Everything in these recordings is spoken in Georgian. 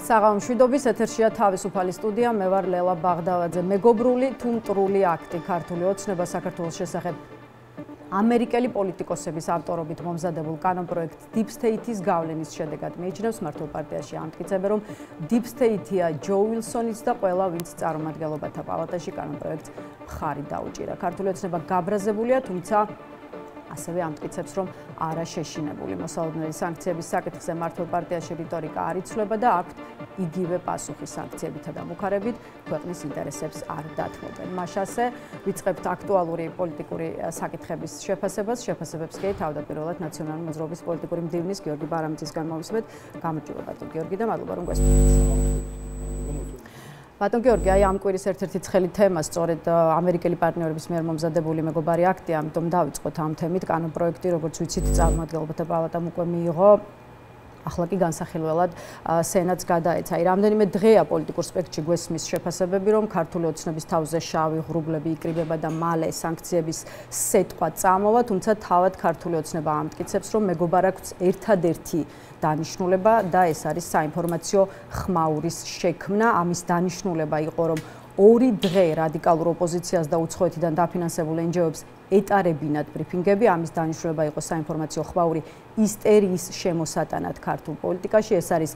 საღამომშვიდობის ეთერშია თავისუფალი სტუდია, მე ვარ ლელა ბაღდავაძე. მეგობრული თუ მტრული აქტი ქართული ოცნება საქართველოს შესახებ ამერიკელი პოლიტიკოსების ავტორობით მომზადებულ კანონპროექტ Deep State-ის გავლენის შედეგად მიიჩნევს მართლ პარტიაში ამტკიცებენ, რომ Deep State-ია ჯო უილსონიც და ყველა, ვინც წარმომადგენლობათა პალატაში კანონპროექტს მხარი დაუჭირა. ქართული ოცნება გაბრაზებულია, თუმცა ასევე ამტკიცებს, რომ არა შეშინებული. მოსალოდნელი სანქციების საკითხზე მართლ პარტიაში რიტორიკა არ იცვლება და აქვთ იგივე პასუხი სანქციებითა და მუხარებით ქვეყნის ინტერესებს არ დათმობენ. მაშასე ვიწყებთ აქტუალური პოლიტიკური საკითხების შეფასებებს კი თავდაპირველად ნაციონალური მოძრაობის პოლიტიკური მდივნის გიორგი ბარამიძისგან მოვისმენთ. გამარჯობა ბატონ გიორგი და მადლობა რომ გვესმენთ. ბატონ გიორგი, ამ კვირის ერთ-ერთი ცხელი თემა სწორედ ამერიკელი პარტნიორების მიერ მომზადებული მეგობარი აქტია, ამიტომ დავიწყოთ ამ თემით. კანონპროექტი, როგორც ვიცით, წარმომადგენლობათა პალატამ უკვე მიიღო. ახლა კი განსახილველად სენატს გადაეცა. რამდენიმე დღეა პოლიტიკურ სპექტრში გვესმის შეფასებები, რომ ქართული ოცნების თავზე შავი ღრუბლები იკრიბება და მალე სანქციების სეტყვა წამოვა, თუმცა თავად ქართული ოცნება ამტკიცებს, რომ მეგობარ აქვს ერთადერთი დანიშნულება და ეს არის საინფორმაციო ხმაურის შექმნა. ამის დანიშნულება იყო, რომ 2 დღე რადიკალურ ოპოზიციას და უცხოეთიდან დაფინანსებულ NGO-ებს ეტარებინათ ბრიფინგები. ამის დანიშნულება იყო საინფორმაციო ხმაური ისტერიის შემოსატანად ქართულ პოლიტიკაში. ეს არის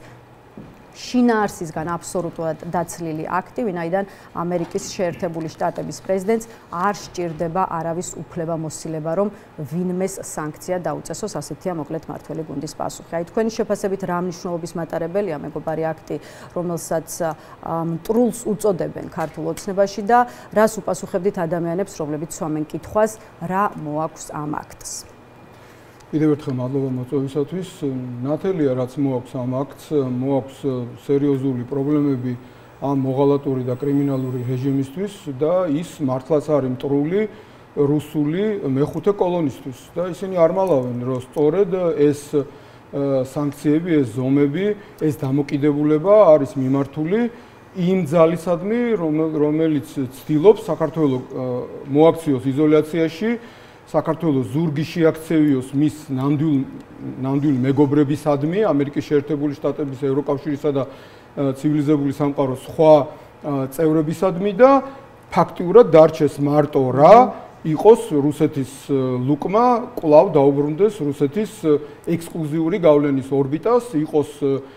შინაარსისგან აბსოლუტურად დაცლილი აქტი, ვინაიდან ამერიკის შეერთებული შტატების პრეზიდენტს არ სჭირდება არავის უფლებამოსილება, რომ ვინმეს სანქცია დაუწესოს. ასეთია მოკლედ მართველი გუნდის პასუხი. აი თქვენი შეფასებით რა მნიშვნელობის მატარებელია მეგობარი აქტი, რომელსაც მტრულს უწოდებენ ქართულ ოცნებაში და რას უპასუხებდით ადამიანებს, რომლებიც სვამენ კითხვას, რა მოაქვს ამ აქტს? კიდევ ერთხელ მადლობა მოწვევისათვის. ნათელია, რაც მოაქვს ამ აქტს, მოაქვს სერიოზული პრობლემები ამ მოღალატური და კრიმინალური რეჟიმისთვის და ის მართლაც არის მტრული რუსული მეხუთე კოლონისტვის და ისინი არ მალავენ, რომ სწორედ ეს სანქციები, ეს ზომები, ეს დამოკიდებულება არის მიმართული იმ ძალისადმი, რომელიც ცდილობს საქართველოს მოაქციოს იზოლაციაში, საქართველოს ზურგი შეაქცევიოს მის ნამდვილ მეგობრებისადმი, ამერიკის შეერთებული შტატების, ევროკავშირისა და ცივილიზებული სამყაროს სხვა წევრებისადმი და ფაქტიურად დარჩეს მარტო რა იყოს რუსეთის ლუკმა, კვლავ დაუბრუნდეს რუსეთის ექსკლუზიური გავლენის ორბიტას, იყოს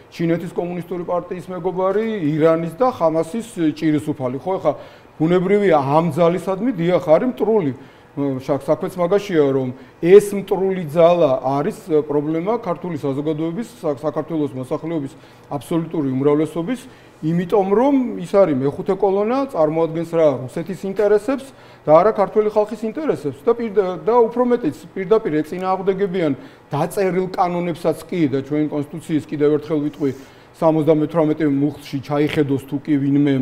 ჩინეთის კომუნისტური პარტიის მეგობარი, ირანის და ხამასის ჭირისუფალი. ხო, ეხა ბუნებრივია ამ ძალისადმი დიახ არის მტრული. საქმეც მაგაშია, რომ ეს მტრული ძალა არის პრობლემა ქართული საზოგადოების, საქართველოს მოსახლეობის აბსოლუტური უმრავლესობის, იმიტომ რომ ის არის მეხუთე კოლონა, წარმოადგენს რა რუსეთის ინტერესებს და არა ქართული ხალხის ინტერესებს და უფრო მეტიც პირდაპირ ეწინააღმდეგებიან დაწერილ კანონებსაც კი და ჩვენი კონსტიტუციის კიდევ ერთხელ ვიტყვი 78 მუხლში ჩაიხედოს თუ კი ვინმე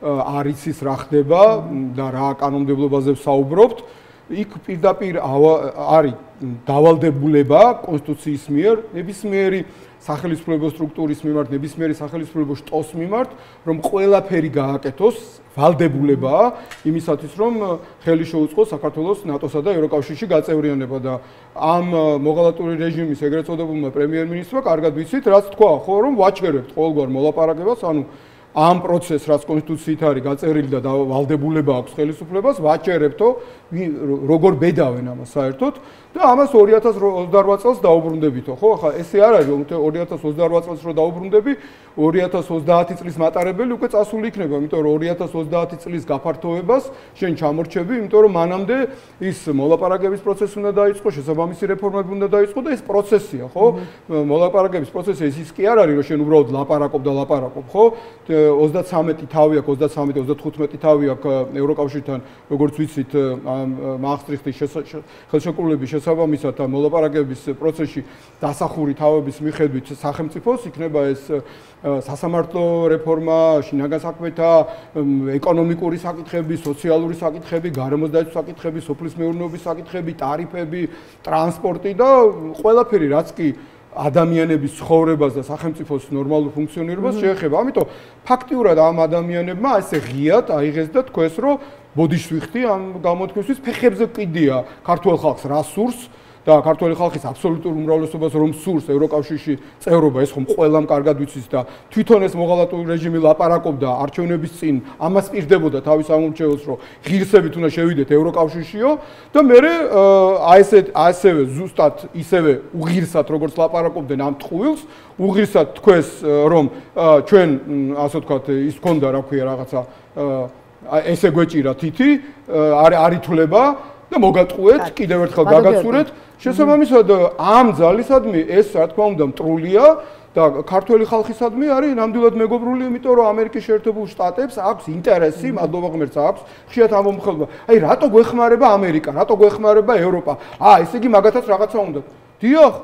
არ იცის რა ხდება და რა კანონმდებლობაზე ვსაუბრობთ. იქ პირდაპირ არის დავალდებულება კონსტიტუციის მიერ ნებისმიერი სახელმწიფო სტრუქტურის მიმართ, ნებისმიერი სახელმწიფო შტოს მიმართ, რომ ყველაფერი გააკეთოს, ვალდებულებაა იმისათვის, რომ ხელი შეუწყოს საქართველოს ნატოსა და ევროკავშირში გაწევრიანება და ამ მოღალატური რეჟიმის ეგრეთ წოდებულმა პრემიერ-მინისტრმა კარგად ვიცით, რაც თქვა, ხო, რომ ვაჩერებთ ყოველგვარ მოლაპარაკებას, ანუ ამ პროცესს, რაც კონსტიტუციით არის გაწერილი და ვალდებულება აქვს ხელისუფლებას, ვაჩერებთო, როგორ ბედავენ ამას საერთოდ და ამას 2028 წელს დაუბრუნდებითო, ხო? ახლა ესე არ არის, რომ 2028 წელს რო დაუბრუნდები, 2030 წლის მატარებელი უკვე წასული იქნება, იმიტომ რომ 2030 წლის გაფართოებას შენ ჩამორჩები, იმიტომ რომ მანამდე ის მოლაპარაკების პროცესი უნდა დაიწყოს, შესაბამისი რეფორმები უნდა დაიწყოს და ეს პროცესია, ხო? მოლაპარაკების პროცესი ის კი არ არის, რომ შენ უბრალოდ ლაპარაკობ და ლაპარაკობ, ხო? 33 თავი აქვს, 33-35 თავი აქვს ევროკავშირთან, როგორც ვიცით, მაასტრიხტის ხელშეკრულების შესაბამისად და მოლაპარაკების პროცესში დასახური თავების მიხედვით სახელმწიფოს იქნება ეს სასამართლო რეფორმა, შინაგან საქმეთა, ეკონომიკური საკითხები, სოციალური საკითხები, გარემოს დაცვის საკითხები, სოფლის მეურნეობის საკითხები, ტარიფები, ტრანსპორტი და ყველაფერი, რაც კი ადამიანების ცხოვრებას და სახელმწიფოს ნორმალურ ფუნქციონირებას შეეხება. ამიტომ ფაქტიურად ამ ადამიანებმა ესე ღიად აიღეს და თქვეს, რომ ბოდიშს ვიხდი ამ გამოთქმისთვის, ფეხებზე ყიდია ქართულ ხალხს რა სურს და ქართული ხალხის აბსოლუტურ უმრავლესობას რომ სურს ევროკავშირში წევრობა, ეს ხომ ყველამ კარგად ვიცის და თვითონ ეს მოღალატური რეჟიმი ლაპარაკობდა არჩევნების წინ, ამას პირდებოდა თავის სამომრჩეველს, რომ ღირსებით უნდა შევიდეთ ევროკავშირშიო და მე ასევე ზუსტად ისევე უღირსად როგორც ლაპარაკობდნენ ამ ტყუილს, უღირსად თქვეს რომ ჩვენ ასე ვთქვათ ის ქონდა რა ქვია რაღაცა ესე გვეჭირა თითი არ ითვლება და მოგატყუეთ კიდევ ერთხელ გაგაცურეთ შესაბამისად ამ ძალისადმი ეს რა თქმა უნდა მტრულია და ქართული ხალხისადმი არის ნამდვილად მეგობრული, იმიტომ რომ ამერიკის შეერთებულ შტატებს აქვს ინტერესი, მადლობა ღმერთს აქვს, ხშირად ამომხელება. აი რატო გვეხმარება ამერიკა, რატო გვეხმარება ევროპა? ესე იგი მაგათაც რაღაცა უნდა. დიახ,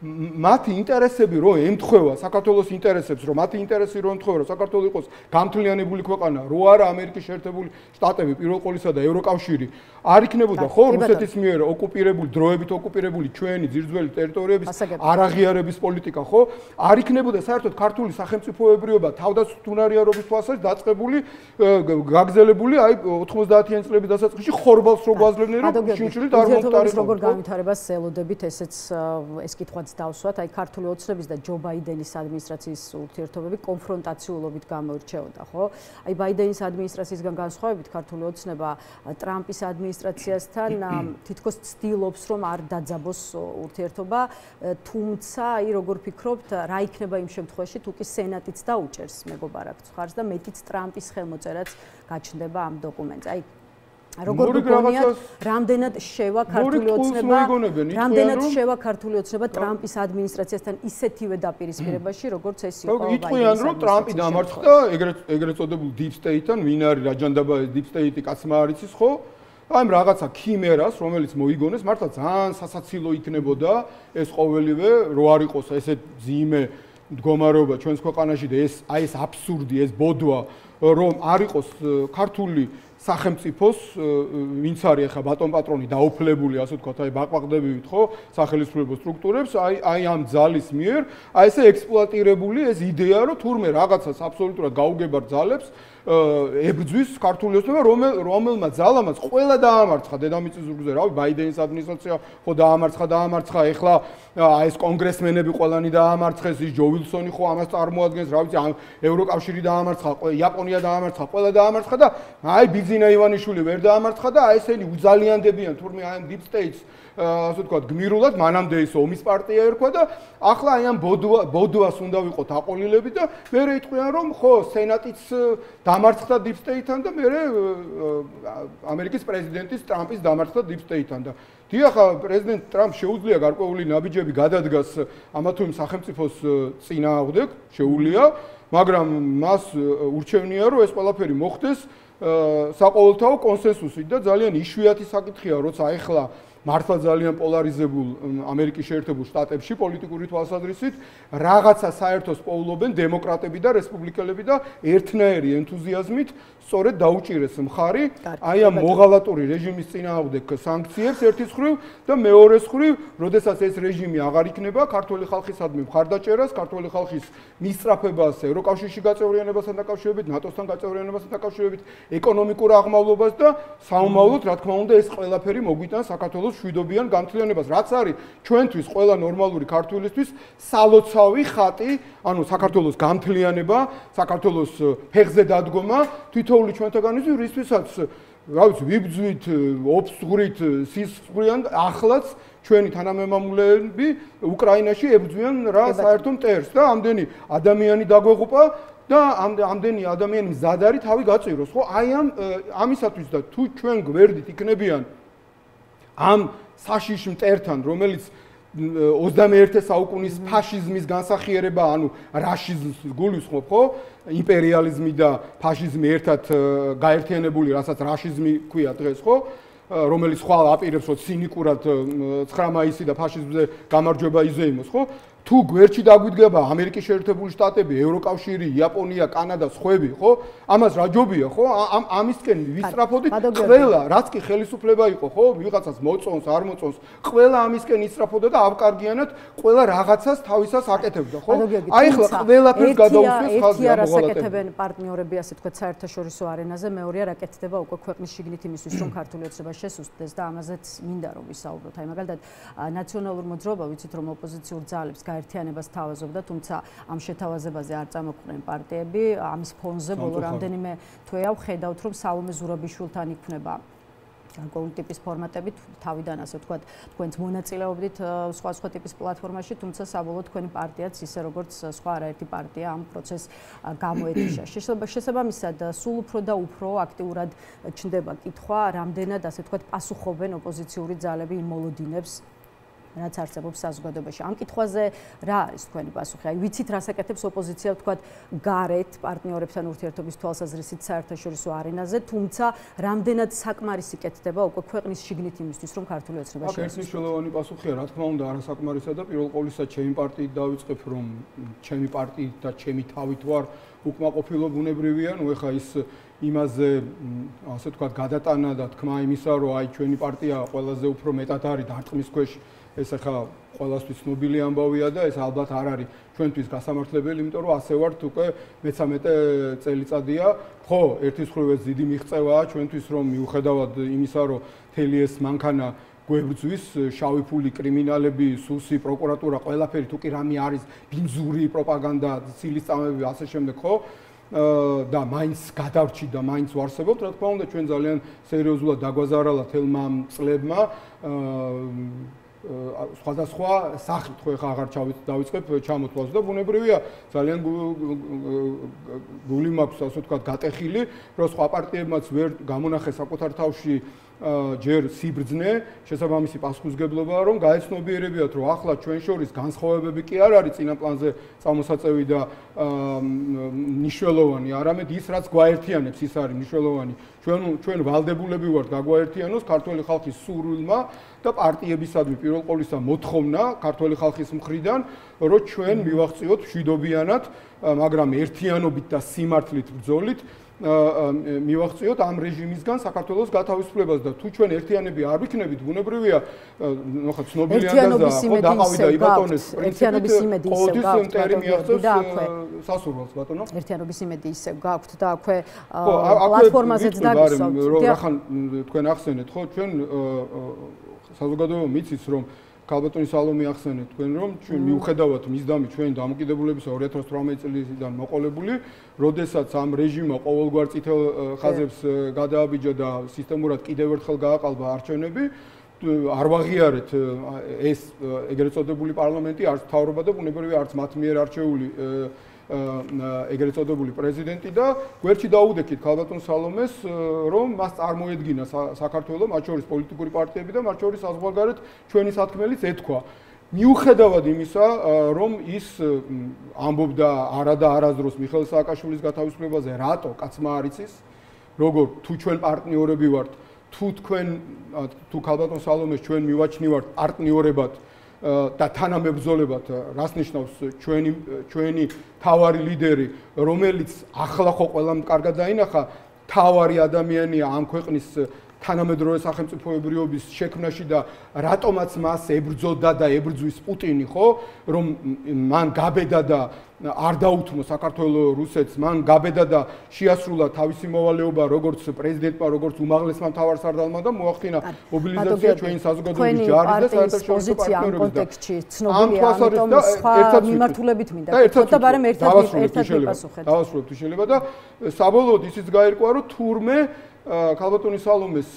მათი ინტერესები რო ემთხვევა საქართველოს ინტერესებს, რომ მათი ინტერესი რო ემთხვევა, რომ საქართველოს იყოს გამთლიანებული ქვეყანა, რო არა ამერიკის შეერთებული შტატები პირველ ყოვლისა და ევროკავშირი არ იქნებოდა ხო რუსეთის მიერ ოკუპირებული დროებით ოკუპირებული ჩვენი ძირძველი ტერიტორიების არაღიარების პოლიტიკა ხო არ იქნებოდა საერთოდ ქართული სახელმწიფოებრიობა თავდაცვითუნარიანობის თვალსაზრისით დაწყებული გაგზელებული აი 90-იანი წლების დასაწყისში ხორბალს რო გვაძლევდნენ რომ შიმშილით არ მომტარებდა როგორ განვითარებას ელოდებით ესეც ეს კითხვაც დავსვათ აი ქართული ოცნების და ჯო ბაიდენის ადმინისტრაციის ურთიერთობები კონფრონტაციულობით გამოირჩეოდა ხო აი ბაიდენის ადმინისტრაციისგან განსხვავებით ქართული ოცნება ტრამპის ადმინისტრაციასთან თითქოს ცდილობს რომ არ დაძაბოს ურთიერთობა თუმცა აი როგორ ფიქრობთ რა იქნება იმ შემთხვევაში თუ კი სენატიც დაუჭერს მეგობარად ხარს და მეტიც ტრამპის ხელმოწერაც გაჩნდება ამ დოკუმენტზე აი როგორ გქონიათ რამდენად შევა ქართული ოცნება ტრამპის ადმინისტრაციასთან ისეთივე დაპირისპირებაში როგორც ეს იყო ბაიდენის იტყვიან რომ ტრამპი დამარცხდა ეგრეთ წოდებულ deep state-თან ვინ არის რაჯანდაბა deep state-ი კაცმა არ იცის ხო აი რაღაცა ქიმერას რომელიც მოიგონეს მართლა ძალიან სასაცილო იქნებოდა ეს ყოველივე რო არ იყოს ესეთ ძიმე მდგომარეობა ჩვენს ქვეყანაში და ეს აი ეს აბსურდი ეს ბოდვა რომ არ იყოს ქართული სახელმწიფოს ვინც არის ახლა ბატონ პატრონი დაუფლებული ასე ვთქვათ აი ბაყბაღდებივით ხო სახელმწიფო სტრუქტურებს აი ამ ძალის მიერ აი ესე ექსპლუატირებული ეს იდეა რომ თურმე რაღაცას აბსოლუტურად გაუგებარ ძალებს ებრძვის ქართული ოცნება რომელმა ძალამაც ყველა დაამარცხა დედამიწის ზურგზე რავი ბაიდენის ადმინისტრაცია ხო დაამარცხა ეხლა აი ეს კონგრესმენები ყველანი დაამარცხეს ის ჯო ვილსონი ხო ამას წარმოადგენს რა ვიცი ევროკავშირი დაამარცხა იაპონია დაამარცხა ყველა დაამარცხა და აი ბიძინა ივანიშვილი ვერ დაამარცხა და აი ესენი უძალიანდებიან თურმე აი ამ deep states ასე ვთქვათ გმირულად მანამდე ის ომის პარტია ერქვა და ახლა აი ამ ბოდვას უნდა ვიყოთ აყოლილები და მე იტყვიან რომ ხო სენატიც დამარცხდა deep state-თან და მე ამერიკის პრეზიდენტის ტრამპის დამარცხდა deep state-თან და დიახ პრეზიდენტ ტრამპ შეუძლია გარკვეული ნაბიჯები გადადგას ამა თუ იმ სახელმწიფოს წინააღმდეგ შეუძლია მაგრამ მას ურჩევნია რომ ეს ყველაფერი მოხდეს საყოველთაო კონსენსუსით და ძალიან იშვიათი საკითხია როცა ეხლა მართლა ძალიან პოლარიზებულ ამერიკის შეერთებულ შტატებში პოლიტიკური თვალსაზრისით რაღაცა საერთოს პოულობენ დემოკრატები და რესპუბლიკელები და ერთნაირი ენთუზიაზმით სწორედ დაუჭირეს მხარი აი ამ მოღალატური რეჟიმის წინააღმდეგ სანქციებს ერთის მხრივ და მეორეს მხრივ, როდესაც ეს რეჟიმი აღარ იქნება ქართული ხალხისადმი მხარდაჭერას, ქართული ხალხის მისწრაფებას ევროკავშირში გაწევრიანებასთან დაკავშირებით, ნატოსთან გაწევრიანებასთან დაკავშირებით, ეკონომიკურ აღმავლობას და საომავლოდ, რა თქმა უნდა, ეს ყველაფერი მოგვიტანს საქართველოს შვიდობიან გამთლიანებას, რაც არის ჩვენთვის ყველა ნორმალური ქართველისთვის სალოცავი ხატი, ანუ საქართველოს გამთლიანება, საქართველოს ფეხზე დადგომა, თითოეული ჩვენთაგანისთვის, რისთვისაც, რა ვიცი, ვიბძვით, ოფსღვრით, სისხლიან, ახლაც ჩვენი თანამემამულეები უკრაინაში ებრძვიან რა საერთო მტერს და ამდენი ადამიანი დაგვეღუპა და ამდენი ადამიანი მზად არის თავი გაწიროს, ხო? აი ამისათვის და თუ ჩვენ გვერდით იქნებიან ამ საშიში მტერთან, რომელიც 21 საუკუნის ფაშიზმის განსახიერება, ანუ რაშიზმს გულისხმობ, ხო? იმპერიალიზმი და ფაშიზმი ერთად გაერთიანებული, რასაც რაშიზმი ქვია დღეს, ხო? რომელიც ხვალ აპირებს, რომ ცინიკურად 9 მაისი და ფაშიზმზე გამარჯვება იზეიმოს, ხო? თუ გვერდში დაგვიდგება ამერიკის შეერთებული შტატები, ევროკავშირი, იაპონია, კანადა, სხვები, ხო? ამას რა ჯობია, ხო? ამისკენ ვისწრაფოდით ყველა, რაც კი ხელისუფლება იყო, ხო? ვიღაცას მოწონს, არ მოწონს, ყველა ამისკენ ისწრაფოდა და ავკარგიანად ყველა რაღაცას თავისას აკეთებდა, ხო? აი ახლა ყველაფერს გადაუსვეს ხაზი ამ მოღალატებამ. აკეთებენ პარტნიორები, ასე თქვა, საერთაშორისო არენაზე, მეორეა რა კეთდება უკვე ქვეყნის შიგნით იმისთვის, რომ ქართული ოცნება შესუსტდეს და ამაზეც მინდა რომ ვისაუბროთ. აი მაგალითად, ნაციონალურ მოძრაობა ვიცით რომ ოპოზიციურ ძალებს გაერთიანებას თავაზობდა, თუმცა ამ შეთავაზებაზე არ წამოყვნენ პარტიები. ამის ფონზე ბოლო რამდენიმე თვეა ვხედავთ, რომ სალომე ზურაბიშვილთან იქნება გარკვეული ტიპის ფორმატები, თავიდან ასე ვთქვათ, თქვენც მონაწილეობდით სხვა ტიპის პლატფორმაში, თუმცა საბოლოოდ თქვენი პარტიაც ისე როგორც სხვა არაერთი პარტია ამ პროცესს გამოეთიშა. შესაბამისად, სულ უფრო და უფრო აქტიურად ჩნდება კითხვა, რამდენად ასე ვთქვათ, პასუხობენ ოპოზიციური ძალები იმ მოლოდინებს, რაც არსებობს საზოგადოებაში. ამ კითხვაზე რა არის თქვენი პასუხი? აი ვიცით რას აკეთებს ოპოზიცია, ვთქვათ, გარეთ პარტნიორებთან ურთიერთობის თვალსაზრისით საერთაშორისო არენაზე, თუმცა რამდენად საკმარისი კეთდება უკვე ქვეყნის შიგნით იმისთვის, რომ ქართული ოცნება შეესწროს. აქ მნიშვნელოვანი პასუხია, რა თქმა უნდა, არასაკმარისა და პირველ ყოვლისა ჩემი პარტიით დავიწყებ, რომ ჩემი პარტიით და ჩემი თავით ვარ უკმაყოფილო ბუნებრივია, ნუ ეხა ის იმაზე ასე ვთქვათ, გადატანა და თქმა იმისა, რომ აი ჩვენი პარტია ყველაზე უფრო მეტად არის დარტყმის ქვეშ. ეს ახლა ყველასთვის ცნობილი ამბავია და ეს ალბათ არ არის ჩვენთვის გასამართლებელი, იმიტომ რომ ასე ვართ უკვე მე-13 წელიწადია. ხო, ერთის მხრივ ეს დიდი მიღწევაა ჩვენთვის, რომ მიუხედავად იმისა, რომ თელი ეს მანქანა გვებრძვის, შავი ფული, კრიმინალები, სუსი, პროკურატურა, ყველაფერი თუ კი რამე არის, ბინძური პროპაგანდა, ცილისწამები, ასე შემდეგ, ხო? და მაინც გადავრჩი და მაინც ვარსებობთ, რა თქმა უნდა, ჩვენ ძალიან სერიოზულად დაგვაზარალა თელმა წლებმა სხვადასხვა სახით, ხო ეხა აღარ დავიწყებ ჩამოთვლას და ბუნებრივია ძალიან გული მაქვს, ასე ვთქვათ, გატეხილი, რომ სხვა პარტიებმაც ვერ გამონახეს საკუთარ თავში ჯერ სიბრძნე, შესაბამისი პასუხისგებლობა, რომ გაეცნობიერებიათ, რომ ახლა ჩვენ შორის განსხვავებები კი არ არის წინა პლანზე წამოსაწევი და მნიშვნელოვანი, არამედ ის, რაც გვაერთიანებს, ის არის მნიშვნელოვანი. ჩვენ ვალდებულები ვართ გაგვაერთიანოს ქართული ხალხის სურვილმა და პარტიებისადმი პირველ ყოვლისა მოთხოვნა ქართული ხალხის მხრიდან, რომ ჩვენ მივაღწიოთ მშვიდობიანად, მაგრამ ერთიანობით და სიმართლით ბრძოლით მივაღწიოთ ამ რეჟიმისგან საქართველოს გათავისუფლებას და თუ ჩვენ ერთიანები არ ვიქნებით, ბუნებრივია, ნახოთ, ცნობილი ანგაზა, ხო, დაყავიდა იბატონეს ერთიანობის იმედი ისევ გაქვთ და აქვე სასურველს ბატონო. ერთიანობის იმედი ისევ გაქვთ და აქვე პლატფორმაზეც დაგისვავთ. რახან თქვენ ახსენეთ, ხო, ჩვენ საზოგადოება მიცის, რომ ქალბატონი სალომე ახსენეთ თქვენ, რომ ჩვენ მიუხედავად მისდამი ჩვენი დამოკიდებულებისა 2018 წლიდან მოყოლებული, როდესაც ამ რეჟიმმა ყოველგვარ წითელ ხაზებს გადააბიჯა და სისტემურად კიდევ ერთხელ გააყალბა არჩევნები, არ ვაღიარეთ ეს ეგრეთ წოდებული პარლამენტი, არც მთავრობა და ბუნებრივია არც მათ მიერ არჩეული ეგრეთ წოდებული პრეზიდენტი და გვერდში დაუდექით ქალბატონ სალომეს, რომ მას წარმოედგინა საქართველოს, მათ შორის პოლიტიკური პარტიები და მათ შორის საზღვარგარეთ ჩვენი სათქმელიც ეთქვა. მიუხედავად იმისა, რომ ის ამბობდა არა და არასდროს მიხეილ სააკაშვილის გათავისუფლებაზე, რატო კაცმა არ იცის, როგორ თუ ჩვენ პარტნიორები ვართ, თუ ქალბატონ სალომეს ჩვენ მივაჩნივართ პარტნიორებად და თანამებრძოლებად, რას ნიშნავს ჩვენი თავარი ლიდერი, რომელიც ახლა ხო ყველამ კარგად დაინახა, თავარი ადამიანია ამ ქვეყნის თანამედროვე სახელმწიფოებრიობის შექმნაში და რატომაც მას ებრძოდა და ებრძვის პუტინი, ხო, რომ მან გაბედა და არ დაუთმო საქართველოს რუსეთს, მან გაბედა და შეასრულა თავისი მოვალეობა როგორც პრეზიდენტმა, როგორც უმაღლესმა მთავარსარდალმა და მოახდინა მობილიზაცია ჩვენი საზოგადოების ჯარის და საერთაშორისო პარტნიორების ცნობილია, ამიტომ სხვა მიმართულებით მინდა და ბარემ ერთად მიპასუხეთ. დავასრულებთ შეიძლება და საბოლოოდ ისიც გაირკვა, რომ თურმე ქალბატონი სალომეს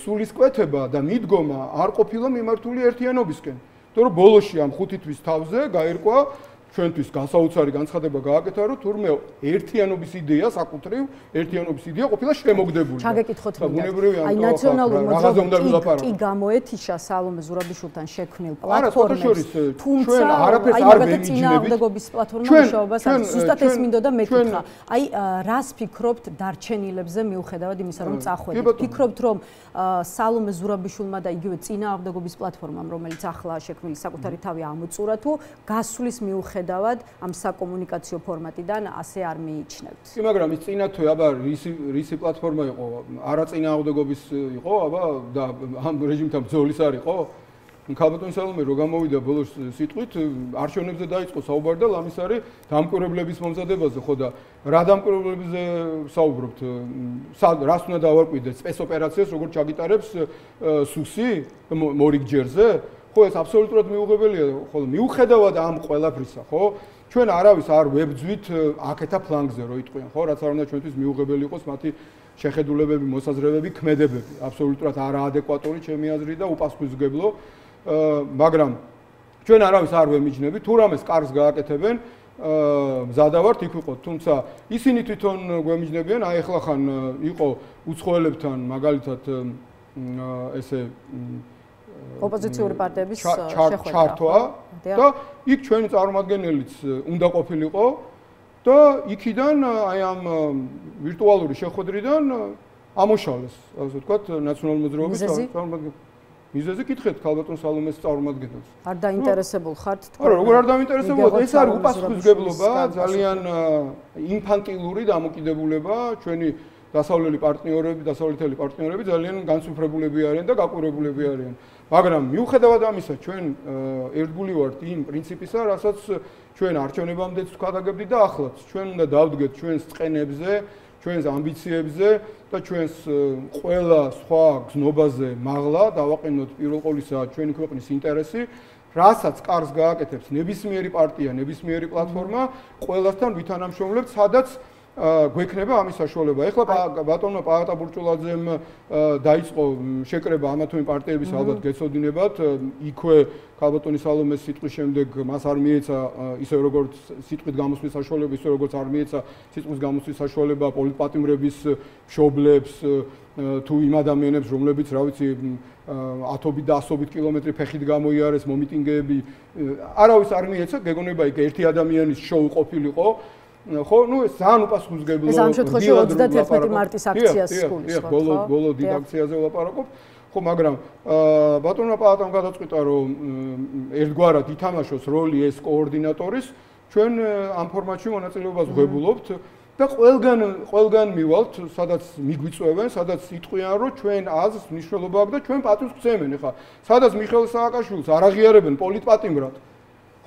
სულისკვეთება და მიდგომა არ ყოფილა მიმართული ერთიანობისკენ. იმიტომ რომ ბოლოში ამ 5 თვის თავზე გაირკვა ჩვენთვის გასაოცარი განცხადება გააკეთა, რომ თურმე ერთიანობის იდეა საკუთრივ ერთიანობის იდეა ყოფილა შემოგდებული. ჩაგეკითხოთ ბუნებრივია, აი ნაციონალური მოძრაობა კი გამოეთიშა სალომე ზურაბიშვილთან შექმნილ პლატფორმებს, თუმცა აი მაგათ წინააღმდეგობის პლატფორმა მუშაობას არის. ზუსტად ეს მინდოდა მეკითხა. აი რას ფიქრობთ დარჩენილებზე მიუხედავად იმისა, რომ წახვედით? ფიქრობთ, რომ სალომე ზურაბიშვილმა და იგივე წინააღმდეგობის პლატფორმამ, რომელიც ახლა შექმნილი საკუთარი თავი ამოწურა თუ გასulis მიუხედავად ამ საკომუნიკაციო ფორმატიდან ასე არ მიიჩნევთ? კი, მაგრამ ის წინათვე აბა რისი პლატფორმა იყო? არა წინააღმდეგობის იყო, აბა და ამ რეჟიმთან ბრძოლის არ იყო? ქალბატონ სალომე რო გამოვიდა ბოლოს სიტყვით, არჩევნებზე დაიწყო საუბარი და ლამის არის დამკვირვებლების მომზადებაზე, ხო და რა დამკვირვებლებზე საუბრობთ? რას უნდა დავარკვიდეთ? სპეცოპერაციას როგორ ჩაგიტარებს სუსი მორიგჯერზე? ხო, ეს აბსოლუტურად მიუღებელია, ხოლო მიუხედავად ამ ყველაფრისა, ხო? ჩვენ არავის არ ვებძვით აქეთა ფლანგზე რო იტყვიან, ხო? რაც არ უნდა ჩვენთვის მიუღებელი იყოს მათი შეხედულებები, მოსაზრებები, ქმედებები, აბსოლუტურად არაადეკვატური ჩემი აზრით და უპასუხისმგებლო, მაგრამ ჩვენ არავის არ ვემიჯნებით, თუ რამეს კარგს გააკეთებენ, მზადა ვართ იქ ვიყოთ, თუმცა ისინი თვითონ გვემიჯნებიან, აი ახლა ხან იყო უცხოელებთან მაგალითად ესე ოპოზიციური პარტიების ჩართვა და იქ ჩვენი წარმომადგენელიც უნდა ყოფილიყო და იქიდან აი ამ ვირტუალური შეხვედრიდან ამოშალეს, ასე ვთქვათ, ნაციონალური მოძრაობის წარმომადგენელი. მიზეზი კითხეთ ქალბატონ სალომეს წარმომადგენელს. არ დაინტერესებულ ხართ თქვენ? არა, როგორ არ დაინტერესებულად, ეს არის უპასუხისმგებლობა, ძალიან ინფანტილური დამოკიდებულება, ჩვენი დასავლელი პარტნიორები ძალიან განსუფრებულები არიან და გაკვირვებულები არიან. მაგრამ მიუხედავად ამისა, ჩვენ ერთგული ვართ იმ პრინციპისა, რასაც ჩვენ არჩევნებამდეც ვქადაგებდით და ახლაც. ჩვენ უნდა დავდგეთ ჩვენს წყენებზე, ჩვენს ამბიციებზე და ჩვენს ყველა სხვა გზნობაზე მაღლა დავაყენოთ პირველ ყოვლისა ჩვენი ქვეყნის ინტერესი, რასაც კარგს გააკეთებს ნებისმიერი პარტია, ნებისმიერი პლატფორმა, ყველასთან ვითანამშრომლებთ, სადაც გვექნება ამის საშუალება. ეხლა ბატონმა პაატა ბურჭულაძემ დაიწყო შეკრება ამა თუ იმ პარტიების ალბათ გეცოდინებათ, იქვე ქალბატონის სალომეს სიტყვის შემდეგ მას არ მიეცა ისე როგორც სიტყვით გამოსვლის საშუალება, ისე როგორც არ მიეცა სიტყვის გამოსვლის საშუალება პოლიტპატიმრების მშობლებს თუ იმ ადამიანებს, რომლებიც, რა ვიცი, ათობით და ასობით კილომეტრი ფეხით გამოიარეს მომიტინგეები, არავის არ მიეცა, გეგონება იქ ერთი ადამიანის შოუ ყოფილიყო. ხო, ну ეს ძალიან უპასუხისმგებლო. ეს ამ შემთხვევაში 31 მარტის აქციას გულისხმობთ, ხო? ბოლო დიდ აქციაზე ვლაპარაკობ. ხო, მაგრამ ბატონმა პაატამ გადაწყვიტა, რომ ერთგვარად ითამაშოს როლი ეს კოორდინატორის, ჩვენ ამ ფორმატში მონაწილეობას ვღებულობთ და ყველგან მივალთ, სადაც მიგვიწევენ, სადაც იტყვიან, რომ ჩვენ აზრს მნიშვნელობა აქვს და ჩვენ პატივს გვცემენ. ეხლა სადაც მიხეილ სააკაშვილს არ აღიარებენ პოლიტპატიმრად.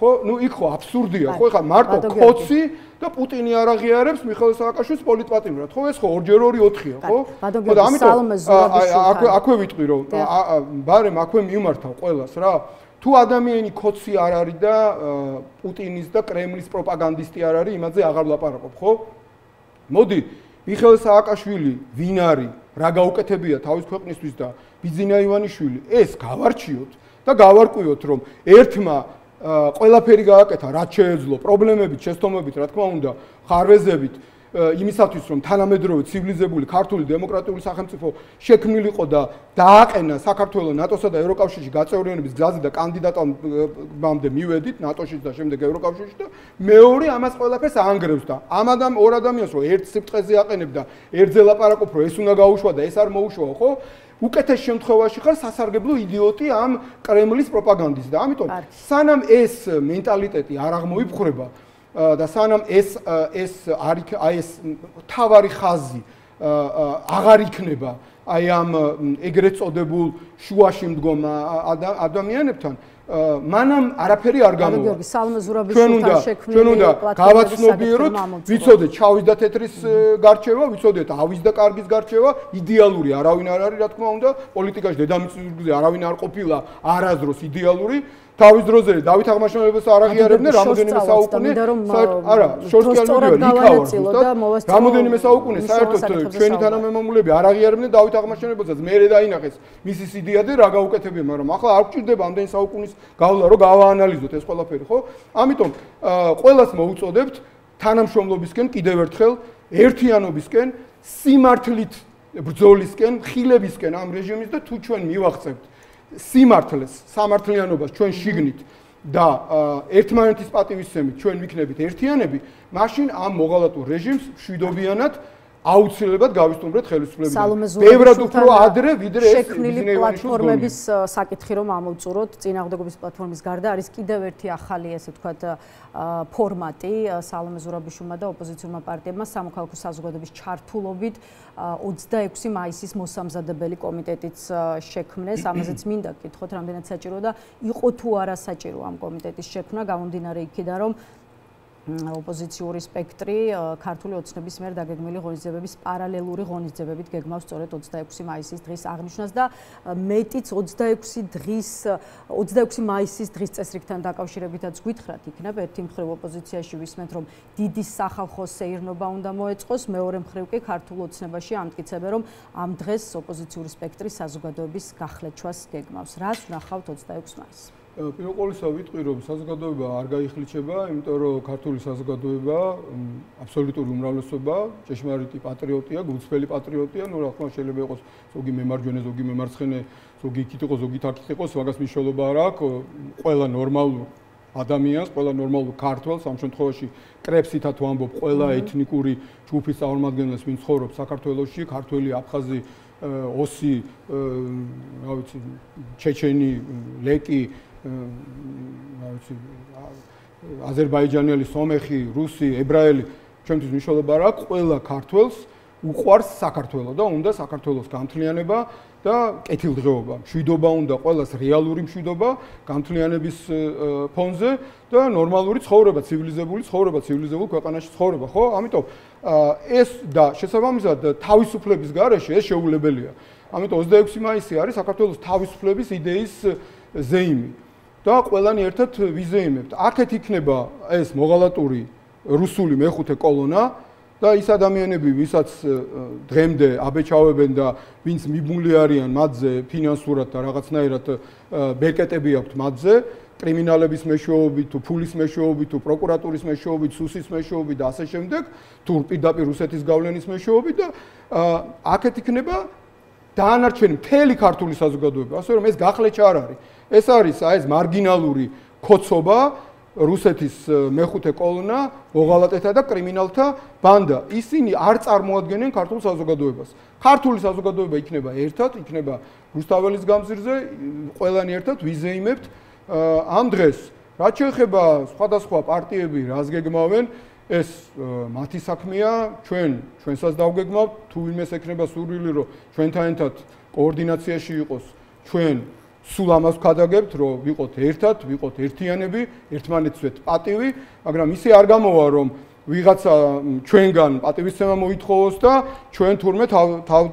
ხო, ну იქ ხო აბსურდია, ხო, ეხლა მარტო კოცი და პუტინი არ აღიარებს მიხეილ სააკაშვილს პოლიტპატიმრად. ხო, ეს ხო 2-4-4-ია, ხო? ხო, და ამიტომ აქვე ვიტყვი, რომ ბარემ აქვე მიმართავ ყველას რა. თუ ადამიანი კოცი არ არის და პუტინის და კრემლის პროპაგანდისტი არ არის, იმაზე აღარ ვლაპარაკობ, ხო? მოდი, მიხეილ სააკაშვილი ვინ არის, რა გაუკეთებია თავის ქვეყნისთვის და ბიძინა ივანიშვილი, ეს გავარჩიოთ და გავარკვიოთ, რომ ერთმა ყველაფერი გააკეთა, რაც შეეძლო, პრობლემებით, შეცდომებით, რა თქმა უნდა, ხარვეზებით, იმისათვის, რომ თანამედროვე ცივილიზებული ქართული დემოკრატიული სახელმწიფო შექმნილიყო და დააყენა საქართველოს ნატოსა და ევროკავშირში გაწევრიანების გზაზე და კანდიდატობამდე მივედით ნატოში და შემდეგ ევროკავშირში და მეორე ამას ყველაფერს აანგრევს და ამ ორ ადამიანს რომ ერთ სიბრტყეზე აყენებ და ერთზე ლაპარაკობ, რომ ეს უნდა გაუშვა და ეს არ მოუშვა, ხო? უკეთეს შემთხვევაში ხარ სასარგებლო იდიოტი ამ კრემლის პროპაგანდის და ამიტომ სანამ ეს მენტალიტეტი არ აღმოიფხვრება და სანამ ეს თავარი ხაზი აღარ იქნება აი ამ ეგრეთ წოდებულ შუაში მდგომ ადამიანებთან მანამ არაფერი არ გამოვა. ჩვენ უნდა გავაცნობიეროთ, ვიცოდეთ ჩავის და თეთრის გარჩევა, ვიცოდეთ ავის და კარგის გარჩევა, იდეალური არავინ არ არის, რა თქმა უნდა, პოლიტიკაში დედამიწის ზურგზე არავინ არ ყოფილა არასდროს იდეალური თავის დროზე დავით აღმაშენებელს არ აღიარებდნენ რამოდენიმე საუკუნე არა შორს კი არ მივიდა იქა რამოდენიმე საუკუნე საერთოდ ჩვენი თანამემამულეები არ აღიარებდნენ დავით აღმაშენებელსაც მერე დაინახეს მისი სიდიადე რა გაუკეთებია მაგრამ ახლა არ გვჭირდება ამდენი საუკუნის გავლა რომ გავაანალიზოთ ეს ყველაფერი ხო ამიტომ ყველას მოუწოდებთ თანამშრომლობისკენ კიდევ ერთხელ ერთიანობისკენ სიმართლით ბრძოლისკენ ხილებისკენ ამ რეჟიმის და თუ ჩვენ მივახცევთ სიმართლეს, სამართლიანობას ჩვენ შიგნით და ერთმანეთის პატივისცემით ჩვენ ვიქნებით ერთიანები, მაშინ ამ მოღალატურ რეჟიმს მშვიდობიანად აუცილებლად გავისტუმრეთ ხელისუფლებიდან. ბევრად უფრო ადრე ვიდრე ეს შექმნილი პლატფორმების საკითხი რომ ამოვწუროთ, წინააღმდეგობის პლატფორმის გარდა არის კიდევ ერთი ახალი ესე ვთქვათ ფორმატი სალომე ზურაბიშვილმა და ოპოზიციურმა პარტიებმა სამოქალაქო საზოგადოების ჩართულობით 26 მაისის მოსამზადებელი კომიტეტიც შექმნეს. ამაზეც მინდა გკითხოთ, რამდენად საჭირო და იყო თუ არა საჭირო ამ კომიტეტის შექმნა, გამომდინარე იქიდან რომ ოპოზიციური სპექტრი ქართული ოცნების მიერ დაგეგმილი ღონისძიებების პარალელური ღონისძიებებით გეგმავს სწორედ 26 მაისის დღის აღნიშვნას და მეტიც 26 მაისის დღის წესრიგთან დაკავშირებითაც გვითხრათ იქნებ ერთი მხრივ ოპოზიციაში ვისმენთ რომ დიდი სახალხო სეირნობა უნდა მოეწყოს მეორე მხრივ კი ქართულ ოცნებაში ამტკიცებენ რომ ამ დღეს ოპოზიციური სპექტრი საზოგადოების გახლეჩვას გეგმავს რას ვნახავთ 26 მაისს პირველ ყოვლისა ვიტყვი რომ საზოგადოება არ გაიხლიჩება, იმიტომ რომ ქართული საზოგადოება აბსოლუტური უმრავლესობა ჭეშმარიტი პატრიოტია, გულწრფელი პატრიოტია, ნუ რა თქმა უნდა შეიძლება იყოს ზოგი მემარჯვენე, ზოგი მემარცხენე, ზოგი იქით იყოს, ზოგი თარგით იყოს, მაგას მნიშვნელობა არ აქვს, ყველა ნორმალურ ადამიანს, ყველა ნორმალურ ქართველს, ამ შემთხვევაში კრებსითაც ვამბობ, ყველა ეთნიკური ჯგუფის წარმომადგენელს, ვინც ცხოვრობს საქართველოში, ქართველი, აფხაზი, ოსი, რა ვიცი, ჩეჩენი, ლეკი აზერბაიჯანელი, სომეხი, რუსი, ებრაელი, ჩემთვის მნიშვნელობა არ აქვს, ყველა ქართველს უყვარს საქართველო და უნდა საქართველოს განთლიანება და კეთილდღეობა. მშვიდობა უნდა ყველას რეალური მშვიდობა, განთლიანების ფონზე და ნორმალური ცხოვრება, ცივილიზებული ცხოვრება, ცივილიზებულ ქვეყანაში ცხოვრება, ხო? ამიტომ ეს და შესაბამისად თავისუფლების გარეშე ეს შეუძლებელია. ამიტომ 26 მაისი არის საქართველოს თავისუფლების იდეის ზეიმი. და ყველანი ერთად ვიზეიმებთ. აქეთ იქნება ეს მოღალატური რუსული მეხუთე კოლონა და ის ადამიანები, ვისაც დღემდე აბეჭავებენ და ვინც მიბმული არიან მათზე ფინანსურად და რაღაცნაირად ბეკეტები აქვთ მათზე, კრიმინალების მეშვეობით, თუ ფულის მეშვეობით, თუ პროკურატურის მეშვეობით, სუსის მეშვეობით და ასე შემდეგ, თუ პირდაპირ რუსეთის გავლენის მეშვეობით და აქეთ იქნება დაანარჩენი მთელი ქართული საზოგადოება, ასე რომ ეს გახლეჩა არ არის. ეს არის ეს მარგინალური ქოცობა რუსეთის მეხუთე კოლონა, მოღალატეთა და კრიმინალთა ბანდა. ისინი არ წარმოადგენენ ქართულ საზოგადოებას. ქართული საზოგადოება იქნება ერთად, იქნება რუსთაველის გამზირზე, ყველანი ერთად ვიზეიმებთ ამ დღეს. რაც შეეხება სხვადასხვა პარტიები, რას გეგმავენ, ეს მათი საქმეა, ჩვენსაც დავგეგმავთ, თუ ვინმეს ექნება სურვილი, რომ ჩვენთან ერთად კოორდინაციაში იყოს, ჩვენ სულ ამას ვქადაგებთ, რომ ვიყოთ ერთად, ვიყოთ ერთიანები, ერთმანეთს ვეთ პატივი, მაგრამ ისე არ გამოვა, რომ ვიღაცა ჩვენგან პატივისცემა მოითხოვოს და ჩვენ თურმე თავ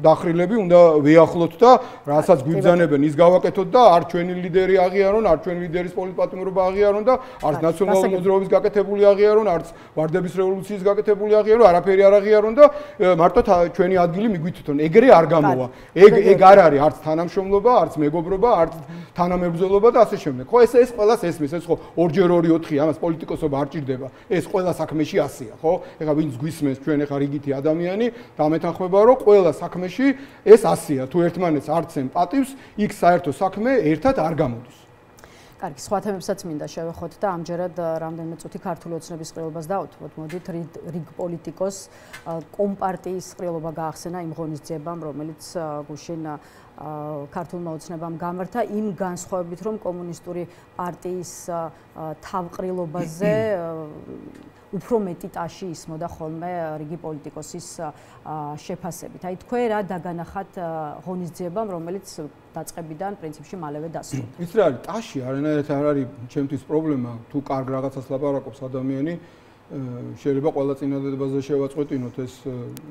დახრილები უნდა ვეახლოთ და რასაც გვიბრძანებენ ის გავაკეთოთ და არ ჩვენი ლიდერი აღიარონ, არ ჩვენი ლიდერის პოლიტპატიმრობა აღიარონ და არც ნაციონალური მოძრაობის გაკეთებული აღიარონ, არც ვარდების რევოლუციის გაკეთებული აღიარონ, არაფერი არ აღიარონ და მარტო ჩვენი ადგილი მიგვითითონ. ეგრე არ გამოვა. ეგ არ არის არც თანამშრომლობა, არც მეგობრობა, არც თანამებრძოლობა და ასე შემდეგ. ხო ეს ყველას ესმის, ეს ხო 2x2 ამას პოლიტიკოსობა არ ჭირდება. ეს ყველა საქმეში ასია, ხო? ეხლა ვინც გვისმენს ჩვენ ეხლა რიგითი ადამიანი, დამეთანხმება რომ ყველა საქმეში ეს ასია. თუ ერთმანეთს არცენ პატივს, იქ საერთო საქმე ერთად არ გამოდის. კარგი, სხვა თემებსაც მინდა შევეხოთ და ამჯერად რამდენიმე წუთი ქართული ოცნების ყრილობას დავუთმოთ. მოდით რიგ პოლიტიკოს კომპარტიის ყრილობა გაახსენა იმ ღონისძიებამ, რომელიც გუშინ ქართულმა ოცნებამ გამართა იმ განსხვავებით, რომ კომუნისტური პარტიის თავყრილობაზე უფრო მეტი ტაში ისმოდა ხოლმე რიგი პოლიტიკოსის შეფასებით. აი თქვენ რა დაგანახათ ღონისძიებამ, რომელიც დაწყებიდან პრინციპში მალევე დასრულდა. ის რა არის ტაში, არანაირად არ არის ჩემთვის პრობლემა, თუ კარგ რაღაცას ლაპარაკობს ადამიანი, შეიძლება ყველა წინადადებაზე შევაწყვეტინოთ ეს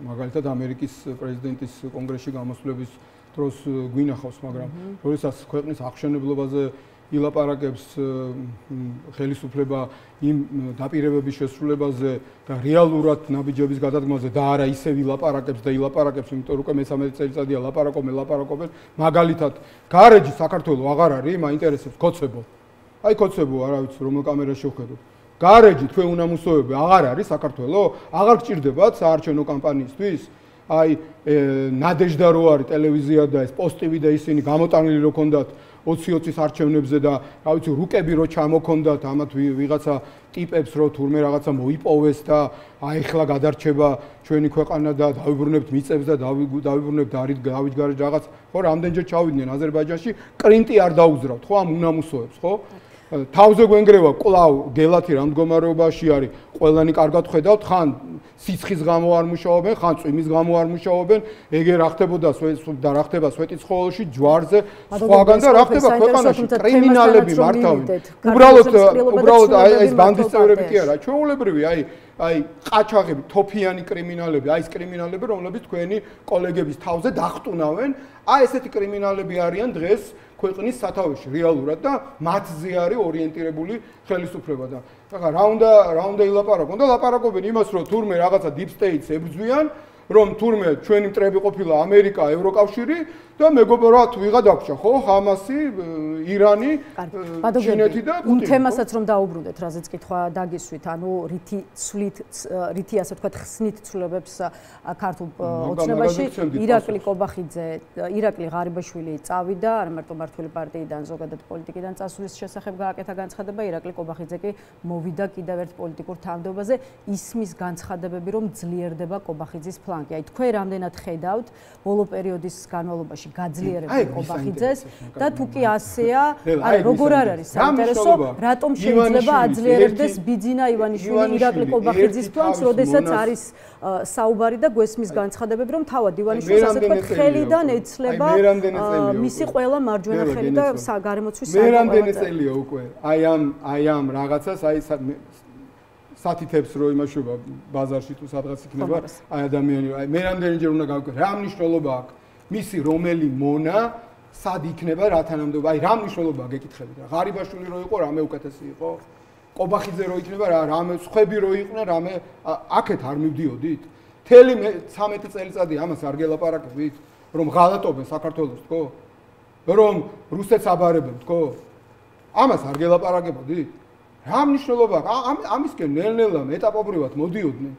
მაგალითად ამერიკის პრეზიდენტის კონგრესში გამოსვლების დროს გვინახავს, მაგრამ როდესაც ქვეყნის აღშენებლობაზე ილაპარაკებს ხელისუფლება იმ დაპირებების შესრულებაზე და რეალურად ნაბიჯების გადადგმაზე და არა ისევ ილაპარაკებს და ილაპარაკებს, იმიტომ რომ უკვე მე-13 წელიწადია ლაპარაკობენ. მაგალითად, გარეჯი საქართველოს აღარ არის, მაინტერესებს კოცებო. აი კოცებო, არა ვიცი, რომელ კამერაში შევხედოთ. გარეჯი თქვენ უნამუსოები აღარ არის საქართველოს? აღარ გჭირდებათ საარჩევნო კამპანიისთვის? აი ნადეჟდა რო არის ტელევიზია და ეს პოსტივი და ისინი გამოტანილი რო ქონდათ 20-20 არჩევნებზე და რა ვიცი რუკები რო ჩამოქონდათ ამათ ვიღაცა ტიპებს რო თურმე რაღაცა მოიპოვეს და აი ახლა გადარჩება ჩვენი ქვეყანა და დავიბრუნებთ მიწებს და დავიბრუნებთ დავიჯგარეთ რაღაც ხო რამდენჯერ ჩავიდნენ აზერბაიჯანში კრინტი არ დაუძრავთ ხო ამ უნამუსოებს ხო თავზე გვენგრევა კვლავ გელათი რა მდგომარეობაში არის ყველანი კარგად ხედავთ ხან სიცხის გამო არ მუშაობენ ხან წვიმის გამო არ მუშაობენ ეგე რა ხდებოდა და რა ხდება სვეტიცხოველში ჯვარზე სხვაგან და რა ხდება ქვეყანაში კრიმინალები მართავენ უბრალოდ აი ეს ბანდის წევრები კი არა ჩვეულებრივი აი ყაჩაღები თოფიანი კრიმინალები აი ეს კრიმინალები რომლებიც თქვენი კოლეგების თავზე დახტუნავენ აი ესეთი კრიმინალები არიან დღეს ქვეყნის სათავეში რეალურად და მათზე არის ორიენტირებული ხელისუფლება და რა უნდა ილაპარაკონ და ლაპარაკობენ იმას რომ თურმე რაღაცა deep states ებრძვიან რომ თურმე ჩვენი მტრები ყოფილა ამერიკა, ევროკავშირი და მეგობრად ვიღა დაგჭა ხო ჰამასი, իրանի, ჩინეთი და პუტინი. თემასაც რომ დაუბრუნდეთ, რაზეც კითხვა დაგისვით, ანუ რითი ასე ვთქვათ ხსნით ცვლილებებს ქართულ ოცნებაში, ირაკლი კობახიძე, ირაკლი ღარიბაშვილი წავიდა, არა მარტო მართული პარტიიდან, ზოგადად პოლიტიკიდან წასulis შესახებ გააკეთა განცხადება, ირაკლი კობახიძე კი მოვიდა კიდევ ერთ პოლიტიკურ თანამდებობაზე, ისმის განცხადებები, რომ ძლიერდება კობახიძის ფლანგი. აი თქვენ რამდენად ხედავთ ბოლო პერიოდის განმავლობაში გაძლიერებულ კობახიძეს და თუ კი ასეა, აი როგორ არ არის საინტერესო, რატომ შეიძლება აძლიერებდეს ბიძინა ივანიშვილი ირაკლი კობახიძის ფლანგს, როდესაც არის საუბარი და გვესმის განცხადებები, რომ თავად ივანიშვილს ასე ვთქვათ ხელიდან ეცლება მისი ყველა მარჯვენა ხელი და გარემოცვის საერთო მე რამდენი წელია უკვე აი ამ რაღაცას აი სათითებს რო იმაშობა ბაზარში თუ სადღაც იქნება აი ადამიანი აი მე რამდენიჯერ უნდა გავკვირ რა მნიშვნელობა აქვს მისი რომელი მონა სად იქნება რა თანამდებობა აი რა მნიშვნელობა გეკითხებით რა ღარიბაშვილი რო იყო რამე უკეთესი იყო კობახიძე რო იქნება რამე სხვები რო იყვნენ რამე აქეთ არ მივდიოდით მთელი 13 წელიწადი ამას არ გელაპარაკებით რომ ღალატობენ საქართველოს თქო რომ რუსეთს აბარებენ თქო ამას არ გელაპარაკებოდით რა მნიშვნელობა ამისკენ ნელ-ნელა ეტაპობრივად მოდიოდნენ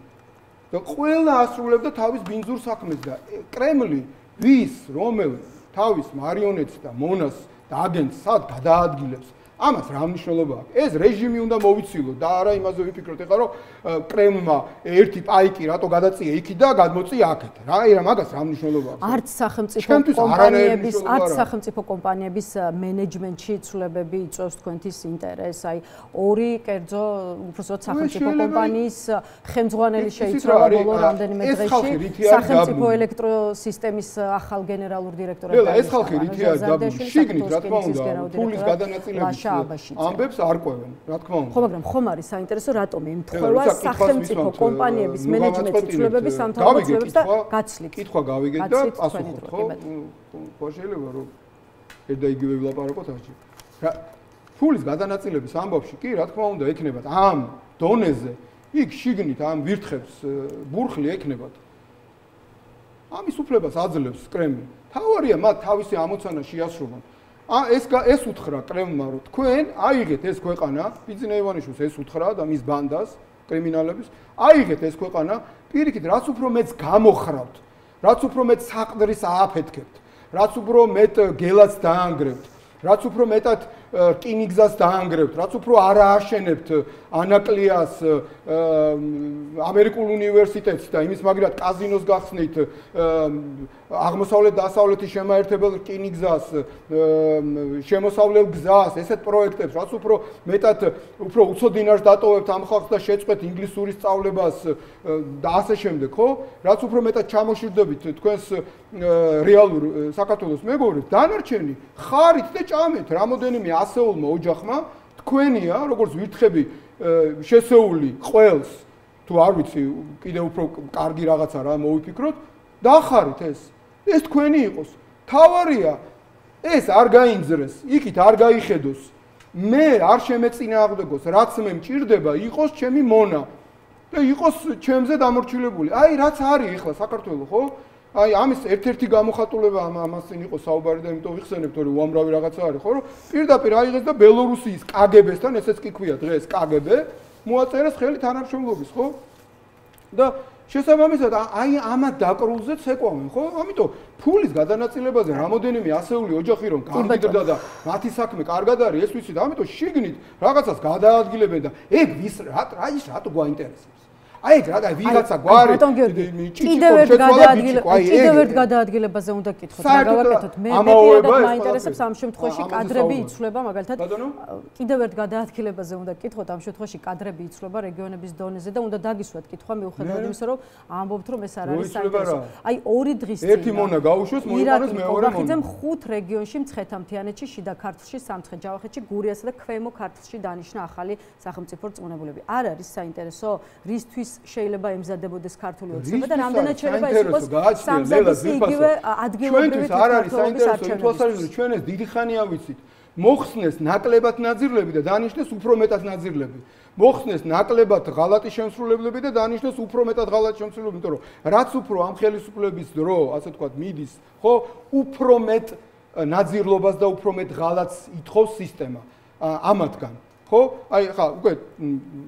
და ყველა ასრულებდა თავის ბინძურ საქმეს და კრემლი ვის რომელ თავის მარიონეტს და მონას და აგენტს სად გადაადგილებს ამას რა მნიშვნელობა აქვს ეს რეჟიმი უნდა მოვიცილო და არა იმაზე ვიფიქროთ ეხლა რომ კრემლმა ერთი პაიკი რატო გადაწია იქით და გადმოწია აქეთ რა მაგას რა მნიშვნელობა აქვს არც სახელმწიფო კომპანიების მენეჯმენტში ცვლილებები იწვევს თქვენთვის ინტერესს აი ორი კერძო უბრალოდ სახელმწიფო კომპანიის ხელმძღვანელი შეიცვალა ბოლო რამდენიმე დღეში სახელმწიფო ელექტროსისტემის ახალ გენერალურ დირექტორად ეს ხალხი რითი არის დაბული შიგნით რა თქმა უნდა ფულის გადანაწილების ამბებს არ ყვევენ, რა თქმა უნდა. ხო, მაგრამ ხომ არის საინტერესო რატომ ემთხვევა სახელმწიფო კომპანიების მენეჯმენტის ცვლილებების სამთავრობო ცვლილებებს და გაცვლით. კითხვა გავიგეთ და პასუხობთ, ხო? ხო შეიძლება რომ ერთ და იგივე ვილაპარაკოთ ახლა. რა ფულის გადანაწილების ამბავში კი რა თქმა უნდა ექნებათ ამ დონეზე, იქ შიგნით ამ ვირთხებს ბურხლი ექნებათ. ამის უფლებას აძლევს კრემლი. თავარია მათ თავისი ამოცანა შეასრულონ. ეს უთხრა კრემლმა რომ თქვენ აიღეთ ეს ქვეყანა ბიძინა ივანიშვილს ეს უთხრა და მის ბანდას კრიმინალების აიღეთ ეს ქვეყანა პირიქით რაც უფრო მეც გამოხრავთ რაც უფრო მეც საყდრის ააფეთქებთ რაც უფრო მეტ გელაც დაანგრევთ რაც უფრო მეტად რკინიგზას დაანგრევთ რაც უფრო არ ააშენებთ ანაკლიას ამერიკულ უნივერსიტეტს და იმის მაგრად კაზინოს გახსნით აღმოსავლეთ დასავლეთის შემაერთებელ რკინიგზას შემოსავლელ გზას ესეთ პროექტებს რაც უფრო მეტად უფრო უცოდინარს დატოვებთ ამ ხალხს და შეწყვეთ ინგლისურის სწავლებას და ასე შემდეგ ხო რაც უფრო მეტად ჩამოშორდებით თქვენს რეალურ საქართველოს მეგობრებს დანარჩენი ხარით და ჭამეთ რამოდენიმე ასეულმა ოჯახმა თქვენია როგორც ვირთხები შესეული ყველს თუ არ ვიცი კიდევ უფრო კარგი რაღაცა რა მოვიფიქროთ დახარით ეს თქვენი იყოს თავარია ეს არ გაინძრეს იქით არ გაიხედოს მე არ შემეწინააღმდეგოს, რაც მე მჭირდება, იყოს ჩემი მონა და იყოს ჩემზე დამორჩილებული. აი, რაც არის ახლა საქართველოს, ხო? აი, ამის ერთ-ერთი გამოხატულება ამასინ იყო საუბარი და იმიტომ ვიხსენებთ, რომ უამრავი რაღაცა არის, ხო? რომ პირდაპირ აიღეს და ბელორუსიის KGB-სთან, ესეც კი ქვია დღეს KGB, მოაწერეს ხელი თანამშრომლობის, ხო? და შესაბამისად, აი ამათ დაკრულზეც ეკვამენ, ხო? ამიტომ ფულის გადანაწილებაზე რამოდენიმე ასეული ოჯახი რომ გამგიდრდა და მათი საქმე კარგად არის, ეს ვიცით, ამიტომ შიგნით რაღაცას გადაადგილებენ და ეგ ვის რატო გვაინტერესებს? აი ეგ რა ვიღაცა გვარი კიდევ ერთ გადაადგილებაზე უნდა გკითხოთ რა გავაკეთოთ მე პირადად მაინტერესებს ამ შემთხვევაში კადრები იცვლება მაგალითად კიდევ ერთ გადაადგილებაზე უნდა გკითხოთ ამ შემთხვევაში კადრები იცვლება რეგიონების დონეზე და უნდა დაგისვათ კითხვა მიუხედავად იმისა რომ ამბობთ რომ ეს არ არის საინტერესო აი ორი დღის წინ ერთი მონა გაუშვეს მოიყვანეს მეორე მონა ხიძემ 5 რეგიონში მცხეთ-მთიანეთში შიდა ქართლში სამცხე-ჯავახეთში გურიასა და ქვემო ქართლში დანიშნა ახალი სახელმწიფო რწმუნებულები არ არის საინტერესო რისთვის შეიძლება ემზადებოდეს ქართული ოცნება და რამდენად შეიძლება ეს იყოს სამზადისი იგივე ადგილობრივი თვითმმართველობის არჩევნები. ჩვენ ეს დიდი ხანია ვიცით. მოხსნეს ნაკლებად ნაძირლები და დანიშნეს უფრო მეტად ნაძირლები. მოხსნეს ნაკლებად ღალატი შემსრულებლები და დანიშნეს უფრო მეტად ღალატი შემსრულებლები, იმიტომ რომ რაც უფრო ამ ხელისუფლების დრო, ასე ვთქვათ, მიდის, ხო, უფრო მეტ ნაძირლობას და უფრო მეტ ღალატს ითხოვს სისტემა ამათგან. ხო, აი ხა უკვე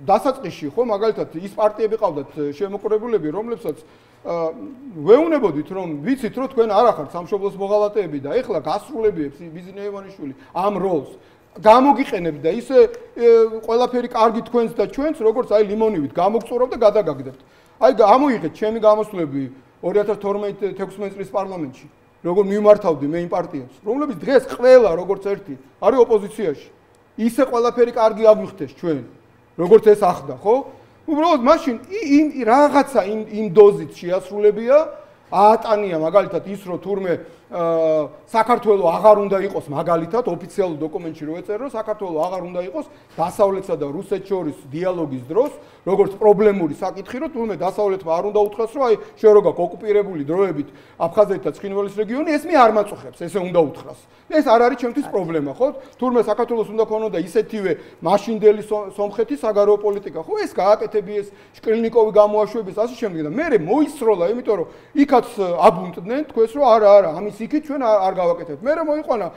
დასაწყისში ხო მაგალითად ის პარტიები ყავდათ შემოკრებულები, რომლებსაც ვეუბნებოდით რომ ვიცით რომ თქვენ არ ახართ სამშობლოს მოღალატეები და ეხლა გასრულებიებს ბიზნე ევანიშვილი ამ როლს გამოგიყენებთ და ისე ყველაფერი კარგი თქვენს და ჩვენს როგორც აი ლიმონივით გამოგწურავთ და გადაგაგდებთ. აი ამოიღეთ ჩემი გამოსვლები 2012-16 წლის პარლამენტში, როგორ მიმართავდი მე იმ პარტიებს, რომლებიც დღეს ყველა როგორც ერთი არის ოპოზიციაში. ისე ყველაფერი კარგი აგვიხდეს ჩვენ როგორც ეს ახდა ხო უბრალოდ მაშინ რაღაცა იმ დოზით შეასრულებია აატანია მაგალითად ის რომ თურმე საქართველოს აღარ უნდა იყოს მაგალითად ოფიციალურ დოკუმენტში რო ეწერო საქართველოს აღარ უნდა იყოს დასავლეთსა და რუსეთს შორის დიალოგის დროს როგორც პრობლემური საკითხი რომ თურმე დასავლეთმა არ უნდა უთხრას რომ აი შენ რო გაქვს ოკუპირებული დროებით აფხაზეთი და ცხინვალის რეგიონი ეს მე არ მაწუხებს ესე უნდა უთხრას ეს არ არის ჩემთვის პრობლემა ხო თურმე საქართველოს უნდა ქონოდა ისეთივე მაშინდელი სომხეთის საგარეო პოლიტიკა ხო ეს გააკეთებიეს შკრილნიკოვი გამოაშვების ასე შემდეგ და მე მოისროლა იმიტომ რომ იქაც აბუნტდნენ თქვენს რომ არა ამის იქით ჩვენ არ გავაკეთებთ მე მოიყვანა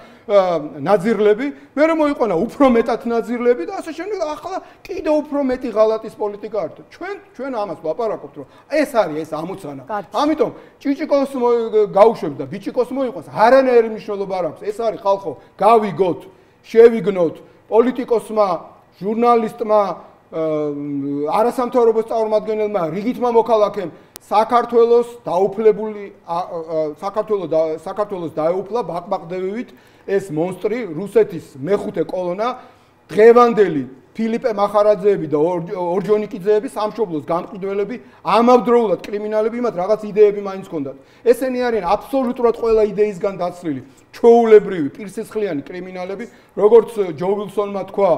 ნაძირლები მე მოიყვანა უფრო მეტად ნაძირლები და ასე შემდეგ ახლა კიდევ უფრო მეტი ღალატის პოლიტიკა არის ჩვენ ამას ვლაპარაკობთ რომ ეს არის ეს ამოცანა ამიტომ ჭიჭიკოს გაუშვებს და ბიჭიკოს მოიყვანს არანაირი მნიშვნელობა არ აქვს ეს არის ხალხო გავიგოთ შევიგნოთ პოლიტიკოსმა ჟურნალისტმა არასამთავრობო წარმომადგენელმა რიგითმა მოქალაქემ საქართველოს დაუფლებული საქართველოს დაეუფლა ბაყბაყდევით ეს მონსტრი რუსეთის მეხუთე კოლონა დღევანდელი ფილიპე მახარაძეები და ორჯონიკიძეები სამშობლოს გამყიდველები ამავდროულად კრიმინალები მათ რაღაც იდეები მაინც ჰქონდათ ესენი არიან აბსოლუტურად ყველა იდეისგან დაცლილი ჩვეულებრივი პირსისხლიანი კრიმინალები როგორც ჯო ვილსონმა თქვა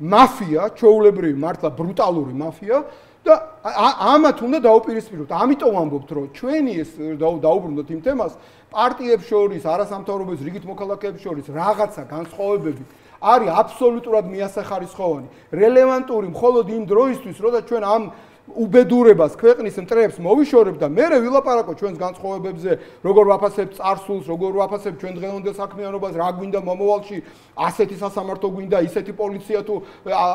მაფია ჩვეულებრივი მართლა ბრუტალური მაფია და ამათ უნდა დაუპირისპიროთ. ამიტომ ამბობთ, რომ ჩვენი ეს დაუბრუნდოთ იმ თემას, პარტიებს შორის, არასამთავრობო რიგით მოქალაქეებს შორის რაღაცა განსხვავებები არის აბსოლუტურად მიასახარისხოვანი. რელევანტური მხოლოდ იმ დროისთვის, როცა ჩვენ ამ უბედურებას ქვეყნის მტრებს მოვიშორებთ და მე ვილაპარაკო ჩვენს განსხვავებებზე, როგორ ვაფასებთ წარსულს, როგორ ვაფასებთ ჩვენ დღევანდელ საქმიანობას, რა გვინდა მომავალში, ასეთი სასამართლო გვინდა, ისეთი პოლიცია თუ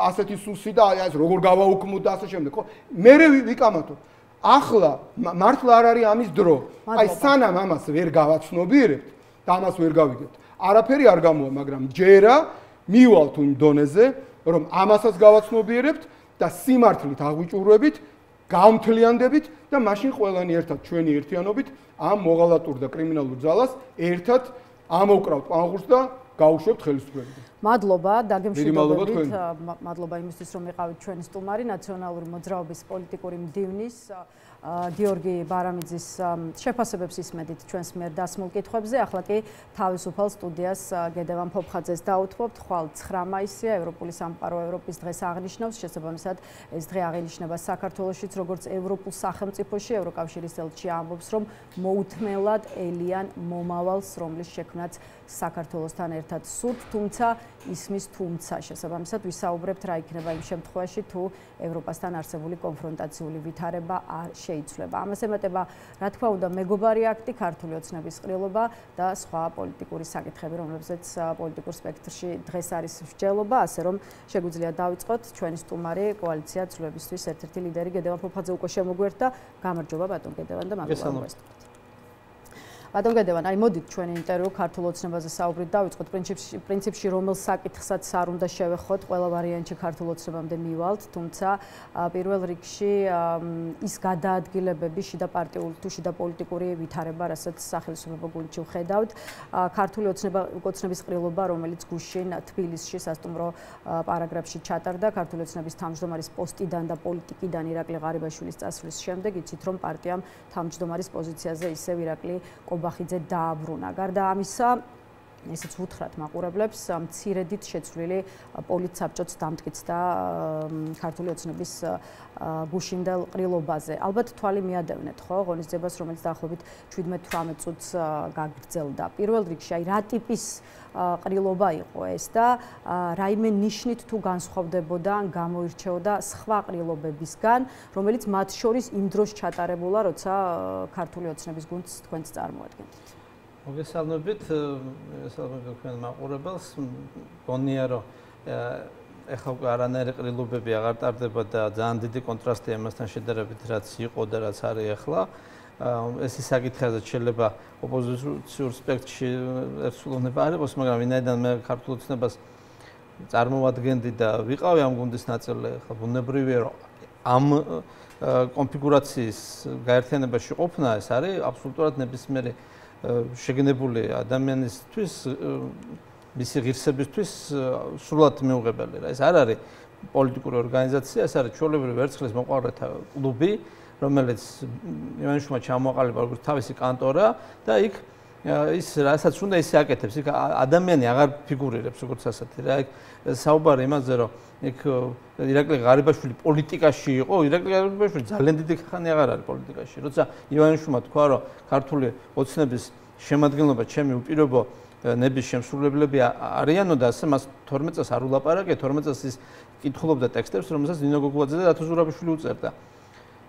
ასეთი სუსი და ეს როგორ გავაუქმოთ და ასე შემდეგ, ხო? მე ვიკამათო. ახლა მართლა არ არის ამის დრო. აი სანამ ამას ვერ გავაცნობიერებთ და ამას ვერ გავიგებთ. არაფერი არ გამოვა, მაგრამ ჯერა მივალთ იმ დონეზე, რომ ამასაც გავაცნობიერებთ და სიმართლით აღვიჭურვებით, გამთლიანდებით და მაშინ ყველანი ერთად ჩვენი ერთიანობით ამ მოღალატურ და კრიმინალურ ძალას ერთად ამოვკრავთ პანღურს და გაუშვებთ ხელისუფლებიდან. მადლობა დაგემშვიდობებით. მადლობა იმისთვის რომ იყავით ჩვენი სტუმარი ნაციონალური მოძრაობის პოლიტიკური მდივნის გიორგი ბარამიძის შეფასებებს ისმედით ჩვენს მიერ დასმულ კითხვებზე. ახლა კი თავისუფალ სტუდიას გედევან ფოფხაძეს დაუთმობთ. ხვალ 9 მაისია ევროპული სამყარო ევროპის დღეს აღნიშნავს. შესაბამისად ეს დღე აღინიშნება საქართველოშიც როგორც ევროპულ სახელმწიფოში. ევროკავშირის ელჩი ამბობს რომ მოუთმელად ელიან მომავალს რომლის შექმნაც საქართველოსთან ერთად სურთ, თუმცა ისმის თუმცა შესაბამისად ვისაუბრებთ რა იქნება იმ შემთხვევაში თუ ევროპასთან არსებული კონფრონტაციული ვითარება არ შეიცვლება. ამას ემატება რა თქმა უნდა მეგობარი აქტი, ქართული ოცნების ყრილობა და სხვა პოლიტიკური საკითხები, რომლებზეც პოლიტიკურ სპექტრში დღეს არის მსჯელობა, ასე რომ შეგვიძლია დავიწყოთ ჩვენი სტუმარი კოალიცია ცვლილებისთვის ერთ-ერთი ლიდერი გედევან ფოფაძე უკვე შემოგვერთა. გამარჯობა ბატონ გედევან და მადლობა. ბატონ გედევან, აი მოდით ჩვენი ინტერვიუ ქართულ ოცნებაზე საუბრით დავიწყოთ. პრინციპში რომელ საკითხსაც არ უნდა შევეხოთ, ყველა ვარიანტში ქართულ ოცნებამდე მივალთ, თუმცა პირველ რიგში ის გადაადგილებები შიდა პარტიული თუ შიდა პოლიტიკური ვითარება, რასაც სახელმწიფო გუნდში ვხედავთ, ქართული ოცნების ყრილობა, რომელიც გუშინ თბილისში სასტუმრო პარაგრაფში ჩატარდა, ქართული ოცნების თავმჯდომარის პოსტიდან და პოლიტიკიდან ირაკლი ღარიბაშვილის წასვლის შემდეგ, იცით რომ პარტიამ თავმჯდომარის პოზიციაზე ისევ ირაკლი კობახიძე დააბრუნა. გარდა ამისა, ესეც ვუთხრათ მაყურებლებს, მცირედით შეცვლილი პოლიტსაბჭოც დამტკიცდა ქართული ოცნების გუშინდელ ყრილობაზე. ალბათ თვალი მიადევნეთ, ხო, ღონისძიებას, რომელიც დაახლოებით 17-18 წუთს გაგრძელდა. პირველ რიგში, აი რა ტიპის ყრილობა იყო ეს და რაიმე ნიშნით თუ განსხვავდებოდა ან გამოირჩეოდა სხვა ყრილობებისგან, რომელიც მათ შორის იმ დროს ჩატარებულა, როცა ქართული ოცნების გუნდს თქვენც წარმოადგენთ. მოგესალმებით, ესალმებით თქვენ მაყურებელს. გონია რომ ეხლა უკვე არანაირი ყრილობები აღარ ტარდება და ძალიან დიდი კონტრასტია იმასთან შედარებით, რაც იყო და რაც არის ახლა. ეს ის საკითხია, შეიძლება ოპოზიციურ სპექტრში ერთსულოვნება არ იყოს, მაგრამ ვინაიდან მე ქართულ ოცნებას წარმოვადგენდი და ვიყავი ამ გუნდის ნაწილი, ხა ბუნებრივია რომ ამ კონფიგურაციის გაერთიანებაში ყოფნა ეს არის აბსოლუტურად ნებისმიერი შეგნებული ადამიანისთვის მისი ღირსებისთვის სრულად მიუღებელი რა. ეს არ არის პოლიტიკური ორგანიზაცია, ეს არის ჩვეულებრივი ვერცხლის მოყვარეთა კლუბი, რომელიც ივანიშვილმა ჩამოაყალიბა როგორც თავისი კანტორა და იქ ის რასაც უნდა ისე აკეთებს, იქ ადამიანი აღარ ფიგურირებს როგორც ასეთი რა. იქ საუბარი იმაზე რომ იქ ირაკლი ღარიბაშვილი პოლიტიკაში იყო, ირაკლი ღარიბაშვილი ძალიან დიდი ხანი აღარ არის პოლიტიკაში. როცა ივანიშვილმა თქვა რომ ქართული ოცნების შემადგენლობა ჩემი უპირობო ნების შემსრულებლები არიანო და ასე მას 12 წელს არ ულაპარაკე, 12 წელს ის კითხულობდა ტექსტებს, რომელსაც ნინო გოგუაძე და დათო ზურაბიშვილი უწერდა.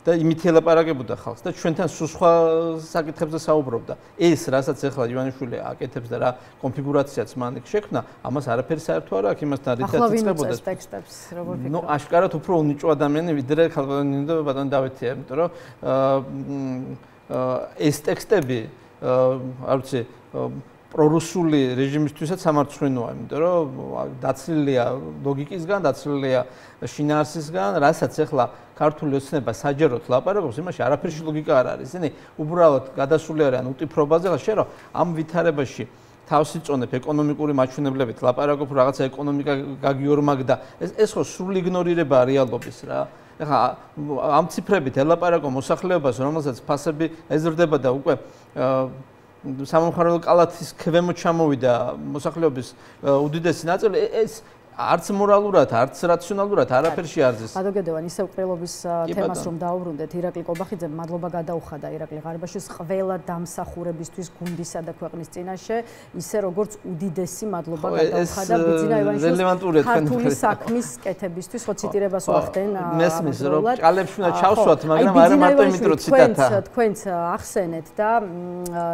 და იმით ელაპარაკებოდა ხალხს და ჩვენთან სხვა საკითხებზე საუბრობდა. ეს, რასაც ახლა ივანიშვილი აკეთებს და რა კონფიგურაციაც მან შექმნა, ამას არაფერი საერთო არ აქვს იმასთან რითაც იწყებოდა ტექსტებს, როგორ ფიქრობ? ნუ აშკარად უფრო უნიჭო ადამიანი ვიდრე ხალხონინი და ბატონ დავითია, იმიტომ რომ ეს ტექსტები არ ვიცი პრორუსული რეჟიმისთვისაც სამარცხვინოა, იმიტომ რომ დაცლილია ლოგიკისგან, დაცლილია შინაარსისგან, რასაც ახლა ქართული ოცნება საჯაროდ ლაპარაკობს, იმაში არაფერში ლოგიკა არ არის. ისინი უბრალოდ გადასული არიან უტიფრობაზე, ხა შენ რომ ამ ვითარებაში თავს იწონებ ეკონომიკური მაჩვენებლებით, ლაპარაკობ რაღაცა ეკონომიკა გაგიორმაგდა. ეს ხო სრული იგნორირება რეალობის რა. ახლა ამ ციფრებით ელაპარაკო მოსახლეობას, რომელსაც ფასები ეზრდება და უკვე სამომხმარებლო კალათის ქვემოთ ჩამოვიდა მოსახლეობის უდიდესი ნაწილი, ეს არც მორალურად, არც რაციონალურად არაფერში არ ზის. ბატონ გედევან, ისევ ყრილობის თემას რომ დაუბრუნდეთ, ირაკლი კობახიძემ მადლობა გადაუხადა ირაკლი ღარიბაშვილს ყველა დამსახურებისთვის გუნდისა და ქვეყნის წინაშე, ისე როგორც უდიდესი მადლობა გადაუხადა ბიძინა ივანიშვილის ქართული საქმის კეთებისთვის, ხო ციტირებას ვახდენ. მესმის რომ ჭალებში უნდა ჩავსვათ, მაგრამ არა მარტო იმით რომ ციტატა. თქვენც ახსენეთ და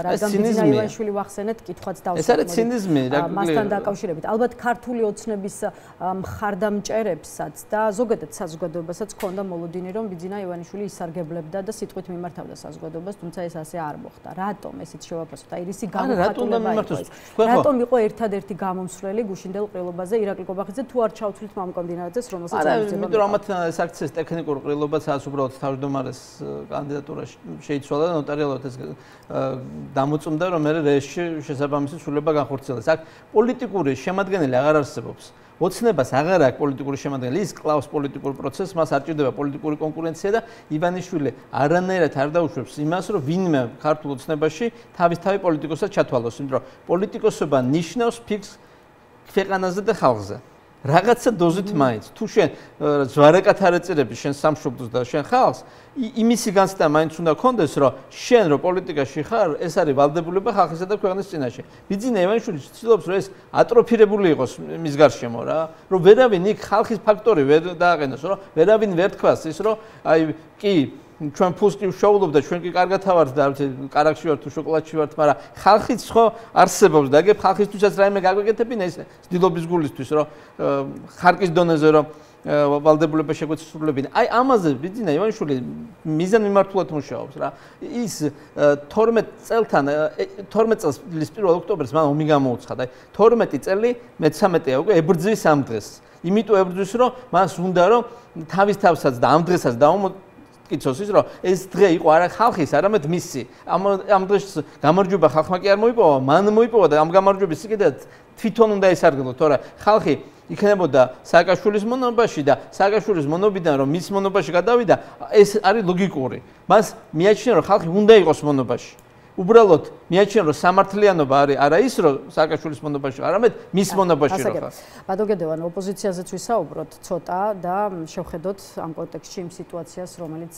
რადგან ბიძინა ივანიშვილი ვახსენეთ, კითხვაც დავსვათ. ეს არის ცინიზმი, მასთან დაკავშირებით. ალბათ ქართული ოცნების მხარდამჭერებსაც და ზოგადად საზოგადოებასაც ჰქონდა მოლოდინი, რომ ბიძინა ივანიშვილი ისარგებლებდა და სიტყვით მიმართავდა საზოგადოებას, თუმცა ეს ასე არ მოხდა. რატომ ესეც შევაფასოთ? აი რისი გამოხატულება იყო ეს? რატომ იყო ერთადერთი გამომსვლელი გუშინდელ ყრილობაზე ირაკლი კობახიძე თუ არ ჩავთვლით მამუკომდინარაძეს, რომელსაც არა, იმიტომ რომ ამათ ეს აქციის ტექნიკურ ყრილობაც უბრალოდ თავმჯდომარის კანდიდატურა შეიცვალა და ნოტარიალურად ეს დამოწმდა, რომ მე რეესში შესაბამისი ცვლილება განხორციელდეს. აქ პოლიტიკური შემადგენელი აღარ არსებობს. ოცნებას აღარ აქვს პოლიტიკური შემადგენელი, ის კლავს პოლიტიკურ პროცესს, მას არ ჭირდება პოლიტიკური კონკურენცია და ივანიშვილი არანაირად არ დაუშვებს იმას, რომ ვინმე ქართულ ოცნებაში თავისთავად პოლიტიკოსად ჩათვალოს, იმიტომ რომ პოლიტიკოსობა ნიშნავს ფიქს ქვეყანაზე და ხალხზე. რაღაცა დოზით მაინც თუ შენ ზვარეკათ არ ეწირები შენ სამშობლოს და შენ ხალხს იმისი განცდა მაინც უნდა გქონდეს რომ შენ რო პოლიტიკაში ხარ ეს არის ვალდებულება ხალხისა და ქვეყნის წინაშე ბიძინა ივანიშვილი ცდილობს რომ ეს ატროფირებული იყოს მის გარშემო რა რომ ვერავინ იქ ხალხის ფაქტორი ვერ დააყენოს რომ ვერავინ ვერ თქვას ის რომ აი კი ჩვენ ფულს კი ვშოულობ და ჩვენ კი კარგად ავართ და კარაქში ვართ თუ შოკოლადში ვართ მაგრამ ხალხიც ხო არსებობს და ეგ ხალხისთვისაც რაიმე გაგვეკეთებინა ეს ცდილობის გულისთვის რომ ხარკის დონეზე რომ ვალდებულება შეგვეცვლილებინა. აი ამაზე ბიძინა ივანიშვილი მიზანმიმართულად მუშაობს რა. ის 12 წელთან 12 წელს 1 ოქტომბერს მან ომი გამოუცხადა. 12 წელი მე-13-ია უკვე ებრძვის ამ დღეს. იმიტომ ებრძვის რომ მას უნდა რომ თავის თავსაც და ამ დღესაც კიცოს ის რომ ეს დღე იყო არა ხალხის, არამედ მისი. ამ დღეს გამარჯვება ხალხმა კი არ მოიპოვა, მან მოიპოვა და ამ გამარჯვების კიდე თვითონ უნდა ესარგებლო, თორე ხალხი იქნებოდა სააკაშვილის მონობაში და სააკაშვილის მონობიდან რომ მის მონობაში გადავიდა, ეს არის ლოგიკური. მას მიაჩნია რომ ხალხი უნდა იყოს მონობაში. უბრალოდ მიაჩნია რომ სამართლიანობა არის არა ის რომ სააკაშვილის მონობაში, არამედ მის მონობაში რო ხარ. ბადოგედევან ოპოზიციაზეც ვისაუბროთ ცოტა და შევხედოთ ამ კონტექსტში იმ სიტუაციას, რომელიც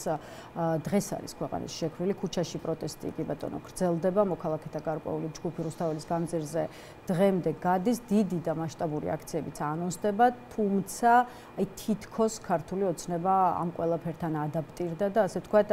დღეს არის ქვეყანაში შექმნილი, ქუჩაში პროტესტი კი ბატონო გრძელდება, მოქალაქეთა გარკვეული ჯგუფი რუსთაველის გამზირზე დღემდე გადის, დიდი და მასშტაბური აქციებიც ანონსდება, თუმცა აი თითქოს ქართული ოცნება ამ ყველაფერთან ადაპტირდა და ასე ვთქვათ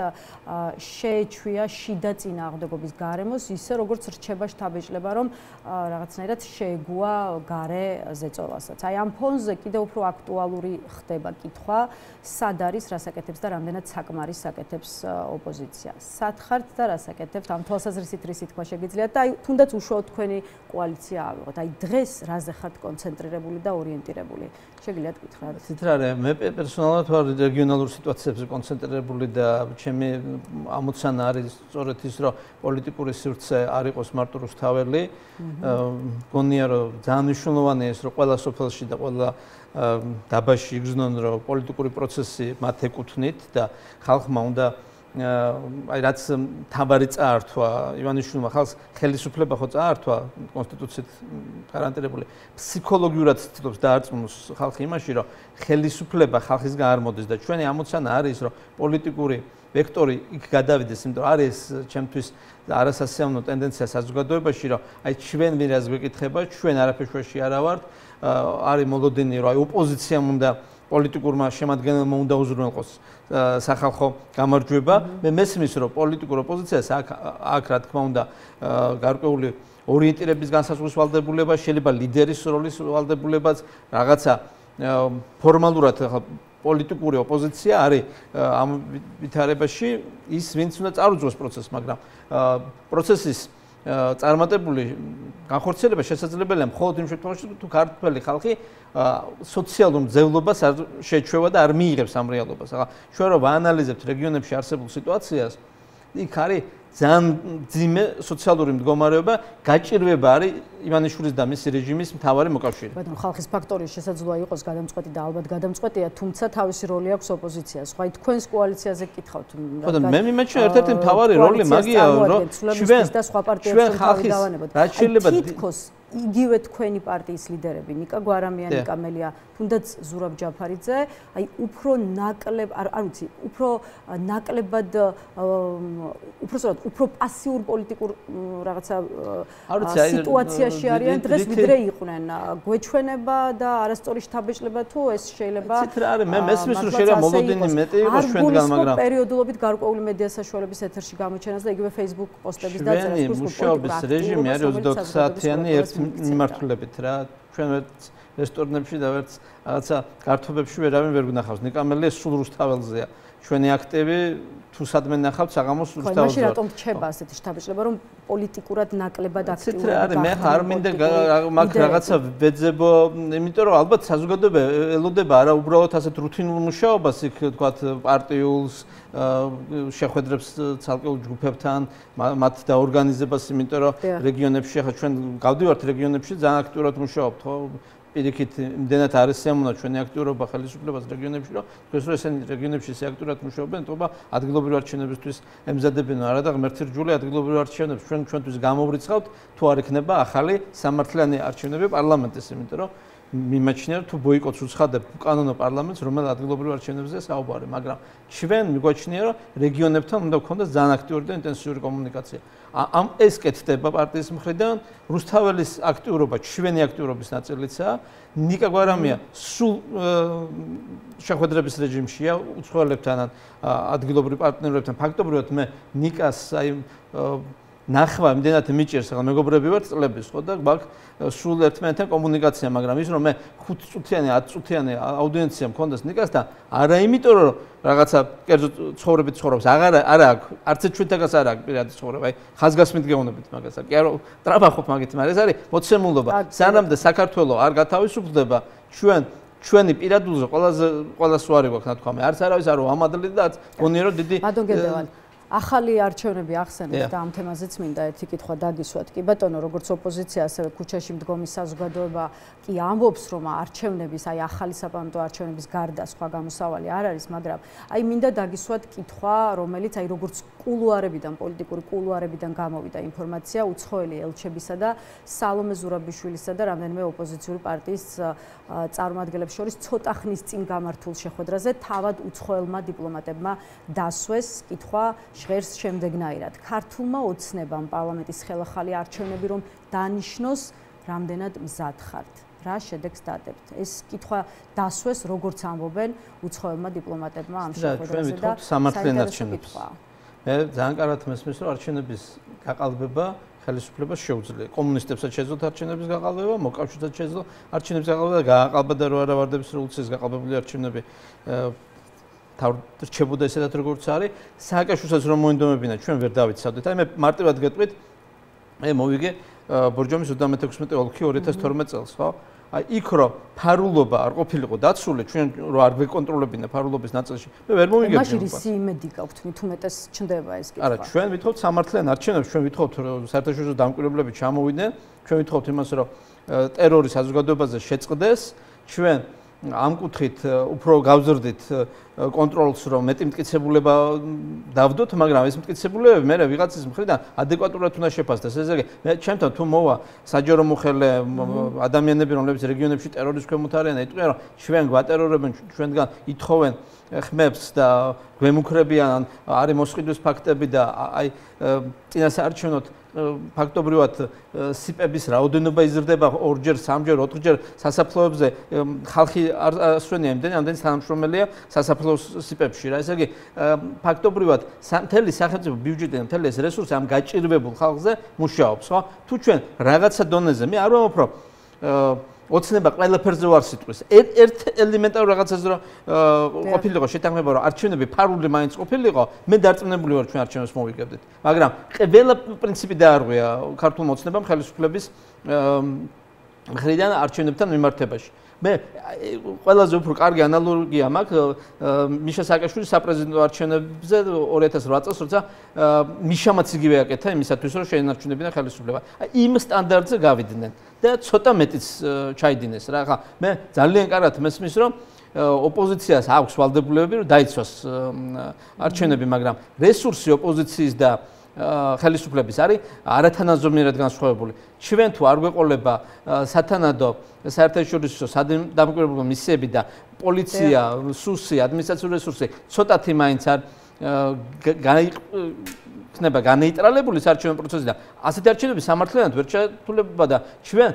შეეჩვია შიდა წინააღმდეგობის გარემოს ისე როგორც რჩება შთაბეჭდილება რომ რაღაცნაირად შეეგუა გარე ზეწოლასაც. აი ამ ფონზე კიდევ უფრო აქტუალური ხდება კითხვა, სად არის რას აკეთებს და რამდენად საკმარის აკეთებს ოპოზიცია. სად ხართ და რას აკეთებთ? ამ თვალსაზრისით რისი თქვა შეგიძლიათ და აი თუნდაც უშუალოდ თქვენი კოალიცია ავიღოთ. აი დღეს რაზე ხართ კონცენტრირებული და ორიენტირებული? შეგიძლიათ გითხრათ. თითქოს მე პერსონალურად ვარ რეგიონალურ სიტუაციებზე კონცენტრირებული და ჩემი ამოცანა არის სწორედ ის რომ პოლიტიკური სივრცე არ იყოს მარტო რუსთაველი. გონია რომ ძალიან მნიშვნელოვანია ეს რომ ყველა სოფელში და ყველა დაბაში იგრძნონ რომ პოლიტიკური პროცესი მათ ეკუთვნით და ხალხმა უნდა აი რაც თავარი წაართვა ივანიშვილმა ხალხს ხელისუფლება ხო წაართვა კონსტიტუციით გარანტირებული ფსიქოლოგიურად ცდილობს დაარწმუნოს ხალხი იმაში რომ ხელისუფლება ხალხისგან არ მოდის და ჩვენი ამოცანა არის რომ პოლიტიკური ვექტორი იქ გადავიდეს, იმიტომ რომ არის ჩემთვის არასასიამოვნო ტენდენცია საზოგადოებაში, რომ აი ჩვენ ვინას გვეკითხება, ჩვენ არაფერში არა ვართ, არის მოლოდინი, რომ აი ოპოზიციამ უნდა პოლიტიკურმა შემადგენელმა უნდა უზრუნველყოს სახალხო გამარჯვება. მე მესმის რომ პოლიტიკურ ოპოზიციას აქ რა თქმა უნდა გარკვეული ორიენტირების განსაზღვრის ვალდებულება, შეიძლება ლიდერის როლის ვალდებულებაც, რაღაცა ფორმალურად პოლიტიკური ოპოზიცია არის ამ ვითარებაში ის ვინც უნდა წარუძღოს პროცესს, მაგრამ პროცესის წარმატებული განხორციელება შესაძლებელია მხოლოდ იმ შემთხვევაში თუ ქართული ხალხი სოციალურ მძევლობას არ შეჩვევა და არ მიიღებს ამ რეალობას. ახლა ჩვენ რო ვაანალიზებთ რეგიონებში არსებულ სიტუაციას, იქ არის ძალიან ძიმე სოციალური მდგომარეობა, გაჭირვება არის ივანიშვილის და მისი რეჟიმის მთავარი მოკავშირე. ბატონო, ხალხის ფაქტორი შესაძლოა იყოს გადამწყვეტი და ალბათ გადამწყვეტია, თუმცა თავისი როლი აქვს ოპოზიციას. ხო, აი თქვენს კოალიციაზე გკითხავთ. ხო და მე მიმაჩნია ერთ-ერთი მთავარი როლი მაგია, რომ ჩვენ და სხვა პარტიებს დავანებოთ. თითქოს იგივე თქვენი პარტიის ლიდერები, ნიკა გვარამიანი, კამელია, თუნდაც ზურაბ ჯაფარიძე, აი უფრო ნაკლებ, არ ვიცი, უფრო ნაკლებად უფრო პასიურ პოლიტიკურ რაღაცა სიტუაციაში არიან დღეს ვიდრე იყვნენ. გვეჩვენება და არასწორი შთაბეჭდილება თუ ეს შეიძლება ცით რა არის, მე მესმის რომ შეიძლება მოლოდინი მეტი იყოს ჩვენგან, მაგრამ პერიოდულობით გარკვეული მედია საშუალების ეთერში გამოჩენას და იგივე Facebook პოსტების დაწერას ჩვენი მუშაობის რეჟიმი არის 24 საათიანი ერთ მიმართულებით რა. ჩვენ რესტორნებში და ვერც რაღაცა გართობებში ვერავინ ვერ გნახავს. ნიკამელი სულ რუსთაველზეა. ჩვენი აქტივი თუ სადმე ნახავთ საღამოს რუსთაველზე. მაშინ რატომ რჩება ასეთი შთაბეჭდილება რომ პოლიტიკურად ნაკლებად აქტიური ხარ? მე ხარ მინდა მაგ რაღაცა ვეძებო, იმიტომ რომ ალბათ საზოგადოება ელოდება არა უბრალოდ ასეთ რუთინულ მუშაობას, იქ თქვათ პარტიულს შეხვედრებს ცალკეულ ჯგუფებთან, მათ დაორგანიზებას, იმიტომ რომ რეგიონებში ახლა ჩვენ გავდივართ რეგიონებში ძალიან აქტიურად მუშაობთ, ხო? პირიქით იმდენად არის სიამოვნო ჩვენი აქტიურობა ხელისუფლებას რეგიონებში, რომ თქვენ რომ ესენი რეგიონებში აქტიურად მუშაობენ, თუმცა ადგილობრივი არჩევნებისთვის ემზადებიან არა და ღმერთი რჯული ადგილობრივი არჩევნებს ჩვენთვის გამოვრიცხავთ, თუ არ იქნება ახალი სამართლიანი არჩევნები პარლამენტის, იმიტომ რომ მიმაჩნია თუ ბოიკოტს უცხადებ უკანონო პარლამენტს რომელ ადგილობრივ არჩევნებზე საუბარი, მაგრამ ჩვენ მიგვაჩნია რომ რეგიონებთან უნდა გქონდეს ძალიან აქტიური და ინტენსიური კომუნიკაცია. ამ ეს კეთდება პარტიის მხრიდან, რუსთაველის აქტიურობა ჩვენი აქტიურობის ნაწილიცაა. ნიკა გვარამია სულ შეხვედრების რეჟიმშია უცხოელებთან ადგილობრივ პარტნიორებთან. ფაქტობრივად მე ნიკას ნახვა იმდენად მიჭერს, ახლა მეგობრები ვართ წლების, ხო და გვაქვს სულ ერთმანეთთან კომუნიკაცია, მაგრამ ის რომ მე 5 წუთიანი, 10 წუთიანი აუდიენცია მქონდეს ნიკასთან, არა იმიტომ რომ რაღაცა კერძო ცხოვრებით ცხოვრობს, არა აქვს, არც ჩვენთანაც არა აქვს პირადი ცხოვრება, აი ხაზგასმით გეუბნებით მაგას, კი არა, ტრაბახობ მაგით, მაგრამ ეს არის მოცემულობა. სანამდე საქართველოს არ გათავისუფლდება ჩვენი პირადულზე ყველაზე სვარი გვაქვს რა თქვა მე, არც არავის არ ვამადლი და არც გონია რომ დიდი ახალი არჩევნები ახსენეთ და ამ თემაზეც მინდა ერთი კითხვა დაგისვათ. კი ბატონო, როგორც ოპოზიცია, ასევე ქუჩაში მდგომი საზოგადოება კი ამბობს, რომ არჩევნების, აი ახალი საპარლამენტო არჩევნების გარდა სხვა გამოსავალი არ არის, მაგრამ აი მინდა დაგისვათ კითხვა, რომელიც აი როგორც კულუარებიდან, პოლიტიკური კულუარებიდან გამოვიდა ინფორმაცია უცხოელი ელჩებისა და სალომე ზურაბიშვილისა და რამდენიმე ოპოზიციური პარტიის წარმომადგენლებს შორის ცოტა ხნის წინ გამართულ შეხვედრაზე თავად უცხოელმა დიპლომატებმა დასვეს კითხვა ჟღერს შემდეგნაირად. ქართულმა ოცნებამ პარლამენტის ხელახალი არჩევნები რომ დანიშნოს, რამდენად მზად ხართ? რა შედეგს დადებთ? ეს კითხვა დასვეს, როგორც ამბობენ უცხოელმა დიპლომატებმა ამ შეხვედრაზე და სამართლიანად არჩევნებს. მე ძალიან კარგად მესმის, რომ არჩევნების გაყალბება ხელისუფლებას შეუძლია. კომუნისტებსაც შეძლოთ არჩევნების გაყალბება, მოკავშირეებსაც შეძლო არჩევნების გაყალბება და გააყალბა და რა არა ვარდების რევოლუციის გაყალბებული არჩევნები რჩებოდა ესეთად როგორც არის, სააკაშვილსაც რომ მოინდომებინა, ჩვენ ვერ დავიცავდით. აი მე მარტივად გეტყვით, მოვიგე ბორჯომის 36 ოლქი 2012 წელს, ხო? აი იქ რომ ფარულობა არ ყოფილიყო დაცული, ჩვენ რო არ გვეკონტროლებინა ფარულობის ნაწილში, მე ვერ მოვიგებდი. მაშინ ისი იმედი გაქვთ, მით უმეტეს ჩნდება ეს კითხვა. არა, ჩვენ ვითხოვთ სამართლიან არჩევნებს, ჩვენ ვითხოვთ რომ საერთაშორისო დამკვირვებლები ჩამოვიდნენ, ჩვენ ვითხოვთ იმას რომ ტერორი საზოგადოებაზე შეწყდეს, ჩვენ ამ კუთხით უფრო გავზრდით კონტროლს რომ მეტი მტკიცებულება დავდოთ, მაგრამ ეს მტკიცებულებები მე ვიღაცის მხრიდან ადეკვატურად უნდა შეფასდეს. ესე იგი, მე ჩემთან თუ მოვა საჯარო მოხელე ადამიანები, რომლებიც რეგიონებში ტერორის ქვემოთ არიან, იტყვიან რომ ჩვენ გვატერორებენ, ჩვენგან ითხოვენ ხმებს და გვემუქრებიან, არის მოსყიდვის ფაქტები და აი წინასაარჩევნოდ ფაქტობრივად სიპების რაოდენობა იზრდება 2-ჯერ, 3-ჯერ, 4-ჯერ სასაფლაოებზე ხალხი არ ასვენია იმდენი, ამდენი თანამშრომელია სასაფლაოს სიპებში რა. ესე იგი, ფაქტობრივად მთელი სახელმწიფო ბიუჯეტი, მთელი ეს რესურსი ამ გაჭირვებულ ხალხზე მუშაობს, ხო? თუ ჩვენ რაღაცა დონეზე, მე არ ვამბობ, რომ ოცნება ყველაფერზე ვარ სიტყვის. ერთ ელემენტარულ რაღაცაზე რომ ყოფილიყო შეთანხმება, რომ არჩევნები ფარული მაინც ყოფილიყო, მე დარწმუნებული ვარ ჩვენ არჩევნებს მოვიგებდით. მაგრამ ყველა პრინციპი დაარღვია ქართულმა ოცნებამ ხელისუფლების მხრიდან არჩევნებთან მიმართებაში. მე ყველაზე უფრო კარგი ანალოგია მაქვს მიშა სააკაშვილის საპრეზიდენტო არჩევნებზე 2008 წელს, როცა მიშამაც იგივე აკეთა იმისათვის, რომ შეენარჩუნებინა ხელისუფლება. იმ სტანდარტზე გავიდნენ და ცოტა მეტიც ჩაიდინეს რა. ხა მე ძალიან კარგად მესმის, რომ ოპოზიციას აქვს ვალდებულებები, რომ დაიცვას არჩევნები, მაგრამ რესურსი ოპოზიციის და ხელისუფლების არის არათანაზომიერად განსხვავებული. ჩვენ თუ არ გვეყოლება სათანადო საერთაშორისო დამკვირვებლო მისიები და პოლიცია, სუსი, ადმინისტრაციული რესურსი ცოტათი მაინც არ იქნება განეიტრალებული საარჩევნო პროცესში და ასეთი არჩევნები სამართლიანად ვერ ჩათულებება და ჩვენ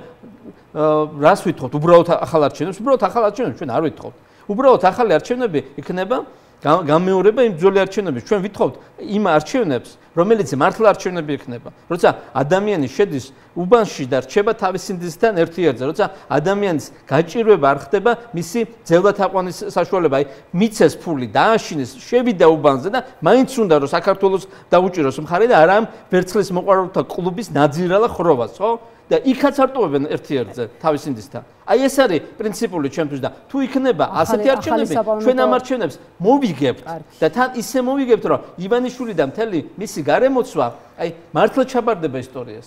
რას ვითხოვთ? უბრალოდ ახალ არჩევნებს, უბრალოდ ახალ არჩევნებს ჩვენ არ ვითხოვთ. უბრალოდ ახალი არჩევნები იქნება გამეორება იმ ძველი არჩევნების. ჩვენ ვითხოვთ იმ არჩევნებს, რომელიც მართლა არჩევნები იქნება. როცა ადამიანი შედის უბანში და რჩება თავის სინდისთან ერთიერთზე, როცა ადამიანის გაჭირვება არ ხდება მისი ძევლად აყვანის საშუალება, აი მიცეს ფული, დააშინეს, შევიდა უბანზე და მაინც უნდა რომ საქართველოს დაუჭიროს მხარი და არა ამ ვერცხლის მოყვარულთა კლუბის ნაძირალა ხროვას, ხო? და იქაც არტოვებენ ერთიერთზე თავის სინდისთან. აი ეს არის პრინციპული ჩემთვის და თუ იქნება ასეთი არჩევნები, ჩვენ ამ არჩევნებს მოვიგებთ და თან ისე მოვიგებთ, რომ ივანიშვილი და მთელი მისი გარემოცვა, აი მართლა ჩაბარდება ისტორიას.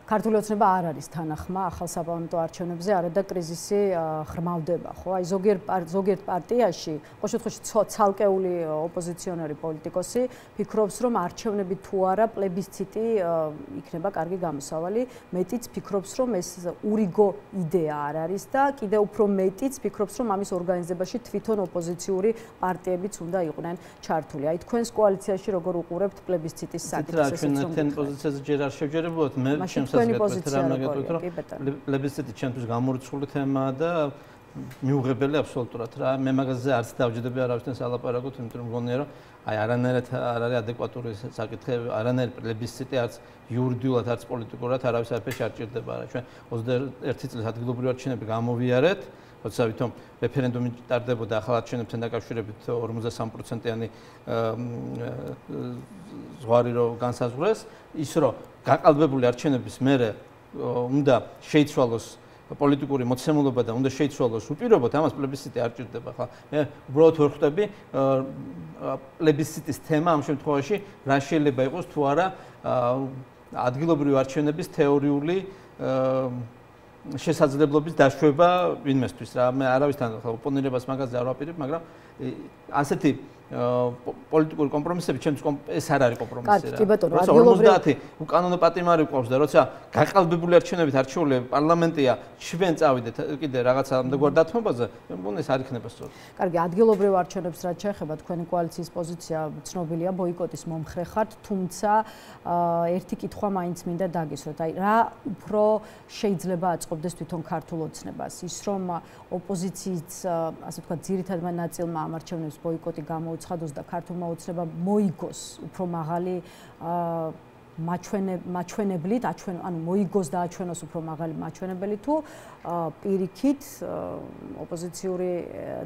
ქართული ოცნება არ არის თანახმა ახალ საპარლამენტო არჩევნებზე, არადა კრიზისი ღრმავდება, ხო? აი ზოგიერთ პარტიაში, ყოველ შემთხვევაში ცალკეული ოპოზიციონერი პოლიტიკოსი ფიქრობს, რომ არჩევნები თუ არა პლებისციტი იქნება კარგი გამოსავალი, მეტიც ფიქრობს, რომ ეს ურიგო იდეა არ არის და კიდევ უფრო მეტიც ფიქრობს, რომ ამის ორგანიზებაში თვითონ ოპოზიციური პარტიებიც უნდა იყვნენ ჩართული. აი თქვენს კოალიციაში როგორ უყურებთ პლებისციტის საკითხს? ჩვენ პოზიციაზე ჯერ არ შევჯერებულობთ, მე პლებისციტი ჩემთვის გამორიცხული თემაა და მიუღებელი აბსოლუტურად რა. მე მაგაზე არც დავჯდები არავისთან სალაპარაკოთ, იმიტომ რომ მგონია რომ აი არანაირად არ არის ადეკვატური საკითხები, არანაირი პლებისციტი არც იურიდიულად, არც პოლიტიკურად არავის არაფერში არ ჭირდება რა. ჩვენ 21 წლის ადგილობრივი არჩევნები გამოვიარეთ, როცა ვითომ რეფერენდუმი ტარდებოდა ახალ არჩევნებთან დაკავშირებით 53%-იანი ზღვარი რო განსაზღვრეს, ის რომ გაყალბებული არჩევნების მერე უნდა შეიცვალოს პოლიტიკური მოცემულობა და უნდა შეიცვალოს უპირობოდ, ამას პლებისციტი არ ჭირდება ხა. მე უბრალოდ ვერ ხვდები პლებისციტის თემა ამ შემთხვევაში რა შეიძლება იყოს თუ არა ადგილობრივი არჩევნების თეორიული შესაძლებლობის დაშვება ვინმესთვის რა. მე არავისთან ოპონირებას მაგაზე არ ვაპირებ, მაგრამ ასეთი პოლიტიკური კომპრომისები ჩემთვის ეს არ არის კომპრომისი რა. კი ბატონო, როცა 50 უკანონო პატიმარი ყავს და როცა გაყალბებული არჩევნებით არჩეული პარლამენტია, ჩვენ წავიდეთ კიდე რაღაცა ამგვარ დათმობაზე, მე მგონი ეს არ იქნება სწორი. კარგი, ადგილობრივ არჩევნებს რაც შეეხება, თქვენი კოალიციის პოზიცია ცნობილია, ბოიკოტის მომხრე ხართ, თუმცა ერთი კითხვა მაინც მინდა დაგისვათ. აი, რა უფრო შეიძლება აწყობდეს თვითონ ქართულ ოცნებას? ის რომ ოპოზიციის, ასე ვთქვათ, ძირითადმა ნაწილმა ამ არჩევნების ბოიკოტი გამოუცხადოს და ქართულმა ოცნებამ მოიგოს უფრო მაღალი მაჩვენებლით, ანუ მოიგოს და აჩვენოს უფრო მაღალი მაჩვენებელი თუ პირიქით ოპოზიციური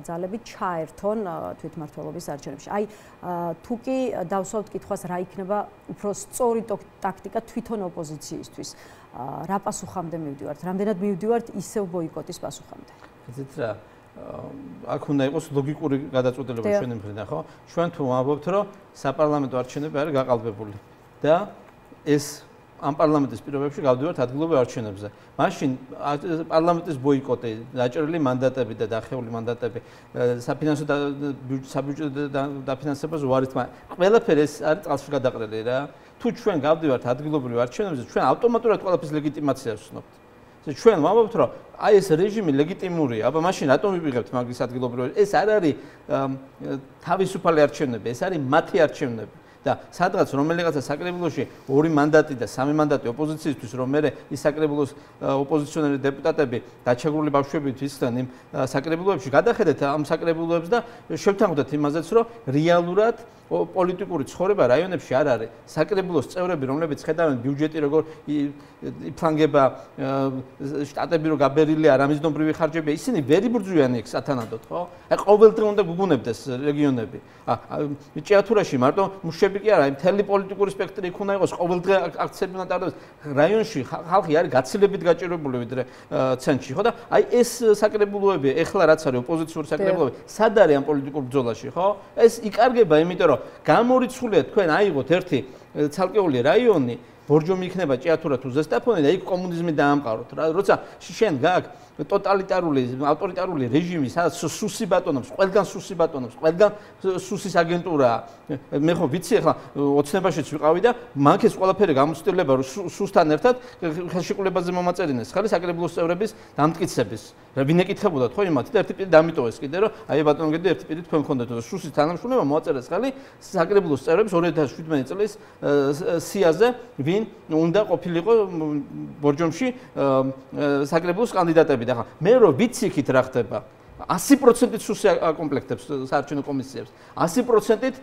ძალები ჩაერთონ თვითმმართველობის არჩევნებში. აი, თუ კი დავსვავთ კითხვას, რა იქნება უფრო სწორი ტაქტიკა თვითონ ოპოზიციისთვის? რა პასუხამდე მივდივართ? რამდენად მივდივართ ისევ ბოიკოტის პასუხამდე? იცით რა, აქ უნდა იყოს ლოგიკური გადაწყვეტილება ჩვენი მხრიდან, ხო? ჩვენ თუ ვამბობთ, რომ საპარლამენტო არჩევნები არის გაყალბებული და ეს ამ პარლამენტის პირობებში გავდივართ ადგილობრივ არჩევნებზე. მაშინ პარლამენტის ბოიკოტი, დაჭერილი მანდატები და დახეული მანდატები, საფინანსო და საბიუჯეტო დაფინანსებას უარით, ყველაფერი ეს არის წყალში გადაყრილი რა. თუ ჩვენ გავდივართ ადგილობრივ არჩევნებზე, ჩვენ ავტომატურად ყველაფრის ლეგიტიმაციას ვცნობთ. ჩვენ ვამბობთ, რომ აი ეს რეჟიმი ლეგიტიმურია, აბა მაშინ რატომ ვიღებთ მაგის ადგილობრივ? ეს არ არის თავისუფალი არჩევნები, ეს არის მათი არჩევნები. და სადღაც რომელიღაცა საკრებულოში 2 მანდატი და 3 მანდატი ოპოზიციისთვის, რომ მე ის საკრებულოს ოპოზიციონერი დეპუტატები დაჩაგრული ბავშვებით ისხდნენ იმ საკრებულოებში, გადახედეთ ამ საკრებულოებს და შევთანხმდეთ იმაზეც, რომ რეალურად პოლიტიკური ცხოვრება რაიონებში არ არის. საკრებულოს წევრები, რომლებიც ხედავენ ბიუჯეტი როგორ იფლანგება, შტატები რო გაბერილია, რამიზნობრივი ხარჯებია, ისინი ვერ იბრძვიან იქ სათანადოდ, ხო? აი ყოველდღე უნდა გუგუნებდეს რეგიონები. ჭიათურაში მარტო მუშები კი არა, მთელი პოლიტიკური სპექტრი იქ უნდა იყოს, ყოველდღე აქციები უნდა ტარდებოდეს. რაიონში ხალხი არის გაცილებით გაჭირვებული ვიდრე ცენტრში, ხო? და აი ეს საკრებულოები, ეხლა რაც არის ოპოზიციური საკრებულოები, სად არის ამ პოლიტიკურ ბრძოლაში, ხო? ეს იკარგება, იმიტომ რომ გამორიცხულია თქვენ აიღოთ ერთი ცალკეული რაიონი, ბორჯომი იქნება ჭიათურა თუ ზესტაფონი და იქ კომუნიზმი დაამყაროთ რა. როცა შენ გააქვს ტოტალიტარული, ავტორიტარული რეჟიმი, სადაც სუსი ბატონობს, ყველგან სუსი ბატონობს, ყველგან სუსის აგენტურაა. მე ხო ვიცი ახლა ოცნებაშიც ვიყავი და მანქეს ყველაფერი გამოცდილება რომ სუსთან ერთად ხელშეკრულებაზე მომაწერინეს ხელი საკრებულოს წევრების დამტკიცების. ვინ ეკითხებოდათ ხო იმათ და ერთი პირი დამიტოვეს კიდე რომ აი ბატონო გედი ერთი პირი თქვენ გქონდეთ და სუსის თანამშრომლობა მოაწერეს ხელი საკრებულოს წევრების 2017 წლის სიაზე ვინ უნდა ყოფილიყო ბორჯომში საკრებულოს კანდიდატები. მე რო ვიცი იქით რა ხდება 100%-ით სუსი აკომპლექტებს საარჩევნო კომისიებს 100%-ით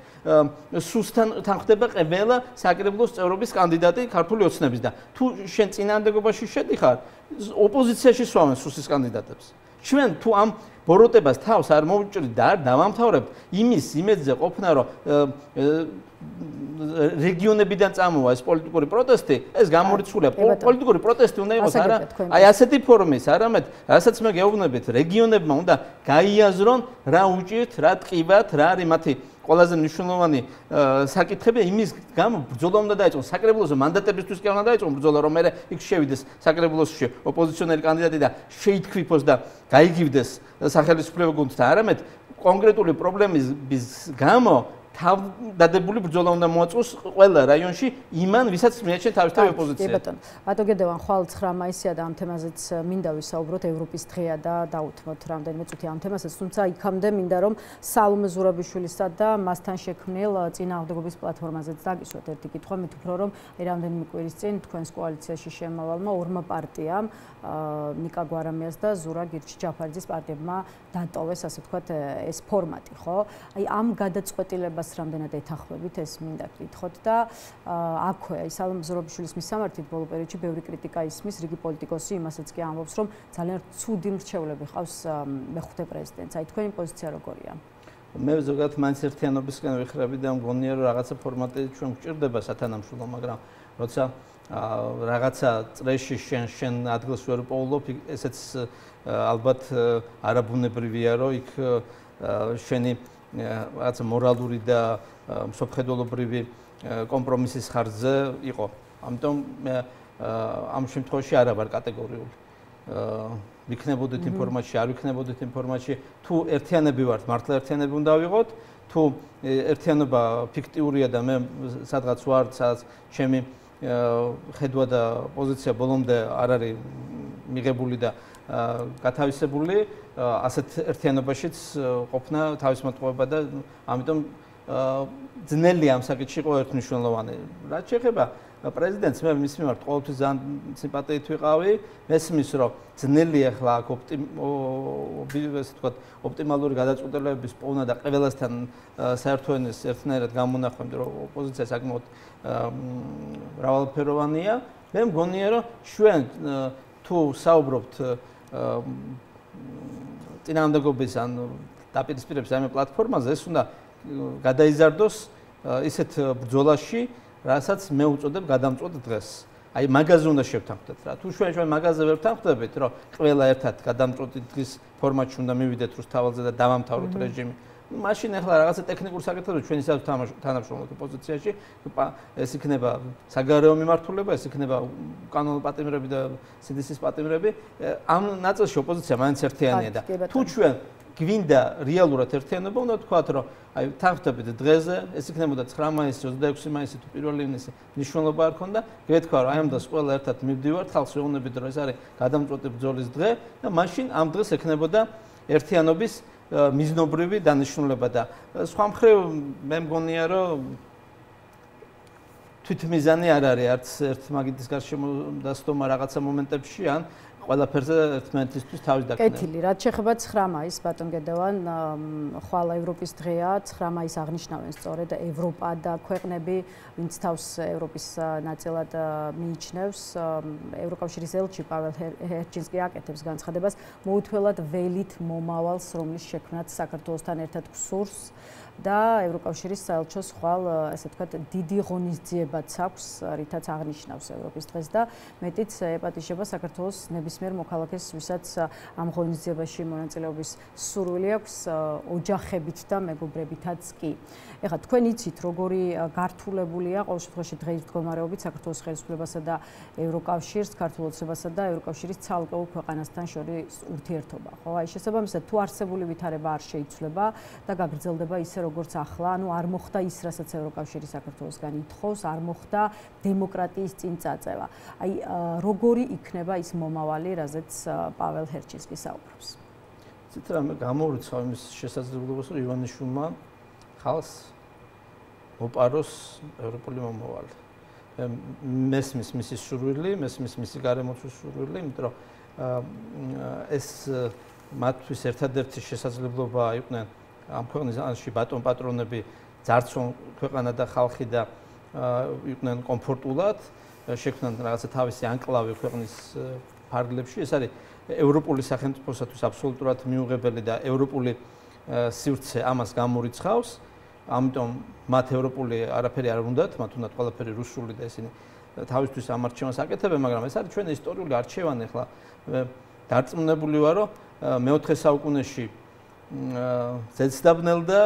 სუსთან თანხდება ყველა საკრებულოს წევრობის კანდიდატი ქართული ოცნების და თუ შენ წინააღმდეგობაში შედიხარ ოპოზიციაში სვავენ სუსის კანდიდატებს ჩვენ თუ ამ ბოროტებას თავს არ მოვუჭრით და არ დავამთავრებთ იმის იმედზე ყოფნა რომ რეგიონებიდან წამოვა ეს პოლიტიკური პროტესტი, ეს გამორიცხულია. პოლიტიკური პროტესტი უნდა იყოს არა აი ასეთი ფორმის, არამედ რასაც მე გეუბნებით, რეგიონებმა უნდა გაიაზრონ რა უჭირთ, რა ტყიბათ, რა არის მათი ყველაზე მნიშვნელოვანი საკითხები იმის გამო ბრძოლა უნდა დაიწყოს საკრებულოზე მანდატებისთვის კი უნდა დაიწყოს ბრძოლა რომ მე იქ შევიდეს საკრებულოში ოპოზიციონერი კანდიდატი და შეითქვიფოს და გაიგივდეს სახელმწიფო გუნდთან არამედ კონკრეტული პრობლემის გამო თავდადებული ბრძოლა უნდა მოაწყოს ყველა რაიონში იმან, ვისაც მიაჩნია თავისთავად ოპოზიცია. კი ბატონო. ბატონო გედევან ხვალ 9 მაისია და ამ თემაზეც მინდა ვისაუბროთ ევროპის დღეა და დაუთმოთ რამდენიმე წუთი ამ თემასაც, თუმცა იქამდე მინდა რომ სალომე ზურაბიშვილისა და მასთან შექმნილ წინააღმდეგობის პლატფორმაზეც დაგისვათ ერთი კითხვა, მით უფრო რომ რამდენიმე კვირის წინ თქვენს კოალიციაში შემავალმა ორმა პარტიამ ნიკა გვარამიას და ზურა გირჩი-ჯაფარიძის პარტიებმა დატოვეს, ასე ვთქვათ, ეს ფორმატი, ხო? აი ამ გადაწყვეტილებას რამდენად ეთანხმებით ეს მინდა გკითხოთ და აქვე აი სალომე ზურაბიშვილის მისამართით ბოლო პერიოდში ბევრი კრიტიკა ისმის, რიგი პოლიტიკოსი იმასაც კი ამბობს, რომ ძალიან ცუდი მრჩევლები ყავს მეხუთე პრეზიდენტს. აი თქვენი პოზიცია როგორია? მე ზოგადად მაინც ერთიანობისკენ ვიხრები და მგონია რომ რაღაცა ფორმატი ჩვენ გვჭირდება სათანამშრომლო, მაგრამ როცა რაღაცა წრეში შენ ადგილს ვერ პოულობ, ესეც ალბათ არაბუნებრივია, რომ იქ შენი რაღაცა მორალური და მსოფლმხედველობრივი კომპრომისის ხარჯზე იყო. ამიტომ ამ შემთხვევაში არა ვარ კატეგორიული. ვიქნებოდით იმ ფორმატში, არ ვიქნებოდით იმ ფორმატში, თუ ერთიანები ვართ, მართლა ერთიანები უნდა ვიყოთ, თუ ერთიანობა ფიქტიურია და მე სადღაც ვარ, სადაც ჩემი ხედვა და პოზიცია ბოლომდე არ არის მიღებული და გათავისებული, ასეთ ერთიანობაშიც ყოფნა თავისმოტყუება და ამიტომ ძნელი ამ საკითხში იყო ერთმნიშვნელოვანი. რაც შეეხება პრეზიდენტს, მე მის მიმართ ყოველთვის ძალიან სიმპათიით ვიყავი, მესმის რომ ძნელია ახლა აქ ოპტიმალური გადაწყვეტილებების პოვნა და ყველასთან საერთო ენას ერთნაირად გამონახვა, იმიტომ რომ ოპოზიცია საკმაოდ მრავალფეროვანია. მე მგონია რომ ჩვენ თუ საუბრობთ წინააღმდეგობის ან დაპირისპირების ამ პლატფორმაზე, ეს უნდა გადაიზარდოს ისეთ ბრძოლაში, რასაც მე უწოდებ გადამწყვეტ დღეს. აი მაგაზე უნდა შევთანხმდეთ რა. თუ ჩვენ მაგაზე ვერ ვთანხმდებით, რომ ყველა ერთად გადამწყვეტ დღის ფორმატში უნდა მივიდეთ რუსთაველზე და დავამთავროთ რეჟიმი, მაშინ ახლა რაღაცა ტექნიკურ საკითხებზე ჩვენ ისაც თანამშრომლობთ ოპოზიციაში, ეს იქნება საგარეო მიმართულება, ეს იქნება კანონური პატიმრები და CDC-ის პატიმრები. ამ ნაწილში ოპოზიცია მაინც ერთიანია და თუ ჩვენ გვინდა რეალურად ერთიანობა, უნდა ვთქვათ, რომ აი თანხმდებით დღეზე, ეს იქნებოდა 9 მაისი, 26 მაისი თუ 1 ივნისი მნიშვნელობა არ ქონდა, გეთქვა, რომ აი ამ დროს ყველა ერთად მივდივართ, ხალხს ვეუბნებით, რომ ეს არის გადამწყვეტი ბრძოლის დღე და მაშინ ამ დღეს ექნებოდა ერთიანობის მიზნობრივი დანიშნულება და სხვა მხრივ მე მგონია რომ თვითმიზანი არ არის არც ერთ მაგიდის გარშემო დასტომა რაღაცა მომენტებში ან ყველაფერზე ერთმანეთისთვის თავის დაკნევა. კეთილი, რაც შეეხება 9 მაისს, ბატონ გედევან, ხვალ ევროპის დღეა, 9 მაისს აღნიშნავენ სწორედ ევროპა და ქვეყნები, ვინც თავს ევროპის ნაწილად მიიჩნევს, ევროკავშირის ელჩი პაվել ჰერჩინსკი აკეთებს განცხადებას, მოუთველად ველით მომავალს, რომლის შექმნაც საქართველოსთან ერთად გსურს და ევროკავშირის საელჩოს ხვალ, ასე ვთქვათ, დიდი ღონისძიებაც აქვს, რითაც აღნიშნავს ევროპის დღეს და მეტიც ეპატიჟება საქართველოს ნებისმიერ მოქალაქეს, ვისაც ამ ღონისძიებაში მონაწილეობის სურვილი აქვს, ოჯახებით და მეგობრებითაც კი. ეხლა თქვენ იცით, როგორი გართულებულია ყოველ შემთხვევაში დღეის მდგომარეობით საქართველოს ხელისუფლებასა და ევროკავშირს, ქართულ ოცნებასა და ევროკავშირის ცალკეულ ქვეყანასთან შორის ურთიერთობა, ხო? აი შესაბამისად, თუ არსებული ვითარება არ შეიცვლება და გაგრძელდება ისე როგორც ახლა, ანუ არ მოხდა ის, რასაც ევროკავშირი საქართველოსგან ითხოვს, არ მოხდა დემოკრატიის წინ წაწევა. აი როგორი იქნება ის მომავალი, რაზეც პაվել ჰერჩინსკი საუბრობს. ცით რამე გამოვრიცხავ იმის შესაძლებლობას, რომ ივანიშვილმა ხალხს მოპაროს ევროპული მომავალი. მესმის მისი სურვილი, მესმის მისი გარემოცვის სურვილი, იმიტომ რომ ეს მათთვის ერთადერთი შესაძლებლობა იყვნენ ამ ქვეყნებში ბატონ-პატრონები ძარცვენ ქვეყანა და ხალხი და იყვნენ კომფორტულად, შექმნან რაღაცა თავისი ანკლავი ქვეყნის ფარგლებში. ეს არის ევროპული სახელმწიფოსათვის აბსოლუტურად მიუღებელი და ევროპული სივრცე ამას გამორიცხავს. ამიტომ მათ ევროპული არაფერი არ უნდათ, მათ უნდათ ყველაფერი რუსული და ისინი თავისთვის ამ არჩევანს აკეთებენ, მაგრამ ეს არის ჩვენი ისტორიული არჩევანი. ახლა დარწმუნებული ვარ, რომ მე-4 საუკუნეში ზეცდაბნელ და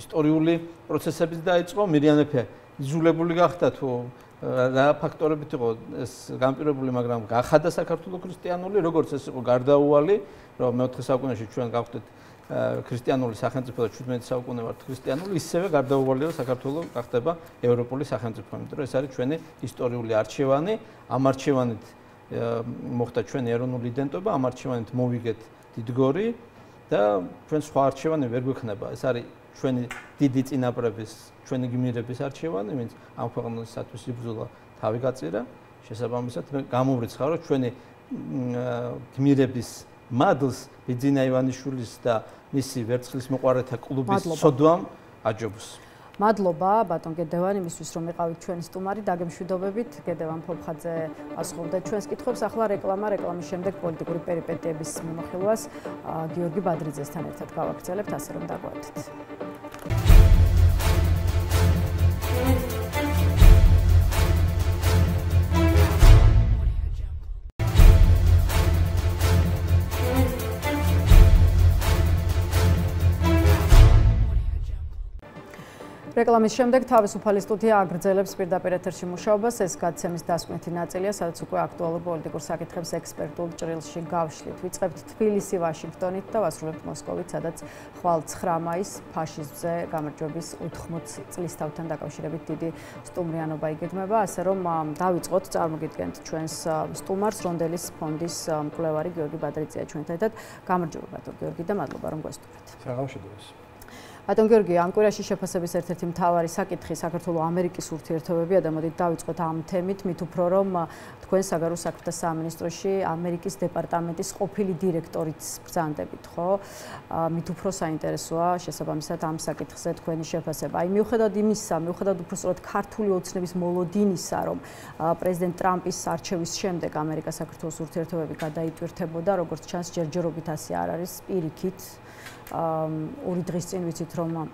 ისტორიული პროცესებიც დაიწყო, მირიან მეფე იძულებული გახდა თუ რა ფაქტორებით იყო ეს განპირობებული, მაგრამ გახადა საქართველოს ქრისტიანული, როგორც ეს იყო გარდაუვალი, რომ მე-4 საუკუნეში ჩვენ გავხდით ქრისტიანული სახელმწიფო და 17 საუკუნე ვართ ქრისტიანული, ისევე გარდაუვალი რომ საქართველოს გახდება ევროპული სახელმწიფო, იმიტომ რომ ეს არის ჩვენი ისტორიული არჩევანი, ამ არჩევანით მოხდა ჩვენი ეროვნული იდენტობა, ამ არჩევანით მოვიგეთ დიდგორი და ჩვენ სხვა არჩევანი ვერ გვექნება. ეს არის ჩვენი დიდი წინაპრების, ჩვენი გმირების არჩევანი, ვინც ამ ქვეყნისათვის იბრძოლა, თავი გაწირა. შესაბამისად, მე გამოვრიცხავ, რომ ჩვენი გმირების მადლს ბიძინა ივანიშვილის და მისი ვერცხლის მოყვარეთა კლუბის სოდვამ აჯობს. მადლობა ბატონ გედევან იმისთვის რომ იყავით ჩვენი სტუმარი, დაგემშვიდობებით. გედევან ფოფხაძე პასუხობდა ჩვენს კითხვებს. ახლა რეკლამის შემდეგ პოლიტიკური პერიპეტიების მიმოხილვას გიორგი ბადრიძესთან ერთად გავაგრძელებთ, ასე რომ დაგვაერთეთ. რეკლამის შემდეგ თავისუფალი სტუდია აგრძელებს პირდაპირ ეთერში მუშაობას. ეს გადაცემის დასკვნითი ნაწილია, სადაც უკვე აქტუალურ პოლიტიკურ საკითხებს ექსპერტულ ჭრილში გავშლით. ვიწყებთ თბილისი, ვაშინგტონით და ვასრულებთ მოსკოვით, სადაც ხვალ 9 მაისს ფაშიზმზე გამარჯვების 80 წლისთავთან დაკავშირებით დიდი სტუმრიანობა იგეგმება, ასე რომ დავიწყოთ, წარმოგიდგენთ ჩვენს სტუმარს, რონდელის ფონდის მკვლევარი გიორგი ბადრიძეა ჩვენთან ერთად. გამარჯობა ბატონ გიორგი და მადლობა რომ გვესტუმრეთ. საღამოშიდოს. ბატონ გიორგი, ამ კვირაში შეფასების ერთ-ერთი მთავარი საკითხი საქართველოს-ამერიკის ურთიერთობებია და მოდით დავიწყოთ ამ თემით, მით უფრო რომ თქვენ საგარეო საქმეთა სამინისტროში ამერიკის დეპარტამენტის ყოფილი დირექტორიც ბრძანდებით, ხო? მით უფრო საინტერესოა შესაბამისად ამ საკითხზე თქვენი შეფასება. აი მიუხედავად იმისა, მიუხედავად უბრალოდ ქართული ოცნების მოლოდინისა, რომ პრეზიდენტ ტრამპის არჩევის შემდეგ ამერიკა-საქართველოს ურთიერთობები გადაიტვირთებოდა, როგორც ჩანს, ჯერჯერობით ასე არ არის, პირიქით. ორი დღის წინ ვიცით რომ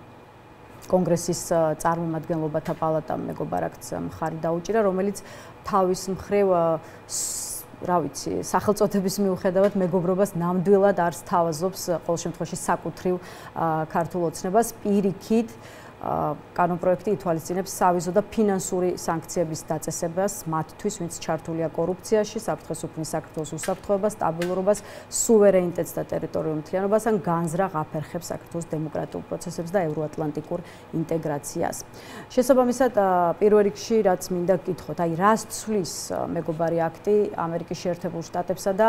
კონგრესის წარმომადგენლობათა პალატამ მეგობარ აქტს მხარი დაუჭირა, რომელიც თავის მხრივ რა ვიცი, სახელწოდების მიუხედავად მეგობრობას ნამდვილად არ სთავაზობს ყოველ შემთხვევაში საკუთრივ ქართულ ოცნებას, პირიქით კანონპროექტი ითვალისწინებს სავიზო და ფინანსური სანქციების დაწესებას მათთვის, ვინც ჩართულია კორუფციაში, საფრთხეს უქმნის საქართველოს უსაფრთხოებას, სტაბილურობას, სუვერენიტეტს და ტერიტორიულ მთლიანობას, ან განზრახ აფერხებს საქართველოს დემოკრატიულ პროცესებს და ევროატლანტიკურ ინტეგრაციას. შესაბამისად, პირველ რიგში რაც მინდა გკითხოთ, აი რას ცვლის მეგობარი აქტი ამერიკის შეერთებულ შტატებსა და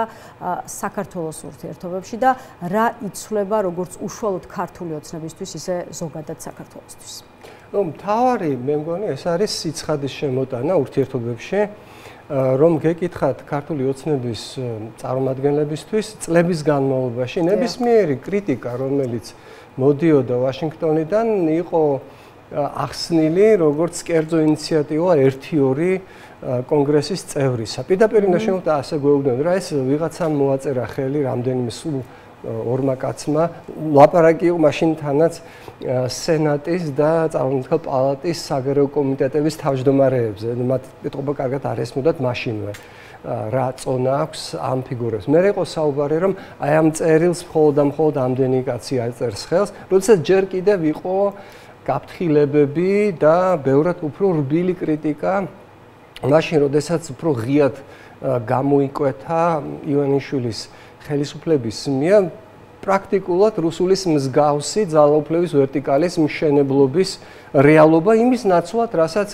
საქართველოს ურთიერთობებში და რა იცვლება როგორც უშუალოდ ქართული ოცნებისთვის, ისე ზოგადად საქართველოს. მთავარი მე მგონი ეს არის სიცხადის შემოტანა ურთიერთობებში, რომ გეკითხათ ქართული ოცნების წარმომადგენლებისთვის წლების განმავლობაში ნებისმიერი კრიტიკა, რომელიც მოდიოდა ვაშინგტონიდან, იყო ახსნილი როგორც კერძო ინიციატივა 1-2 კონგრესის წევრისა. პირდაპირ ნაშრომთა ასე გვეუბნებოდა, რა ეს ვიღაცამ მოაწერა ხელი რამდენიმე სულ ორმა კაცმა, ლაპარაკი იყო მაშინ თანაც სენატის და წარმომადგენელთა პალატის საგარეო კომიტეტების თავმჯდომარეებზე. მათ ეტყობა კარგად არ ესმოდათ მაშინვე რა წონა აქვს ამ ფიგურებს. მე იყო საუბარი, რომ აი ამ წერილს მხოლოდ ამდენი კაცი აწერს ხელს, როდესაც ჯერ კიდევ იყო გაფრთხილებები და ბევრად უფრო რბილი კრიტიკა მაშინ, როდესაც უფრო ღიად გამოიკვეთა ივანიშვილის ხელისუფლების მიერ პრაქტიკულად რუსულის მსგავსი ძალაუფლების ვერტიკალის მშენებლობის რეალობა იმის ნაცვლად, რასაც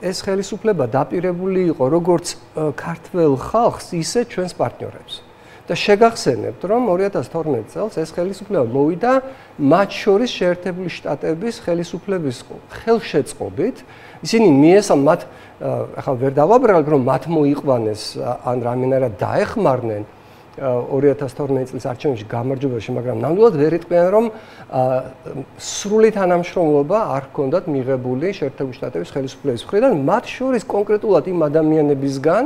ეს ხელისუფლება დაპირებული იყო როგორც ქართველ ხალხს, ისე ჩვენს პარტნიორებს. და შეგახსენებთ, რომ 2012 წელს ეს ხელისუფლება მოვიდა მათ შორის შეერთებული შტატების ხელისუფლების ხელშეწყობით. ისინი მიესალმ მათ, ახლა ვერ დავაბრალებ, რომ მათ მოიყვანეს ან რამენერად დაეხმარნენ 2012 წლის არჩევნებში გამარჯვებაში, მაგრამ ნამდვილად ვერ იტყვიან, რომ სრული თანამშრომლობა არ ჰქონდათ მიღებული შეერთებული შტატების ხელისუფლების მხრიდან, მათ შორის კონკრეტულად იმ ადამიანებისგან,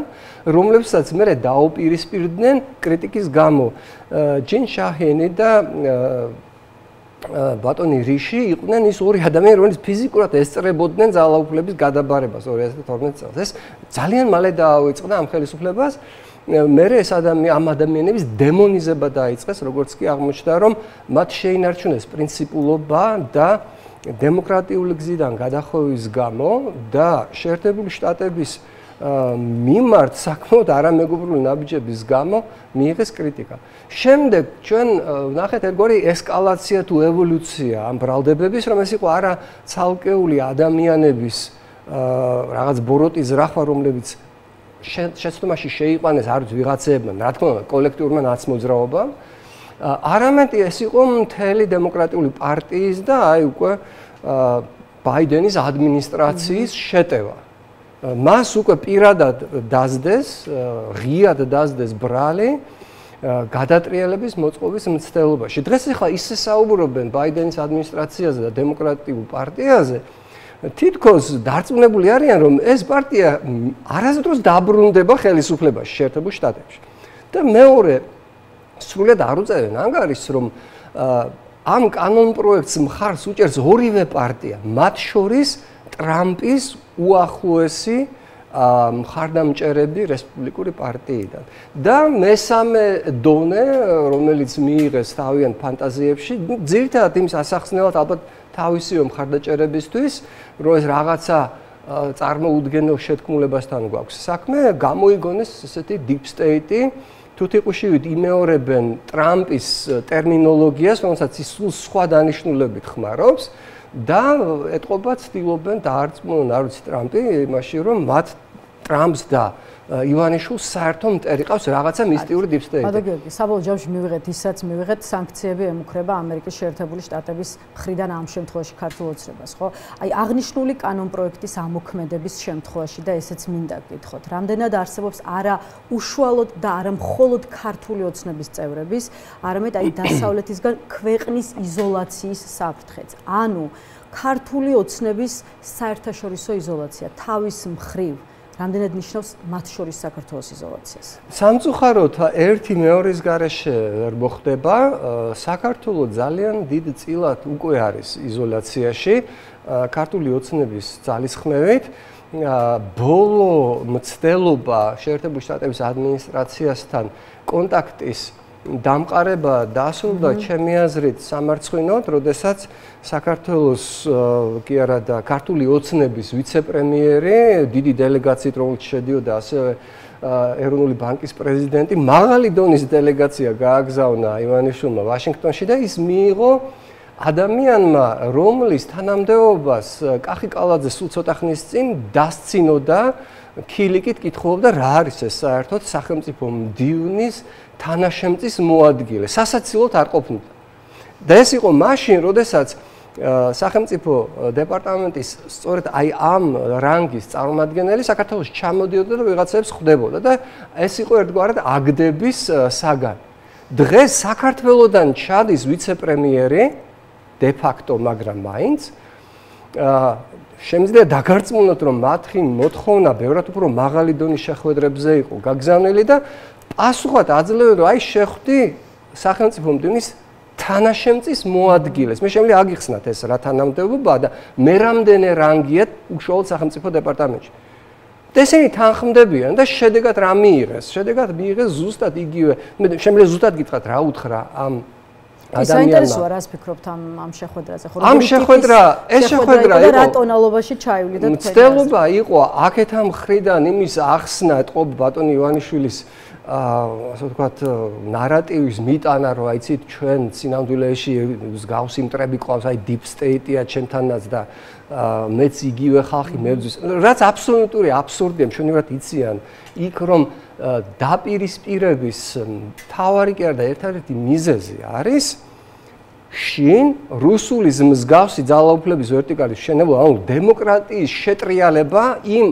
რომლებსაც მერე დაუპირისპირდნენ კრიტიკის გამო. ჯინ შაჰენი და ბატონი რიში იყვნენ ის ორი ადამიანი, რომლებიც ფიზიკურად ესწრებოდნენ ძალაუფლების გადაბარებას 2012 წელს. ეს ძალიან მალე დაავიწყდა ამ ხელისუფლებას. მერე ეს ამ ადამიანების დემონიზება დაიწყეს, როგორც კი აღმოჩნდა, რომ მათ შეინარჩუნეს პრინციპულობა და დემოკრატიული გზიდან გადახოვის გამო და შეერთებული შტატების მიმართ საკმაოდ არამეგობრული ნაბიჯების გამო მიიღეს კრიტიკა. შემდეგ ჩვენ ვნახეთ ერთგვარი ესკალაცია თუ ევოლუცია ამ ბრალდებების, რომ ეს იყო არა ცალკეული ადამიანების რაღაც ბოროტი ზრახვა, რომლებიც შეცდომაში შეიყვანეს არც ვიღაცებმა, რა თქმა უნდა, კოლექტიურმა ნაცმოძრაობამ, არამედ ეს იყო მთელი დემოკრატიული პარტიის და აი უკვე ბაიდენის ადმინისტრაციის შეტევა. მას უკვე პირადად დასდეს, ღიად დასდეს ბრალი გადატრიალების მოწყობის მცდელობაში. დღეს ახლა ისე საუბრობენ ბაიდენის ადმინისტრაციაზე და დემოკრატიულ პარტიაზე, თითქოს დარწმუნებული არიან, რომ ეს პარტია არასდროს დაბრუნდება ხელისუფლებაში შეერთებულ შტატებში. და მეორე სრულად არ უწევენ ანგარიშს, რომ ამ კანონპროექტს მხარს უჭერს ორივე პარტია, მათ შორის ტრამპის უახლოესი მხარდამჭერები რესპუბლიკური პარტიიდან. და მესამე დონე, რომელიც მიიღეს თავიანთ ფანტაზიებში, ძირითადად იმის ასახსნელად ალბათ თავისივე მხარდაჭერებისთვის, რომ ეს რაღაცა წარმოუდგენელ შეთქმულებასთან გვაქვს საქმე, გამოიგონეს ესეთი deep state-ი, თუთიყუშივით იმეორებენ ტრამპის ტერმინოლოგიას, რომელსაც ის სულ სხვა დანიშნულებით ხმარობს და ეთყობა ცდილობენ დაარწმუნონ, არ ვიცი ტრამპი, იმაში, რომ მათ ტრამპს და ივანიშვილს საერთო მტერი ყავს რაღაცა მისტიური deep state. ბატონო გიორგი, საბოლოო ჯამში მივიღეთ ისაც მივიღეთ სანქციები ემუქრება ამერიკის შეერთებული შტატების მხრიდან ამ შემთხვევაში ქართულ ოცნებას, ხო? აი აღნიშნული კანონპროექტის ამოქმედების შემთხვევაში და ესეც მინდა გკითხოთ. რამდენად არსებობს არა უშუალოდ და არა მხოლოდ ქართული ოცნების წევრების, არამედ აი დასავლეთისგან ქვეყნის იზოლაციის საფრთხეც. ანუ ქართული ოცნების საერთაშორისო იზოლაცია თავის მხრივ რამდენად ნიშნავს მათ შორის საქართველოს იზოლაციას? სამწუხაროდ ერთი მეორის გარეშე ვერ მოხდება. საქართველო ძალიან დიდ წილად უკვე არის იზოლაციაში ქართული ოცნების ძალისხმევით. ბოლო მცდელობა შეერთებული შტატების ადმინისტრაციასთან კონტაქტის დამყარება დასრულდა ჩემი აზრით სამარცხვინოდ, როდესაც საქართველოს კი არა და ქართული ოცნების ვიცე-პრემიერი, დიდი დელეგაციით, რომელიც შედიოდა ასევე ეროვნული ბანკის პრეზიდენტი, მაღალი დონის დელეგაცია გააგზავნა ივანიშვილმა ვაშინგტონში და ის მიიღო ადამიანმა, რომლის თანამდებობას კახი კალაძე სულ ცოტა ხნის წინ დასცინოდა, ქილიკით კითხულობდა რა არის ეს საერთოდ სახელმწიფო მდივნის თანაშემწის მოადგილე. სასაცილოდ არ ყოფნიდა. და ეს იყო მაშინ, როდესაც სახელმწიფო დეპარტამენტის სწორედ აი ამ რანგის წარმომადგენელი საქართველოს ჩამოდიოდა და ვიღაცებს ხვდებოდა და ეს იყო ერთგვარად აგდების საგანი. დღეს საქართველოსდან ჩადის ვიცე-პრემიერი de facto, მაგრამ მაინც შემიძლია დაგარწმუნოთ, რომ მათი მოთხოვნა ბევრად უფრო მაღალი დონის შეხვედრებზე იყო გაგზავნილი და პასუხად აძლევენ, რომ აი შეხვდი სახელმწიფო მდივნის თანაშემწის მოადგილეს. მე შემიძლია აგიხსნათ ეს რა თანამდებობა და მე რამდენი რანგია უშუალოდ სახელმწიფო დეპარტამენტში. და ესენი თანხმდებიან და შედეგად რა მიიღეს? შედეგად მიიღეს ზუსტად იგივე. მე შემიძლია ზუსტად გითხრათ რა უთხრა ამ საინტერესოა რას ფიქრობთ ამ შეხვედრაზე, ხო? ამ შეხვედრა, ეს შეხვედრა იყო რა ტონალობაში ჩაივli და მცდელობა იყო აქეთ ამ მხრიდან იმის ახსნა ეთყობა ბატონი ივანიშვილის ასე ვთქვათ ნარატივის მიტანა, რომ აიცით ჩვენ სინამდვილეში მსგავსი მტრები ყავს, აი deep state-ია ჩემთანაც და მეც იგივე ხალხი მებრძვის, რაც აბსოლუტური აბსურდია, ჩვენი ვართ იციან იქ რომ დაპირისპირების თავარი კი არა და ერთ-ერთი მიზეზი არის შინ რუსული მსგავსი ძალაუფლების ვერტიკალის შენება, ანუ დემოკრატიის შეტრიალება იმ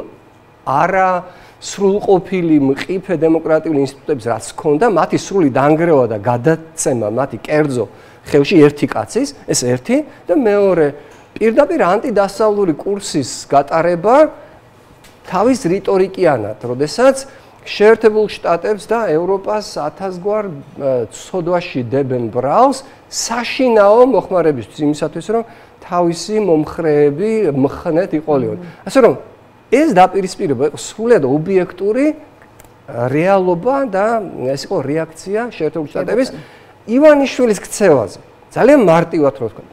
არა სრულყოფილი მყიფე დემოკრატიული ინსტიტუტების რაც ჰქონდა, მათი სრული დანგრევა და გადაცემა მათი კერძო ხელში ერთი კაცის, ეს ერთი და მეორე პირდაპირ ანტიდასავლური კურსის გატარება თავის რიტორიკიანად, როდესაც შეერთებულ შტატებს და ევროპას 1000 გვარ ცოდვაში დებენ ბრალს საშინაო მოხმარებისთვის იმისათვის, რომ თავისი მომხრეები მხნეთ იყოლიონ. ასე რომ ეს დაპირისპირება იყო სრულად ობიექტური რეალობა და ეს იყო რეაქცია შეერთებული შტატების ივანიშვილის ქცევაზე. ძალიან მარტივად რო ვთქვა.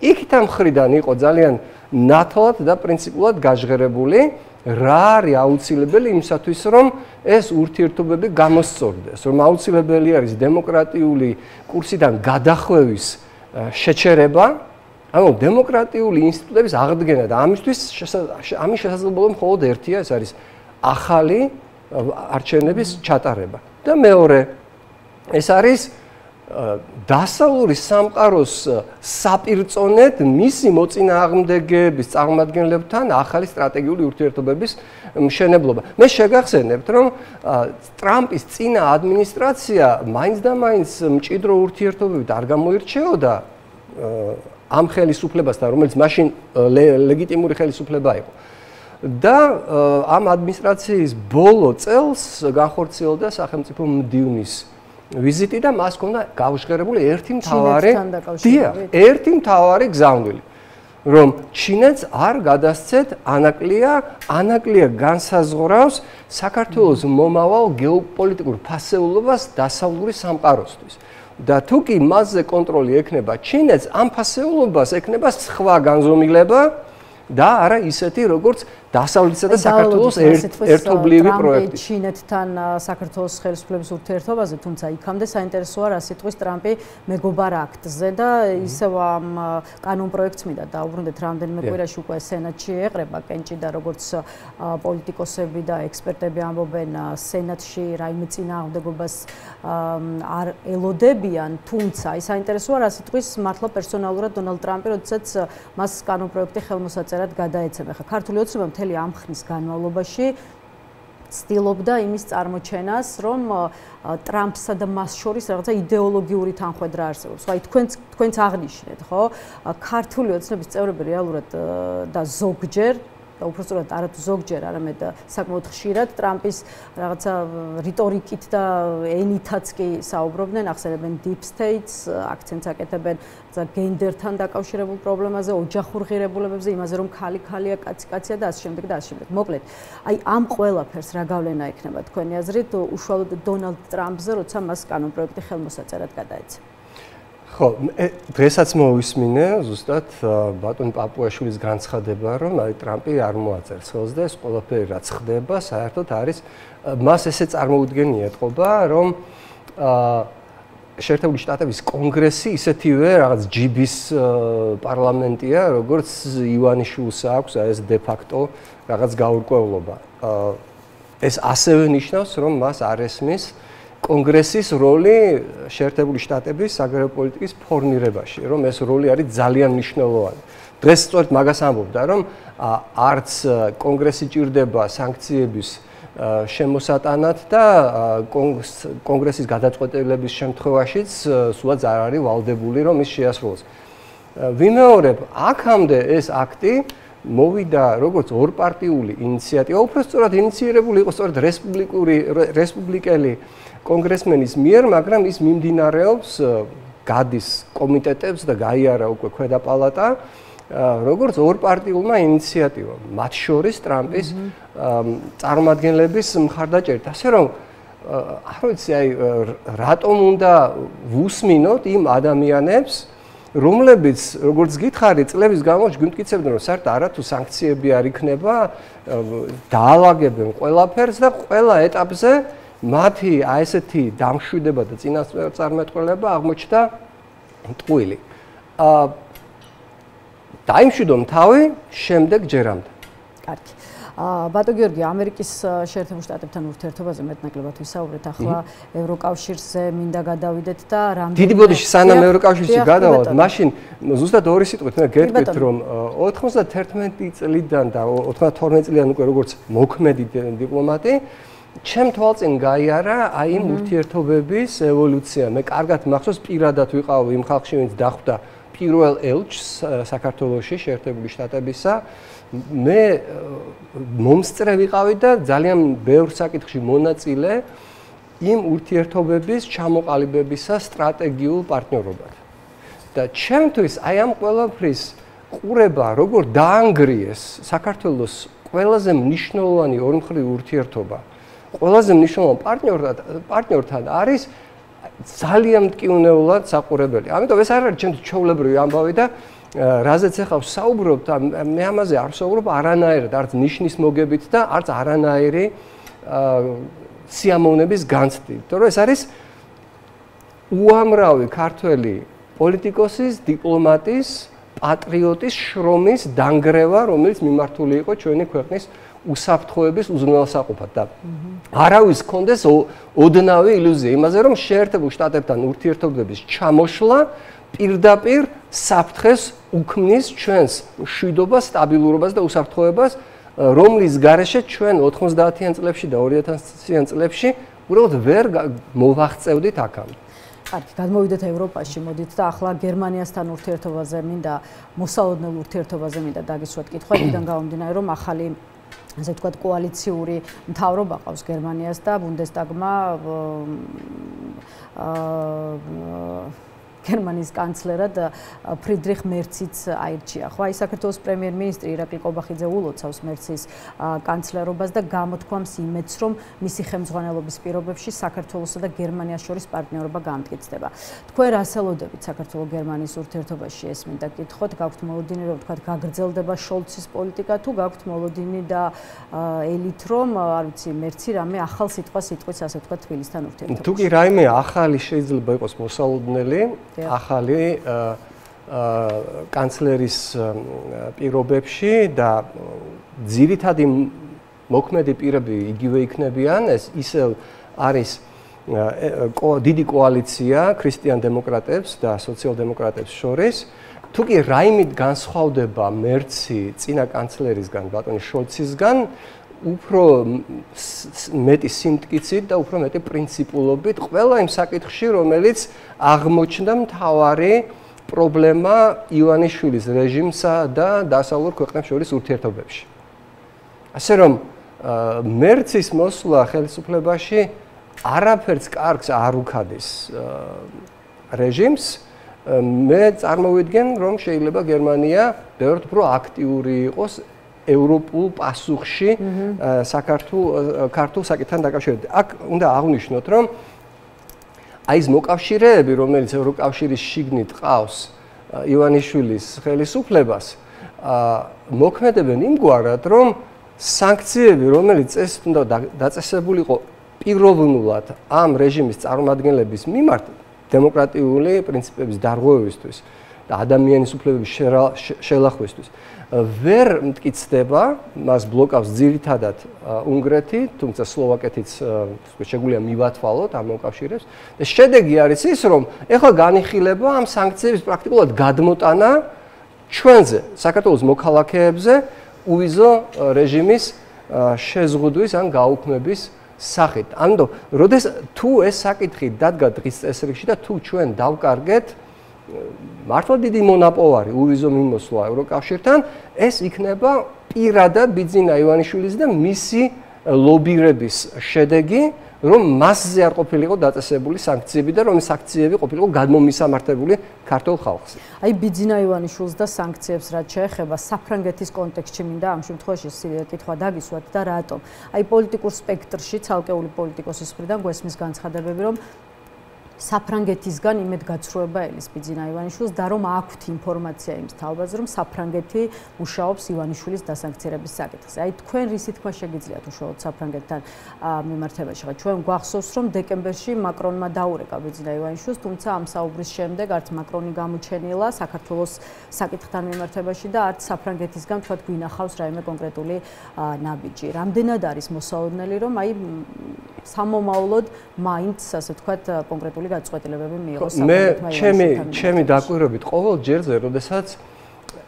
იქით ამ მხრიდან იყო ძალიან ნათლად და პრინციპულად გაჟღერებული რა არის აუცილებელი იმისათვის რომ ეს ურთიერთობები გამოსწორდეს, რომ აუცილებელი არის დემოკრატიული კურსიდან გადახვევის შეჩერება, ანუ დემოკრატიული ინსტიტუტების აღდგენა და ამის შესაძლებლობა მხოლოდ ერთია, ეს არის ახალი არჩევნების ჩატარება. და მეორე, ეს არის დასავლური სამყაროს საპირწონედ მისი მოწინააღმდეგეების წარმომადგენლებთან ახალი სტრატეგიული ურთიერთობების მშენებლობა. მე შეგახსენებთ, რომ ტრამპის წინა ადმინისტრაცია მაინც და მაინც მჭიდრო ურთიერთობებით არ გამოირჩეოდა ამ ხელისუფლებასთან, რომელიც მაშინ ლეგიტიმური ხელისუფლება იყო. და ამ ადმინისტრაციის ბოლო წელს განხორციელდა სახელმწიფო მდივნის ვიზიტი და მას ჰქონდა გავჟღერებული ერთი მთავარი გზავნილი, რომ ჩინეთს არ გადასცეთ ანაკლია განსაზღვრავს საქართველოს მომავალ გეოპოლიტიკურ ფასეულობას დასავლური სამყაროსთვის. და თუ კი მასზე კონტროლი ექნება ჩინეთს, ამ ფასეულობას ექნება სხვა განზომილება და არა ისეთი, როგორც დასავლეთსა და საქართველოს ერთობლივი პროექტი. ჩინეთთან საქართველოს ხელისუფლების ურთიერთობაზე, თუმცა იქამდე საინტერესოა რა სიტყვის ტრამპი მეგობარ აქტზე და ისევ ამ კანონპროექტს მინდა დაუბრუნდეთ, რამდენიმე კვირაში უკვე სენატში ეყრება კენჭი და როგორც პოლიტიკოსები და ექსპერტები ამბობენ, სენატში რაიმე წინააღმდეგობას არ ელოდებიან, თუმცა საინტერესოა რა სიტყვის მართლა პერსონალურად დონალდ ტრამპი, როდესაც მას კანონპროექტი ხელმოსაწერად გადაეცემა. ხა ქართული ოცნება მთელი ამ ხნის განმავლობაში ცდილობდა იმის წარმოჩენას, რომ ტრამპსა და მას შორის რაღაცა იდეოლოგიური თანხმედრა არსებობს. ხა თქვენც აღნიშნეთ, ხო? ქართული ოცნების წევრები რეალურად და ზოგჯერ და უბრალოდ არათუ ზოგჯერ, არამედ საკმაოდ ხშირად ტრამპის რაღაცა რიტორიკით და ენითაც კი საუბრობდნენ, ახსენებენ deep states, აქცენტს აკეთებენ გენდერთან დაკავშირებულ პრობლემაზე, ოჯახურ ღირებულებებზე, იმაზე რომ ქალი-ქალია, კაცი-კაცია და ასე შემდეგ და ასე შემდეგ. მოკლედ, აი ამ ყველაფერს რა გავლენა ექნება თქვენი აზრით უშუალოდ დონალდ ტრამპზე, როცა მას კანონპროექტი ხელმოსაწერად გადაეცა? ხო, დღესაც მოვისმინე ზუსტად ბატონ პაპუაშვილის განცხადება, რომ აი ტრამპი არ მოაწერს ხელს და ეს ყველაფერი რაც ხდება, საერთოდ არის მას ესე წარმოუდგენია ეთყობა, რომ შეერთებული შტატების კონგრესი ისეთივე რაღაც ჯიბის პარლამენტია, როგორც ივანიშვილს აქვს ეს დე ფაქტო რაღაც გაურკვევლობა. ეს ასევე ნიშნავს, რომ მას არ ესმის კონგრესის როლი შეერთებული შტატების საგარეო პოლიტიკის ფორმირებაში, რომ ეს როლი არის ძალიან მნიშვნელოვანი. დღეს სწორედ მაგას ამბობდა, რომ არც კონგრესი ჭირდება სანქციების შემოსატანად და კონგრესის გადაწყვეტილების შემთხვევაშიც სულაც არ არის ვალდებული, რომ ის შეასრულოს. ვიმეორებ, აქამდე ეს აქტი მოვიდა როგორც ორპარტიული ინიციატივა, უბრალოდ ინიცირებული იყო სწორედ რესპუბლიკელი კონგრესმენის მიერ, მაგრამ ის მიმდინარეობს, გადის კომიტეტებს და გაიარა უკვე ქვედა პალატა, როგორც ორპარტიულმა ინიციატივამ, მათ შორის ტრამპის წარმომადგენლების მხარდაჭერით. ასე რომ, არ ვიცი, აი რატომ უნდა ვუსმინოთ იმ ადამიანებს, რომლებიც, როგორც გითხარით, წლების განმავლობაში გვიმტკიცებდნენ, რომ საერთოდ არათუ სანქციები არ იქნება, დაალაგებენ ყველაფერს და ყველა ეტაპზე მათი ესეთი დამშვიდება და წინასწარმეტყველება აღმოჩნდა მტყვილი. დაიმშვიდო თავი, შემდეგ ჯერამდე. კარგი. ბატონ გიორგი, ამერიკის შეერთებულ შტატებთან ურთიერთობაზე მეტნაკლებად ვისაუბრეთ. ახლა ევროკავშირზე მინდა გადავიდეთ და რამდენი დიდი ბოდიში სანამ ევროკავშირში გადავალთ, მაშინ ზუსტად ორი სიტყვით მე გეტყვით, რომ 91 წლიდან და 92 წლიდან უკვე როგორც მოქმედი დიპლომატი ჩემ თვალწინ გაიარა აი იმ ურთიერთობების ევოლუცია. მე კარგად მახსოვს, პირადად ვიყავ იმ ხალხში, ვინც დახვდა პირველ ელჩს საქართველოში შეერთებული შტატებისა. მე მომსწრე ვიყავი და ძალიან ბევრ საკითხში მონაწილე იმ ურთიერთობების ჩამოყალიბებისა სტრატეგიულ პარტნიორობად. და ჩემთვის აი ამ ყველაფრის ყურება, როგორ დაანგრიეს საქართველოს ყველაზე მნიშვნელოვანი ორმხრივი ურთიერთობა ყველაზე მნიშვნელოვან პარტნიორთან არის ძალიან მტკივნეულად საყურებელი. ამიტომ ეს არ არის ჩემთვის ჩვეულებრივი ამბავი და რაზეც ახლა საუბრობთ, მე ამაზე არ ვსაუბრობ არანაირად, არც ნიშნის მოგებით და არც არანაირი სიამოვნების განცდით. თორე ეს არის უამრავი ქართველი პოლიტიკოსის, დიპლომატის, პატრიოტის შრომის დანგრევა, რომელიც მიმართული იყო ჩვენი ქვეყნის უსაფრთხოების უზრუნველსაყოფად და არავის კონდეს ოდნავი ილუზია იმაზე, რომ შეერთებულ შტატებთან ურთიერთობების ჩამოშლა პირდაპირ საფრთხეს უქმნის ჩვენს მშვიდობას, სტაბილურობას და უსაფრთხოებას, რომლის გარეშე ჩვენ 90-იან წლებში და 2000-იან წლებში უბრალოდ ვერ მოვაღწევდით აქამდე. კარგი, გადმოვიდეთ ევროპაში, მოდით და ახლა გერმანიასთან ურთიერთობაზე მინდა, მოსალოდნელ ურთიერთობაზე მინდა დაგისვათ კითხვა, იქიდან გამომდინარე, რომ ახალი ასე ვთქვათ კოალიციური მთავრობა ყავს გერმანიას და ბუნდესტაგმა გერმანიის კანცლერად ფრიდრიხ მერციც აირჩია. ხო, აი საქართველოს პრემიერ-მინისტრი ირაკლი კობახიძე ულოცავს მერცის კანცლერობას და გამოთქვამს იმედს, რომ მისი ხელმძღვანელობის პირობებში საქართველოსა და გერმანიას შორის პარტნიორობა გამტკიცდება. თქვენ რას ელოდებით საქართველოს-გერმანიის ურთიერთობაში ესმინდა კითხოთ, გაქვთ მოლოდინი, რომ ვთქვათ, გაგრძელდება შოლცის პოლიტიკა თუ გაქვთ მოლოდინი და ელით, რომ არ ვიცი, მერცი რამე ახალ სიტყვას ასე ვთქვათ თბილისთან ურთიერთობაში. თუ კი რაიმე ახალი შეიძლება იყოს მოსალოდნელი ახალი კანცლერის პირობებში და ძირითადი მოქმედი პირები იგივე იქნებიან, ეს ისევ არის დიდი კოალიცია ქრისტიან დემოკრატებს და სოციალ-დემოკრატებს შორის. თუ კი რაიმით განსხვავდება მერცი წინა კანცლერისგან, ბატონი შოლცისგან, უფრო მეტი სიმტკიცით და უფრო მეტი პრინციპულობით ყველა იმ საკითხში, რომელიც აღმოჩნდა მთავარი პრობლემა ივანიშვილის რეჟიმსა და დასავლურ ქვეყნებს შორის ურთიერთობებში. ასე რომ მერცის მოსვლა ხელისუფლებაში არაფერს კარგს არ უქადის რეჟიმს. მე წარმოვიდგენ, რომ შეიძლება გერმანია ბევრად უფრო აქტიური იყოს ევროპულ პასუხში ქართულ საკითხთან დაკავშირებით. აქ უნდა აღვნიშნოთ, რომ აი ეს მოკავშირეები, რომელიც ევროკავშირის შიგნით ყავს ივანიშვილის ხელისუფლებას, მოქმედებენ იმგვარად, რომ სანქციები, რომელიც წესით უნდა დაწესებულიყო პიროვნულად ამ რეჟიმის წარმომადგენლების მიმართ დემოკრატიული პრინციპების დარღვევისთვის და ადამიანის უფლებების შელახვისთვის ვერ მტკიცდება, მას ბლოკავს ძირითადად უნგრეთი, თუმცა სლოვაკეთიც შეგვიძლია მივათვალოთ ამ მოკავშირეებს და შედეგი არის ის, რომ ეხლა განიხილება ამ სანქციების პრაქტიკულად გადმოტანა ჩვენზე, საქართველოს მოქალაქეებზე უვიზო რეჟიმის შეზღუდვის ან გაუქმების სახით. ამიტომ, თუ ეს საკითხი დადგა დღის წესრიგში და თუ ჩვენ დავკარგეთ მართლა დიდი მონაპოვარი უვიზო მიმოსვლა ევროკავშირთან, ეს იქნება პირადად ბიძინა ივანიშვილის და მისი ლობირების შედეგი, რომ მასზე არ ყოფილიყო დაწესებული სანქციები და რომ სანქციები ყოფილიყო გადმომისამართებული ქართულ ხალხს. აი ბიძინა ივანიშვილს და სანქციებს რაც შეეხება საფრანგეთის კონტექსტში მინდა ამ შემთხვევაში კითხვა დაგისვათ და რატომ? აი პოლიტიკურ სპექტრში ცალკეული პოლიტიკოსის მხრიდან გვესმის განცხადებები, რომ საფრანგეთისგან იმედგაცრუება ელის ბიძინა ივანიშვილს და რომ აქვთ ინფორმაცია იმ თაობაზე, რომ საფრანგეთი მუშაობს ივანიშვილის დასანქცირების საკითხზე. აი თქვენ რისი თქმა შეგიძლიათ უშუალოდ საფრანგეთთან მიმართებაში? ჩვენ გვახსოვს, რომ დეკემბერში მაკრონმა დაურეკა ბიძინა ივანიშვილს, თუმცა ამ საუბრის შემდეგ არც მაკრონი გამოჩენილა საქართველოს საკითხთან მიმართებაში და არც საფრანგეთისგან თქვათ გვინახავს რაიმე კონკრეტული ნაბიჯი. რამდენად არის მოსალოდნელი, რომ აი სამომავლოდ მაინც ასე თქვათ კონკრეტული გაწყვეტილებები მიიღოს საფრანგეთმა. ჩემი დაკვირვებით ყოველ ჯერზე, როდესაც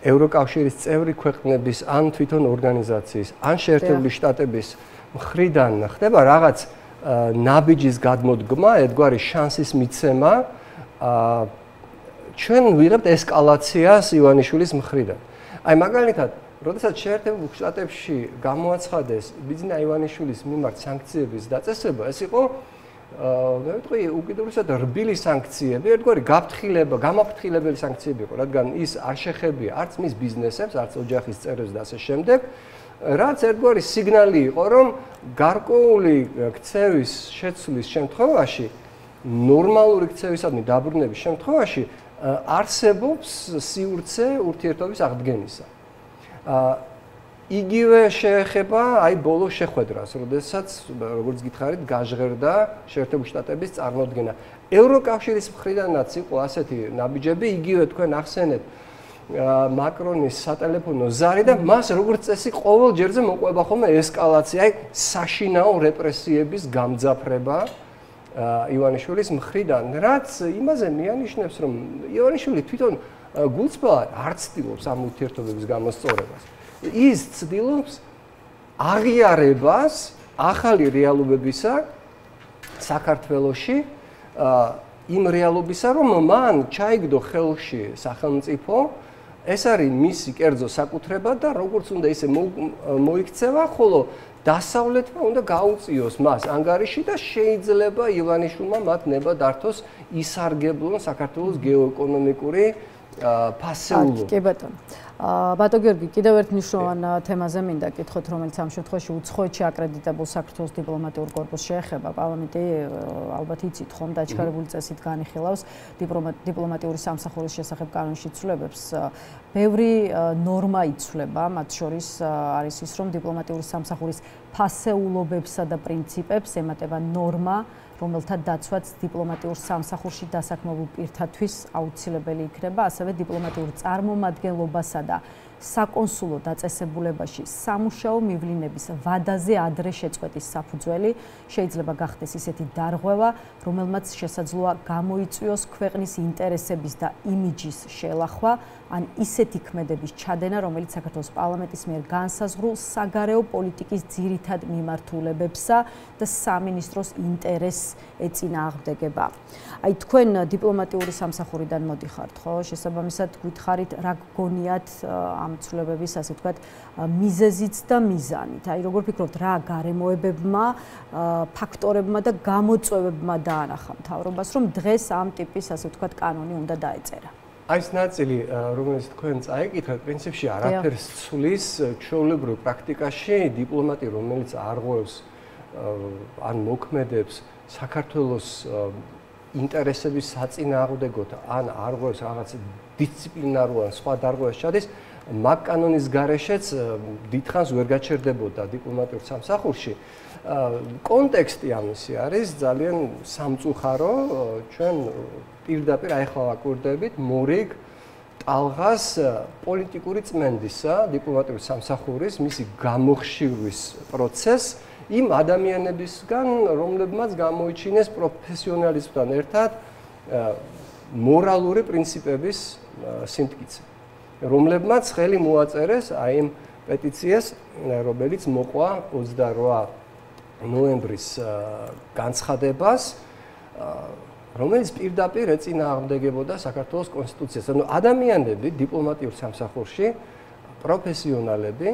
ევროკავშირის წევრი ქვეყნების ან თვითონ ორგანიზაციის, ან შეერთებული შტატების მხრიდან ხდება რაღაც ნაბიჯის გადმოდგმა, ერთგვარი შანსის მიცემა, ჩვენ ვიღებთ ესკალაციას ივანიშვილის მხრიდან. აი მაგალითად, როდესაც შეერთებულ შტატებში გამოაცხადეს ბიძინა ივანიშვილის მიმართ სანქციების დაწესება, ეს იყო მე ვიტყვი უკიდურესად რბილი სანქციები, ერთგვარი გამაფრთხილებელი სანქციები იყო, რადგან ის არ შეხებია არც მის ბიზნესებს, არც ოჯახის წევრებს და ასე შემდეგ. რაც ერთგვარი სიგნალი იყო, რომ გარკვეული ქცევის შეცვლის შემთხვევაში, ნორმალური ქცევისადმი დაბრუნების შემთხვევაში არსებობს სივრცე ურთიერთობის აღდგენისა. იგივე შეეხება აი ბოლო შეხვედრას, როდესაც როგორც გითხარით, გაჟღერდა შეერთებული შტატების წარმოდგენა. ევროკავშირის მხრიდანაც იყო ასეთი ნაბიჯები, იგივე თქვენ ახსენეთ მაკრონის სატელეფონო ზარი და მას როგორც წესი ყოველ ჯერზე მოყვება ხოლმე ესკალაცია, აი საშინაო რეპრესიების გამძაფრება ივანიშვილის მხრიდან, რაც იმაზე მიანიშნებს, რომ ივანიშვილი თვითონ გულწრფელად არ ცდილობს ამ ურთიერთობების გამოსწორებას. ის ცდილობს აღიარებას ახალი რეალობებისა საქართველოში, იმ რეალობისა, რომ მან ჩაიგდო ხელში სახელმწიფო, ეს არის მისი კერძო საკუთრება და როგორც უნდა ისე მოიქცევა, ხოლო დასავლეთმა უნდა გაუწიოს მას ანგარიში და შეიძლება ივანიშვილმა მათ ნება დართოს ისარგებლონ საქართველოს გეოეკონომიკური ფასეულობა. კი ბატონო. ბატონო გიორგი, კიდევ ერთ მნიშვნელოვან თემაზე მინდა კითხოთ, რომელიც ამ შემთხვევაში უცხოეთში აკრედიტებულ საქართველოს დიპლომატიურ კორპუსს შეეხება. პარლამენტი ალბათ იცით ხომ დაჩქარებული წესით განიხილავს დიპლომატიური სამსახურის შესახებ კანონის ცვლილებებს. ბევრი ნორმა იცვლება, მათ შორის არის ის, რომ დიპლომატიური სამსახურის ფასეულობებსა და პრინციპებს ემატება ნორმა, რომელთა დაცვაც დიპლომატიურ სამსახურში დასაქმებულ პირთათვის აუცილებელი იქნება, ასევე დიპლომატიურ წარმომადგენლობასა და საკონსულო დაწესებულებაში სამუშაო მივლინების ვადაზე ადრე შეწყვეტის საფუძველი შეიძლება გახდეს ისეთი დარღვევა, რომელმაც შესაძლოა გამოიწვიოს ქვეყნის ინტერესების და იმიჯის შელახვა, ან ისეთი ქმედების ჩადენა, რომელიც საქართველოს პარლამენტის მიერ განსაზღვრულ საგარეო პოლიტიკის ძირითად მიმართულებებსა და სამინისტროს ინტერესს ეწინააღმდეგება. აი თქვენ დიპლომატიური სამსახურიდან მოდიხართ, ხო? შესაბამისად გვითხარით, რა გგონიათ ამ ცვლილებების, ასე ვთქვათ, მიზეზიც და მიზანით. აი როგორ ფიქრობთ, რა გარემოებებმა, ფაქტორებმა და გამოწვევებმა დაანახა მთავრობას, რომ დღეს ამ ტიპის, ასე ვთქვათ, კანონი უნდა დაეწერა? აი ეს ნაწილი, რომელიც თქვენ წაიკითხეთ, პრინციპში არაფერს ცვლის ჩვეულებრივ პრაქტიკაში დიპლომატი, რომელიც არღვევს ან მოქმედებს საქართველოს ინტერესების საწინააღმდეგოდ, ან არღვევს რაღაც დისციპლინარულ ან სხვა დარღვევას ჩადის, მაგ კანონის გარეშეც დიდხანს ვერ გაჩერდებოდა დიპლომატიურ სამსახურში. კონტექსტი ამისი არის ძალიან სამწუხარო, ჩვენ პირდაპირ ახლა ვაკვირდებით მორიგ ტალღას პოლიტიკური წმენდისა, დიპლომატიური სამსახურის, მისი გამოხშირვის პროცესს იმ ადამიანებისგან, რომლებმაც გამოიჩინეს პროფესიონალიზმთან ერთად მორალური პრინციპების სიმტკიცე, რომლებმაც ხელი მოაწერეს აი იმ პეტიციას, რომელიც მოყვა 28 ნოემბრის განცხადებას, რომელიც პირდაპირ ეწინააღმდეგებოდა საქართველოს კონსტიტუციას. ანუ ადამიანები დიპლომატიურ სამსახურში, პროფესიონალები,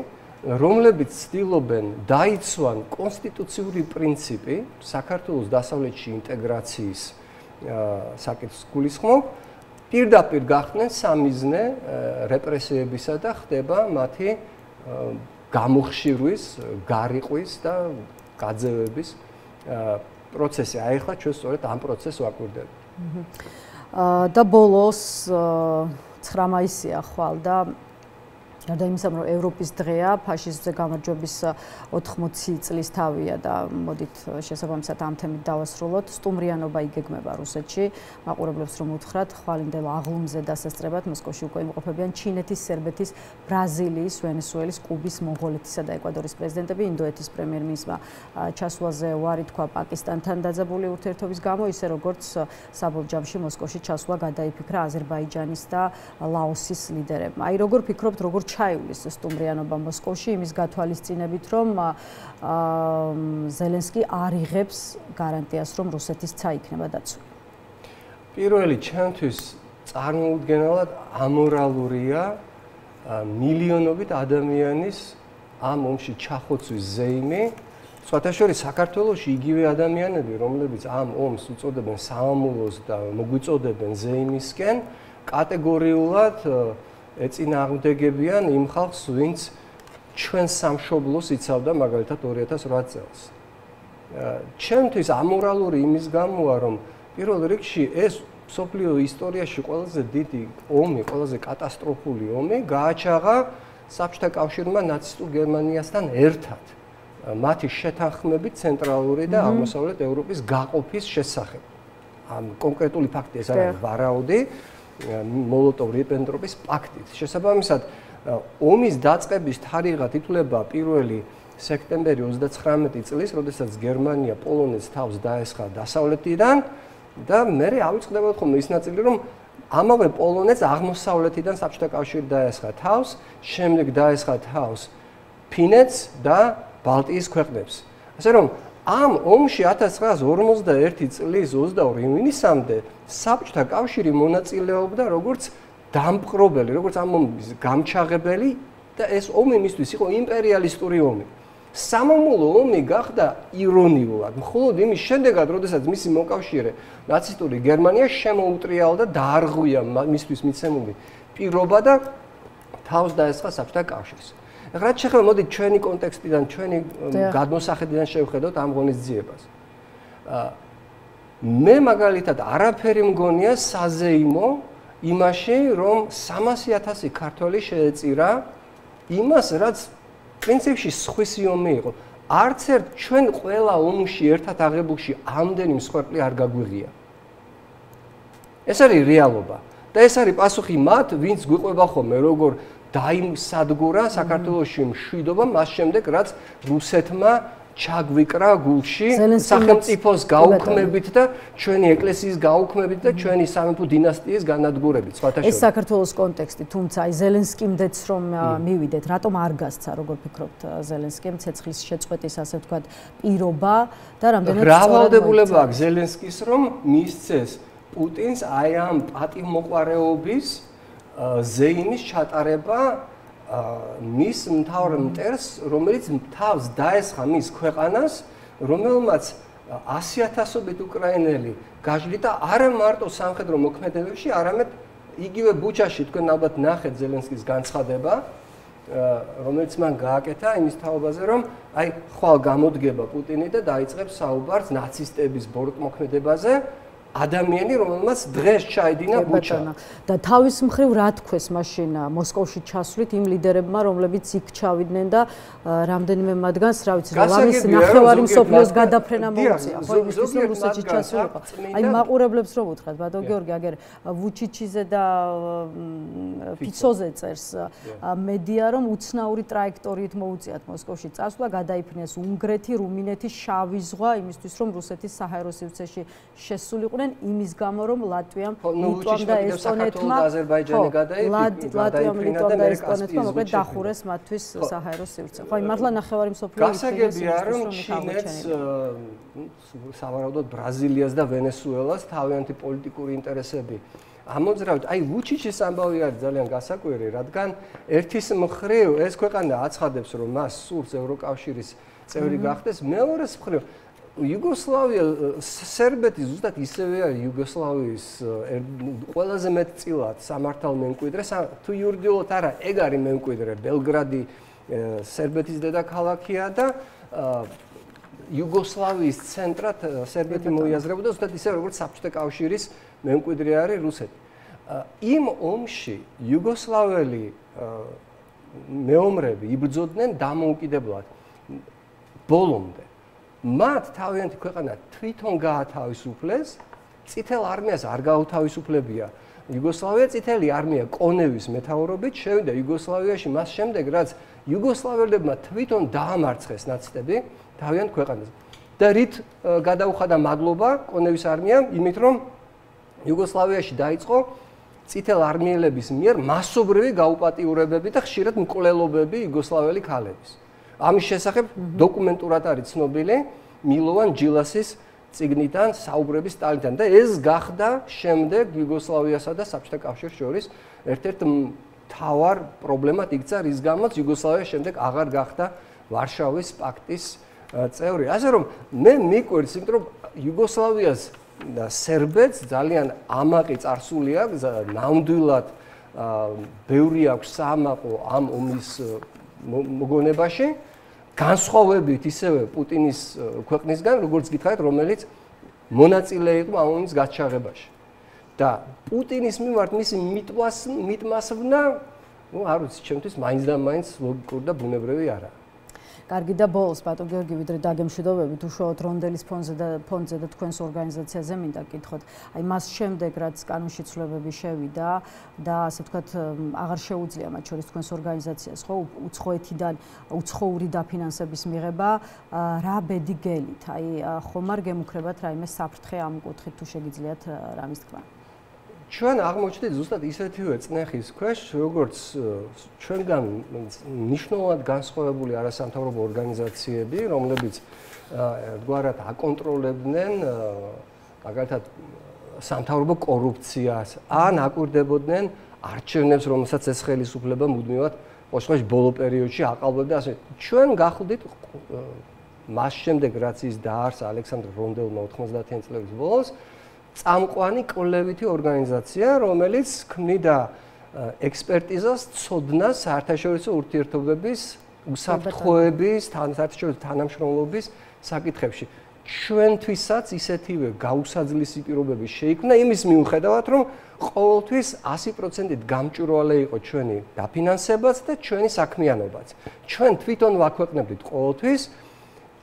რომლებიც ცდილობენ დაიცვან კონსტიტუციური პრინციპი საქართველოს დასავლეთში ინტეგრაციის საკითხს გულისხმობ, პირდაპირ გახდნენ სამიზნე რეპრესიებისა და ხდება მათი გამოხშირვის, გარიყვის და გაძევების პროცესი. აი ახლა ჩვენ სწორედ ამ პროცესს ვაკვირდებით. და ბოლოს 9 მაისია ხვალ და გარდა იმისა, რომ ევროპის დღეა, ფაშიზმზე გამარჯვების 80 წლის თავია და მოდით შესაბამისად ამ თემით დავასრულოთ. სტუმრიანობა იგეგმება რუსეთში. მაყურებლებს რომ უთხრათ, ხვალინდელ აღლუმზე დასასწრებად მოსკოვში უკვე იმყოფებიან ჩინეთის, სერბეთის, ბრაზილიის, ვენესუელის, კუბის, მონღოლეთისა და ეკვადორის პრეზიდენტები. ინდოეთის პრემიერ-მინისტრმა ჩასვლაზე უარი თქვა პაკისტანთან დაძაბული ურთიერთობის გამო, ისე როგორც საბოლჯამში მოსკოვში ჩასვლა გადაიფიქრა აზერბაიჯანის და ლაოსის ლიდერებმა. აი როგორ ფიქრობთ, როგორ ჩაივლის სტუმრიანობა მოსკოვში იმის გათვალისწინებით, რომ ზელენსკი არ იღებს გარანტიას, რომ რუსეთის ცა იქნება დაცული? პირველი ჩემთვის წარმოუდგენელად ამორალურია მილიონობით ადამიანის ამ ომში ჩახოცვის ზეიმი. სხვათა შორის საქართველოში იგივე ადამიანები, რომლებიც ამ ომს უწოდებენ საამულოს და მოგვიწოდებენ ზეიმისკენ, კატეგორიულად ეწინააღმდეგებიან იმ ხალხს, ვინც ჩვენ სამშობლოს იცავდა მაგალითად 2008 წელს. ჩემთვის ამორალური იმის გამოა, რომ პირველ რიგში ეს მსოფლიო ისტორიაში ყველაზე დიდი ომი, ყველაზე კატასტროფული ომი გააჩაღა საბჭოთა კავშირმა ნაცისტურ გერმანიასთან ერთად. მათი შეთანხმებით ცენტრალური და აღმოსავლეთ ევროპის გაყოფის შესახებ. ამ კონკრეტული ფაქტი ეს არის ვარაუდი მოლოტოვ-რიბენტროპის პაქტით. შესაბამისად, ომის დაწყების თარიღად ითვლება 1 სექტემბერი 39 წლის, როდესაც გერმანია პოლონეთს თავს დაესხა დასავლეთიდან და მე ავიწყდებოდა ხოლმე ის ნაწილი, რომ ამავე პოლონეთს აღმოსავლეთიდან საბჭოთა კავშირი დაესხა თავს, შემდეგ დაესხა თავს ფინეთს და ბალტიის ქვეყნებს. ასე რომ ამ ომში 1941 წლის 22 ივნისამდე საბჭოთა კავშირი მონაწილეობდა როგორც დამპყრობელი, როგორც ამ ომის გამჩაღებელი და ეს ომი მისთვის იყო იმპერიალისტური ომი. სამამულო ომი გახდა ირონიულად, მხოლოდ იმის შედეგად, როდესაც მისი მოკავშირე ნაცისტური გერმანია შემოუტრიალდა და დაარღვია მისთვის მიცემული პირობა და თავს დაესხა საბჭოთა კავშირს. ახლა რაც შეხება მოდით ჩვენი კონტექსტიდან, ჩვენი გადმოსახედიდან შევხედოთ ამ ღონისძიებას. მე მაგალითად არაფერი მგონია საზეიმო იმაში, რომ 300,000 ქართველი შეეწირა იმას, რაც პრინციპში სხვისი ომი იყო. არც ერთ ჩვენ ყველა ომში ერთად აღებულში ამდენი მსხვერპლი არ გაგვიღია. ეს არის რეალობა. და ეს არის პასუხი მათ, ვინც გვიყვება ხოლმე, როგორ დაიმსადგურა საქართველოში მშვიდობა, მას შემდეგ, რაც რუსეთმა ჩაგვიკრა გულში სახელმწიფოს გაუქმებით და ჩვენი ეკლესიის გაუქმებით და ჩვენი სამეფო დინასტიის განადგურებით. ეს საქართველოს კონტექსტი, თუმცა აი ზელენსკიმდეც რომ მივიდეთ, რატომ არ გასცა, როგორ ფიქრობთ ზელენსკიმ ცეცხლის შეწყვეტის ასე ვთქვათ პირობა და რამდენად რავალდებულება აქვს ზელენსკის, რომ მისცეს პუტინს აი ამ პატივმოყვარეობის ზეიმის ჩატარება მის მთავარ მტერს, რომელიც თავს დაესხა მის ქვეყანას, რომელმაც 100,000-ობით უკრაინელი გაჟლიტა არა მარტო სამხედრო მოქმედებებში, არამედ იგივე ბუჩაში თქვენ ალბათ ნახეთ ზელენსკის განცხადება, რომელიც მან გააკეთა იმის თაობაზე, რომ აი ხვალ გამოდგება პუტინი და დაიწყებს საუბარს ნაცისტების ბოროტმოქმედებაზე. ადამიანი, რომელმაც დღეს ჩაიდინა ბუჩა. და თავის მხრივ რა თქვეს მაშინ მოსკოვში ჩასვლით იმ ლიდერებმა, რომლებიც იქ ჩავიდნენ და რამდენიმე მათგანს, რა ვიცი, ლამის ნახევარი მსოფლიოს გადაფრენა მოუწია. ხო, იმისთვის რომ რუსეთში ჩასულიყო. აი მაყურებლებს რომ უთხრათ, ბატონ გიორგი, აგერ ვუჩიჩიზე და ფიცოზე წერს მედია, რომ უცნაური ტრაექტორიით მოუწიათ მოსკოვში წასვლა, გადაიფრინეს უნგრეთი, რუმინეთი, შავი ზღვა, იმისთვის რომ რუსეთის საჰაერო სივრცეში შესულიყვნენ იმის გამო რომ ლატვიამ, ლიტვამ და ესტონეთმა ლატვიამ, ლიტვამ და ესტონეთმა მოკლედ დახურეს მათთვის საჰაერო სივრცე. ხო, მართლა ნახევარი მსოფლიო გასაგებია რომ ჩინეთს სავარაუდოდ ბრაზილიას და ვენესუელას თავიანთი პოლიტიკური ინტერესები ამოძრავთ. აი ვუჩიჩის ამბავი არის ძალიან გასაკვირი, რადგან ერთის მხრივ ეს ქვეყანა აცხადებს რომ მას სურს ევროკავშირის წევრი გახდეს, მეორეს მხრივ იუგოსლავია, სერბეთი ზუსტად ისევე არის იუგოსლავიის ყველაზე მეტწილად სამართალ მემკვიდრე, თუ იურიდიულად არა, ეგ არის მემკვიდრე, ბელგრადი სერბეთის დედაქალაქია და იუგოსლავიის ცენტრად სერბეთი მოიაზრებოდა, ზუსტად ისევე როგორც საბჭოთა კავშირის მემკვიდრე არის რუსეთი. იმ ომში იუგოსლაველი მეომრები იბრძოდნენ დამოუკიდებლად ბოლომდე. მათ თავიანთი ქვეყანა თვითონ გაათავისუფლეს, წითელ არმიას არ გაუთავისუფლებია. იუგოსლავია წითელი არმია კონევის მეთაურობით შევიდა იუგოსლავიაში მას შემდეგ, რაც იუგოსლაველებმა თვითონ დაამარცხეს ნაცისტები თავიანთ ქვეყანაზე. და რით გადაუხადა მადლობა კონევის არმიამ, იმით რომ იუგოსლავიაში დაიწყო წითელ არმიელების მიერ მასობრივი გაუპატიურებები და ხშირად მკვლელობები იუგოსლაველი ქალების. ამის შესახებ დოკუმენტურად არის ცნობილი მილოვან ჯილასის წიგნიდან საუბრების სტალინთან და ეს გახდა შემდეგ იუგოსლავიასა და საბჭოთა კავშირს შორის ერთ-ერთი მთავარ პრობლემად იქცა, რის გამოც იუგოსლავია შემდეგ აღარ გახდა ვარშავის პაქტის წევრი. ასე რომ მე მიკვირს, იმიტომ რომ იუგოსლავიას და სერბეთს ძალიან ამაყი წარსული აქვს, ნამდვილად ბევრი აქვს საამაყო ამ ომის მოგონებაში განსხვავებით ისევე პუტინის ქვეყნისგან, როგორც გითხარით, რომელიც მონაწილე იყო ამ ომის გაჩაღებაში. და პუტინის მიმართ მისი მიტმასვნა, არ ვიცი, ჩემთვის მაინც და მაინც ლოგიკური და ბუნებრივი არაა. კარგი და ბოლოს ბატონ გიორგი, ვიდრე დაგემშვიდობებით უშუალოდ რონდელის ფონდზე და თქვენს ორგანიზაციაზე მინდა გითხოთ. აი მას შემდეგ რაც კანონში ცვლილებები შევიდა და ასე ვთქვათ, აღარ შეუძლია მათ შორის თქვენს ორგანიზაციას, ხო, უცხოეთიდან უცხოური დაფინანსების მიღება, რა ბედი გელით? აი ხომ არ გემუქრებათ რაიმე საფრთხე ამ კუთხით თუ შეგიძლიათ რამის თქვა? ჩვენ აღმოჩნდით ზუსტად ისეთივე წნეხის ქვეშ, როგორც ჩვენგან მნიშვნელოვნად განსხვავებული არასამთავრობო ორგანიზაციები, რომლებიც ერთგვარად აკონტროლებდნენ მაგალითად სამთავრობო კორუფციას, ან აკვირდებოდნენ არჩევნებს, რომელსაც ეს ხელისუფლება მუდმივად ოშხოში ბოლო პერიოდში აყალბებდა. ასე ჩვენ გახდით მას შემდეგ, რაც ის დაარსა ალექსანდრე რონდელმა 90-იან წლების ბოლოს, წამყვანი კვლევითი ორგანიზაცია, რომელიც ქმნიდა ექსპერტიზას, ცოდნას საერთაშორისო ურთიერთობების, უსაფრთხოების, საერთაშორისო თანამშრომლობის საკითხებში. ჩვენთვისაც ისეთივე გაუსაძლისი პირობები შეიქმნა იმის მიუხედავად, რომ ყოველთვის 100%-ით გამჭვირვალე იყო ჩვენი დაფინანსებაც და ჩვენი საქმიანობაც. ჩვენ თვითონ ვაქვეყნებდით ყოველთვის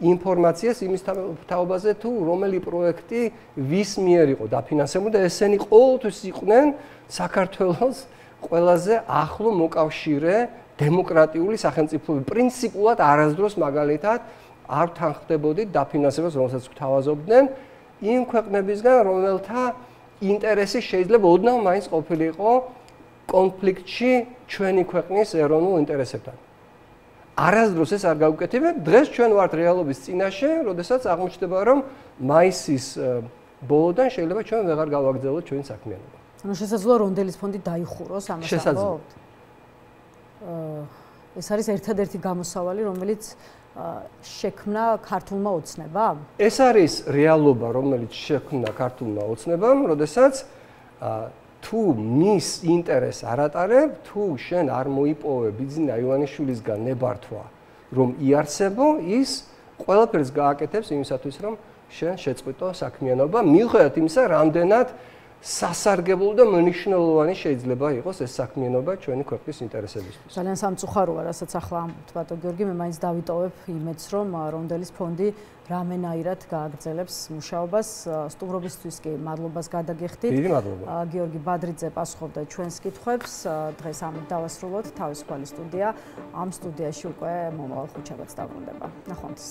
ინფორმაციას იმის თაობაზე თუ რომელი პროექტი ვის მიერ იყო დაფინანსებული და ესენი ყოველთვის იყვნენ საქართველოს ყველაზე ახლო მოკავშირე დემოკრატიული სახელმწიფოები. პრინციპულად არასდროს მაგალითად არ თანხმდებოდით დაფინანსებას, რომელსაც გვთავაზობდნენ იმ ქვეყნებისგან, რომელთა ინტერესი შეიძლება ოდნავ მაინც ყოფილიყო კონფლიქტში ჩვენი ქვეყნის ეროვნულ ინტერესებთან. არასდროს ეს არ გავუკეთებია. დღეს ჩვენ ვართ რეალობის წინაშე, როდესაც აღმოჩნდება, რომ მაისის ბოლოდან შეიძლება ჩვენ ვეღარ გავაგრძელოთ ჩვენი საქმიანობა. ანუ შესაძლოა რონდელის ფონდი დაიხუროს ამას ამბობთ? ეს არის ერთადერთი გამოსავალი, რომელიც შექმნა ქართულმა ოცნებამ? ეს არის რეალობა, რომელიც შექმნა ქართულმა ოცნებამ, როდესაც თუ მის ინტერესს არ ატარებ, თუ შენ არ მოიპოვე ბიძინა ივანიშვილისგან ნებართვა, რომ იარსებო, ის ყველაფერს გააკეთებს იმისათვის, რომ შენ შეწყვიტო საქმიანობა, მიუხედავად იმისა, რამდენად სასარგებლო და მნიშვნელოვანი შეიძლება იყოს ეს საქმიანობა ჩვენი ქვეყნის ინტერესებისთვის. ძალიან სამწუხაროა, რასაც ახლა ამბობთ ბატონ გიორგი, მე მაინც დავიტოვებ იმედს, რომ რონდელის ფონდი რამენაირად გააგრძელებს მუშაობას. სტუმრობისთვის კი მადლობას გადაგიხდით. დიდი მადლობა. გიორგი ბადრიძე პასუხობდა ჩვენს კითხვებს. დღეს ამით დავასრულოთ თავისუფალი სტუდია. ამ სტუდიაში უკვე მომავალ ხუთშაბათს დაბრუნდება. ნახვამდის.